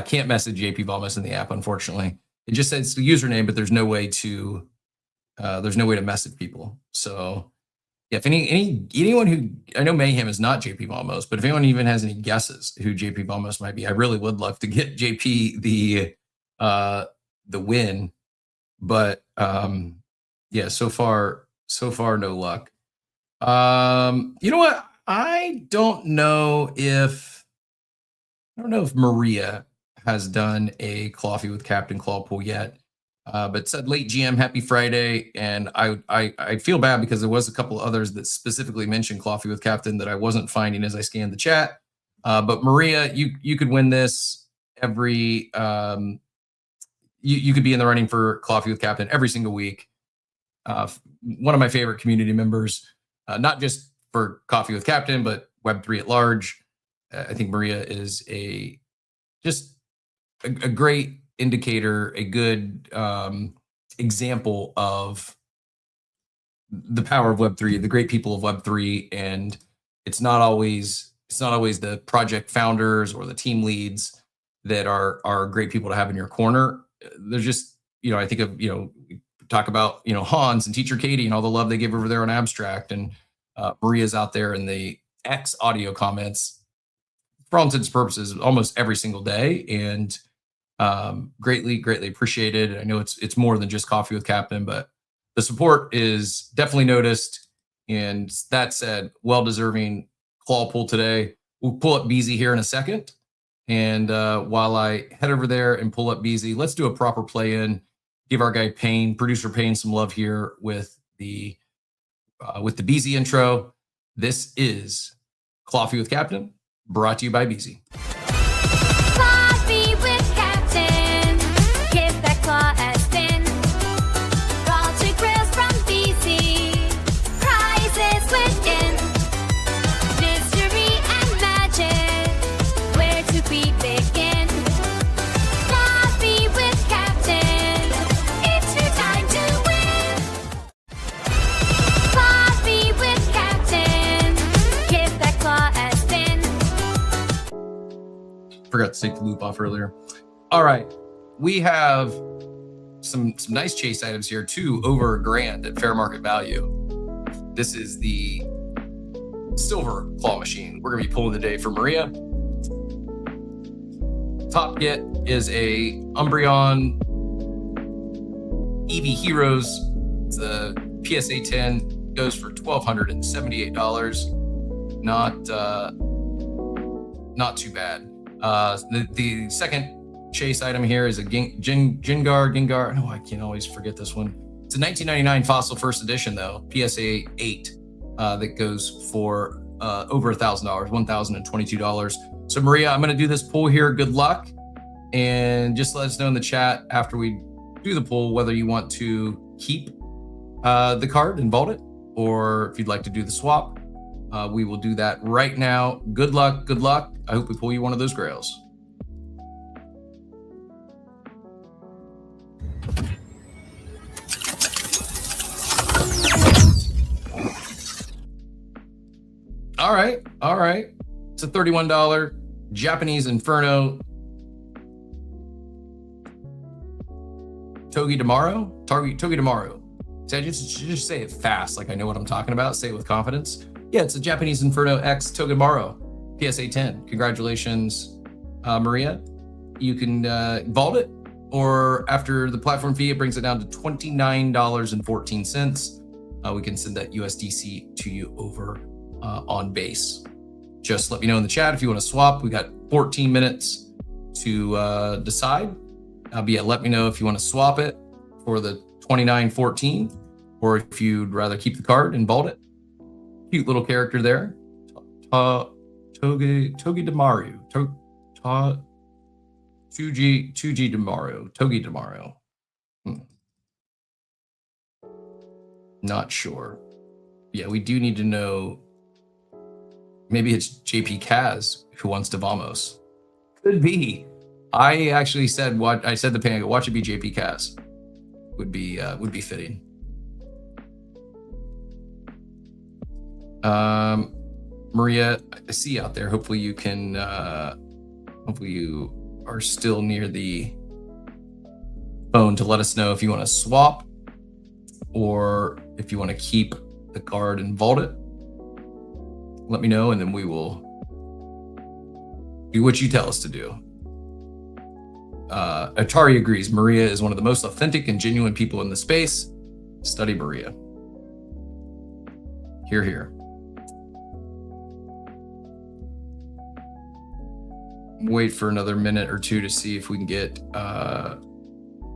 Can't message JP Vamos in the app, unfortunately. It just says the username, but there's no way to message people. So yeah, if anyone who, I know Mayhem is not JP Vamos, but if anyone even has any guesses who JP Vamos might be, I really would love to get JP the win. But yeah, so far no luck. You know what? I don't know if Maria has done a Coffee with Captain Claw pool yet. but said late GM, happy Friday. And I feel bad because there was a couple others that specifically mentioned Coffee with Captain that I wasn't finding as I scanned the chat. But Maria, you could win this every, you could be in the running for Coffee with Captain every single week. One of my favorite community members, not just for Coffee with Captain, but Web3 at large. I think Maria is just a great indicator, a good example of the power of Web3, the great people of Web3, and it's not always the project founders or the team leads that are great people to have in your corner. There's just, I think of, talk about, Hans and Teacher Katie and all the love they give over there on Abstract, and Maria's out there in the X audio comments for all intents and purposes almost every single day, and greatly appreciated. I know it's more than just Coffee with Captain, but the support is definitely noticed. And that said, well-deserving claw pull today. We'll pull up BZ here in a second. And while I head over there and pull up BZ, let's do a proper play-in. Give our guy Payne, producer Payne, some love here with the BZ intro. This is Coffee with Captain, brought to you by BZ.
Coffee with Captain. Give that claw a spin. Culture grills from BC. Prizes within. Mystery and magic. Where to begin? Coffee with Captain. It's your time to win. Coffee with Captain. Give that claw a spin.
Forgot to take the loop off earlier. All right, we have some nice chase items here, too, over $1,000 at fair market value. This is the silver claw machine we're gonna be pulling today for Maria. Top get is a Umbreon EV Heroes. It's a PSA 10, goes for $1,278. Not too bad. The second chase item here is a Gengar. Oh, I can always forget this one. It's a 1999 Fossil First Edition, though, PSA 8, that goes for over $1,000, $1,022. So Maria, I'm going to do this pull here. Good luck, and just let us know in the chat after we do the pull whether you want to keep the card and vault it, or if you'd like to do the swap. We will do that right now. Good luck. Good luck. I hope we pull you one of those grails. All right. It's a $31 Japanese Inferno. Togi Tomorrow. So just say it fast, like I know what I'm talking about. Say it with confidence. Yeah, it's a Japanese Inferno X Togedemaru, PSA 10. Congratulations, Maria. You can vault it, or after the platform fee, it brings it down to $29.14. We can send that USDC to you over on base. Just let me know in the chat if you want to swap. We got 14 minutes to decide. But yeah, let me know if you want to swap it for the $29.14, or if you'd rather keep the card and vault it. Cute little character there. Togi Demaru. Togi Demaru. Not sure. Yeah, we do need to know. Maybe it's JP Kaz who wants to Vamos. Could be. I actually said what I said. The Panga. Watch it be JP Kaz. Would be fitting. Maria, I see you out there. Hopefully you can. Hopefully you are still near the phone to let us know if you want to swap or if you want to keep the card and vault it. Let me know, and then we will do what you tell us to do. Atari agrees. Maria is one of the most authentic and genuine people in the space. Study Maria. Hear, hear. Wait for another minute or two to see if we can get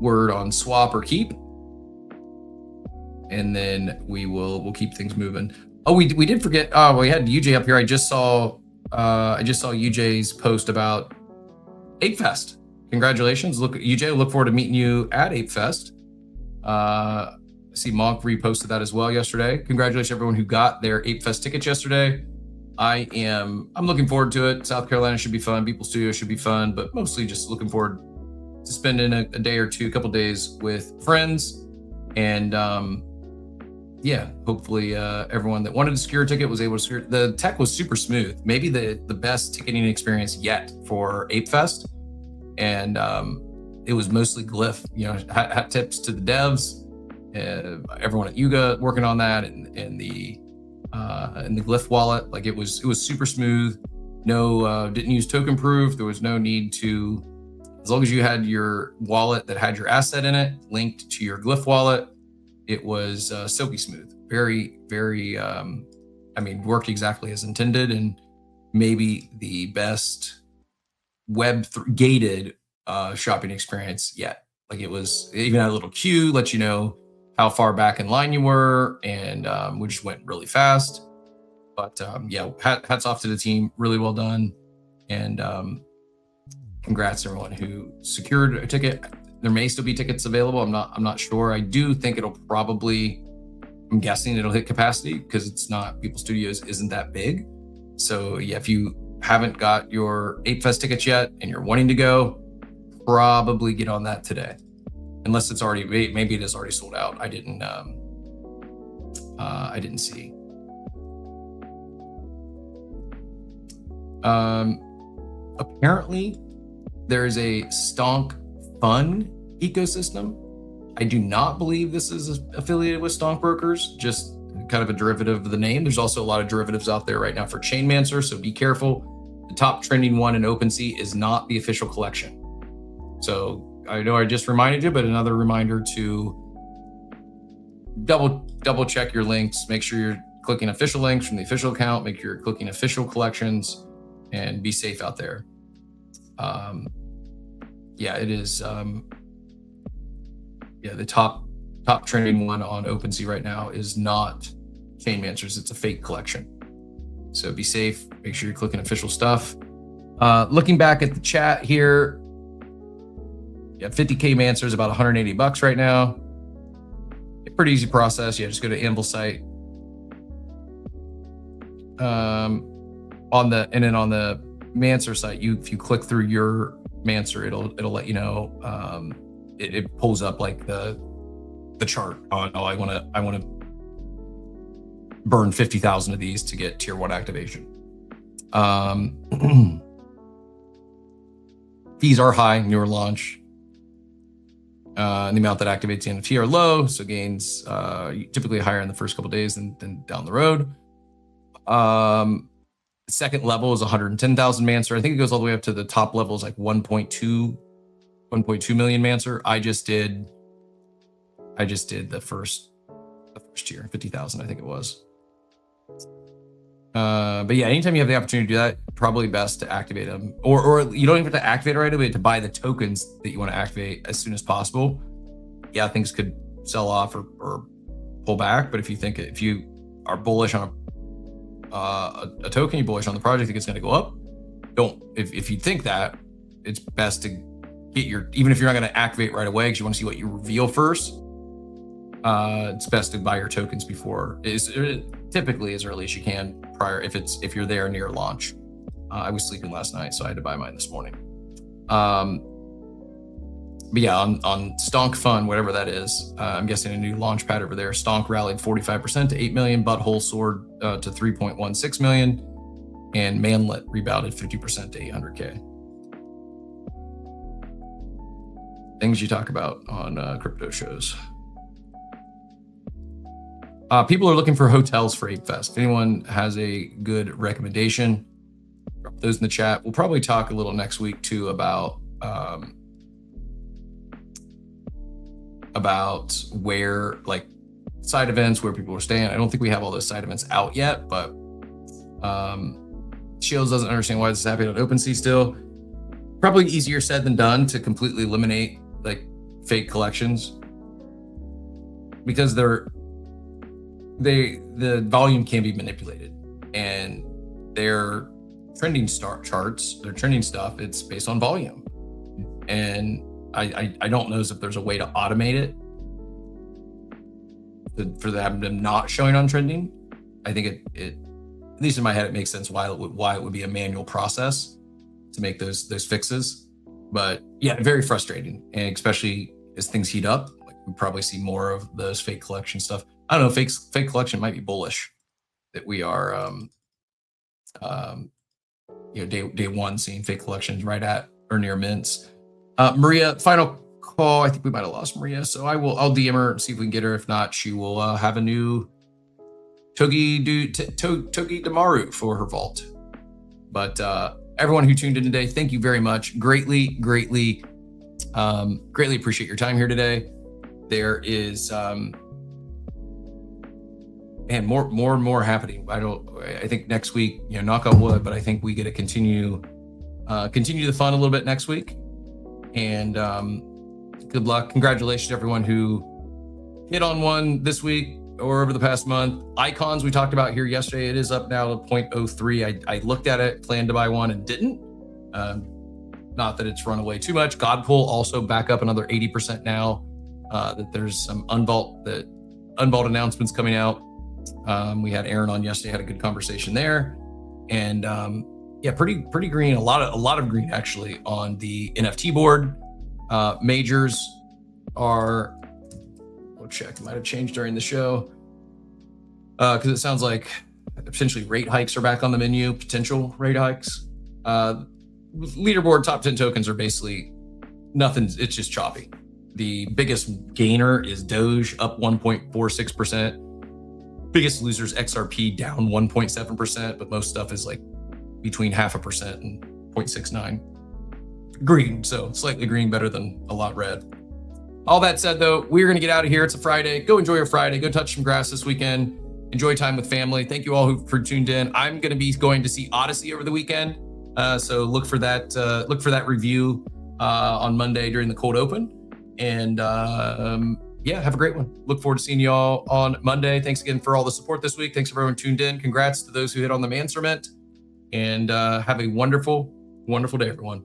word on swap or keep, and then we'll keep things moving. Oh, we did forget. Oh, we had UJ up here. I just saw UJ's post about Ape Fest. Congratulations, UJ. Look forward to meeting you at Ape Fest. I see Monk reposted that as well yesterday. Congratulations everyone who got their Ape Fest tickets yesterday. I'm looking forward to it. South Carolina should be fun. Beeple Studio should be fun, but mostly just looking forward to spending a day or two, a couple days with friends. And yeah, hopefully everyone that wanted to secure a ticket was able to secure. The tech was super smooth. Maybe the best ticketing experience yet for Ape Fest. And it was mostly glyph, hat tips to the devs, everyone at Yuga working on that, and the glyph wallet. Like it was super smooth. No, didn't use token proof. There was no need to, as long as you had your wallet that had your asset in it linked to your glyph wallet, it was silky smooth. Very, very, worked exactly as intended, and maybe the best gated shopping experience yet. Like it was even had a little queue, let you know how far back in line you were, and we just went really fast. But yeah, hats off to the team, really well done, and congrats to everyone who secured a ticket. There may still be tickets available. I'm not sure. I do think I'm guessing it'll hit capacity because it's not, Beeple Studios isn't that big. So yeah, if you haven't got your Ape Fest tickets yet and you're wanting to go, probably get on that today. Unless it's already, maybe it is already sold out. I didn't see. Apparently there's a Stonk Fund ecosystem. I do not believe this is affiliated with Stonk Brokers, just kind of a derivative of the name. There's also a lot of derivatives out there right now for Chainmancer, so be careful. The top trending one in OpenSea is not the official collection. So I know I just reminded you, but another reminder to double check your links. Make sure you're clicking official links from the official account. Make sure you're clicking official collections, and be safe out there. Yeah, it is. Yeah, the top trending one on OpenSea right now is not Chainmancers. It's a fake collection. So be safe. Make sure you're clicking official stuff. Looking back at the chat here, yeah, 50K Mancer is about $180 right now. A pretty easy process. Yeah, just go to Anvil site. On the Mancer site, if you click through your Mancer, it'll let you know. It pulls up like the chart on, I want to burn 50,000 of these to get tier 1 activation. Fees are high, newer launch. And the amount that activates the NFT are low, so gains typically higher in the first couple of days than down the road. Second level is 110,000 Mancer. I think it goes all the way up to the top level is like 1.2 million Mancer. I just did the first tier, 50,000, I think it was. But yeah, anytime you have the opportunity to do that, probably best to activate them, or you don't even have to activate it right away, to buy the tokens that you want to activate as soon as possible. Yeah, things could sell off or pull back, but if you are bullish on a token, you're bullish on the project, think it's going to go up, if you think that, it's best to get even if you're not going to activate right away because you want to see what you reveal first, it's best to buy your tokens typically as early as you can prior, if you're there near launch. I was sleeping last night, so I had to buy mine this morning. But yeah, on Stonk Fund, whatever that is, I'm guessing a new launch pad over there. Stonk rallied 45% to 8 million, Butthole soared to 3.16 million, and Manlet rebounded 50% to 800K. Things you talk about on crypto shows. People are looking for hotels for Ape Fest. If anyone has a good recommendation, drop those in the chat. We'll probably talk a little next week too about where, like, side events, where people are staying. I don't think we have all those side events out yet, but Shields doesn't understand why this is happening on OpenSea still. Probably easier said than done to completely eliminate like fake collections because the volume can be manipulated, and their trending charts, their trending stuff, it's based on volume. And I don't know if there's a way to automate it for them not showing on trending. I think it at least in my head, it makes sense why it would be a manual process to make those fixes. But yeah, very frustrating, and especially as things heat up, like we probably see more of those fake collection stuff. I don't know, fake collection might be bullish that we are day one seeing fake collections right at or near mints. Maria, final call. I think we might have lost Maria, so I'll DM her and see if we can get her. If not, she will have a new Togi Damaru for her vault. But everyone who tuned in today, thank you very much. Greatly appreciate your time here today. There is and more happening. I think next week, knock on wood, but I think we get to continue the fun a little bit next week. And good luck. Congratulations to everyone who hit on one this week or over the past month. Icons we talked about here yesterday, it is up now to 0.03. I looked at it, planned to buy one and didn't. Not that it's run away too much. Godpool also back up another 80% now. That there's some unvault announcements coming out. We had Aaron on yesterday, had a good conversation there. And pretty green, a lot of green actually on the NFT board. Majors are, we'll check, might have changed during the show. Because it sounds like potentially rate hikes are back on the menu, potential rate hikes. Leaderboard top 10 tokens are basically nothing, it's just choppy. The biggest gainer is Doge, up 1.46%. Biggest losers, XRP, down 1.7%, but most stuff is like between 0.5% and 0.69. Green, so slightly green, better than a lot red. All that said, though, we're going to get out of here. It's a Friday. Go enjoy your Friday. Go touch some grass this weekend. Enjoy time with family. Thank you all for tuned in. I'm going to be going to see Odyssey over the weekend, so look for that review on Monday during the cold open. And have a great one. Look forward to seeing you all on Monday. Thanks again for all the support this week. Thanks for everyone tuned in. Congrats to those who hit on the Manserment. And have a wonderful, wonderful day, everyone.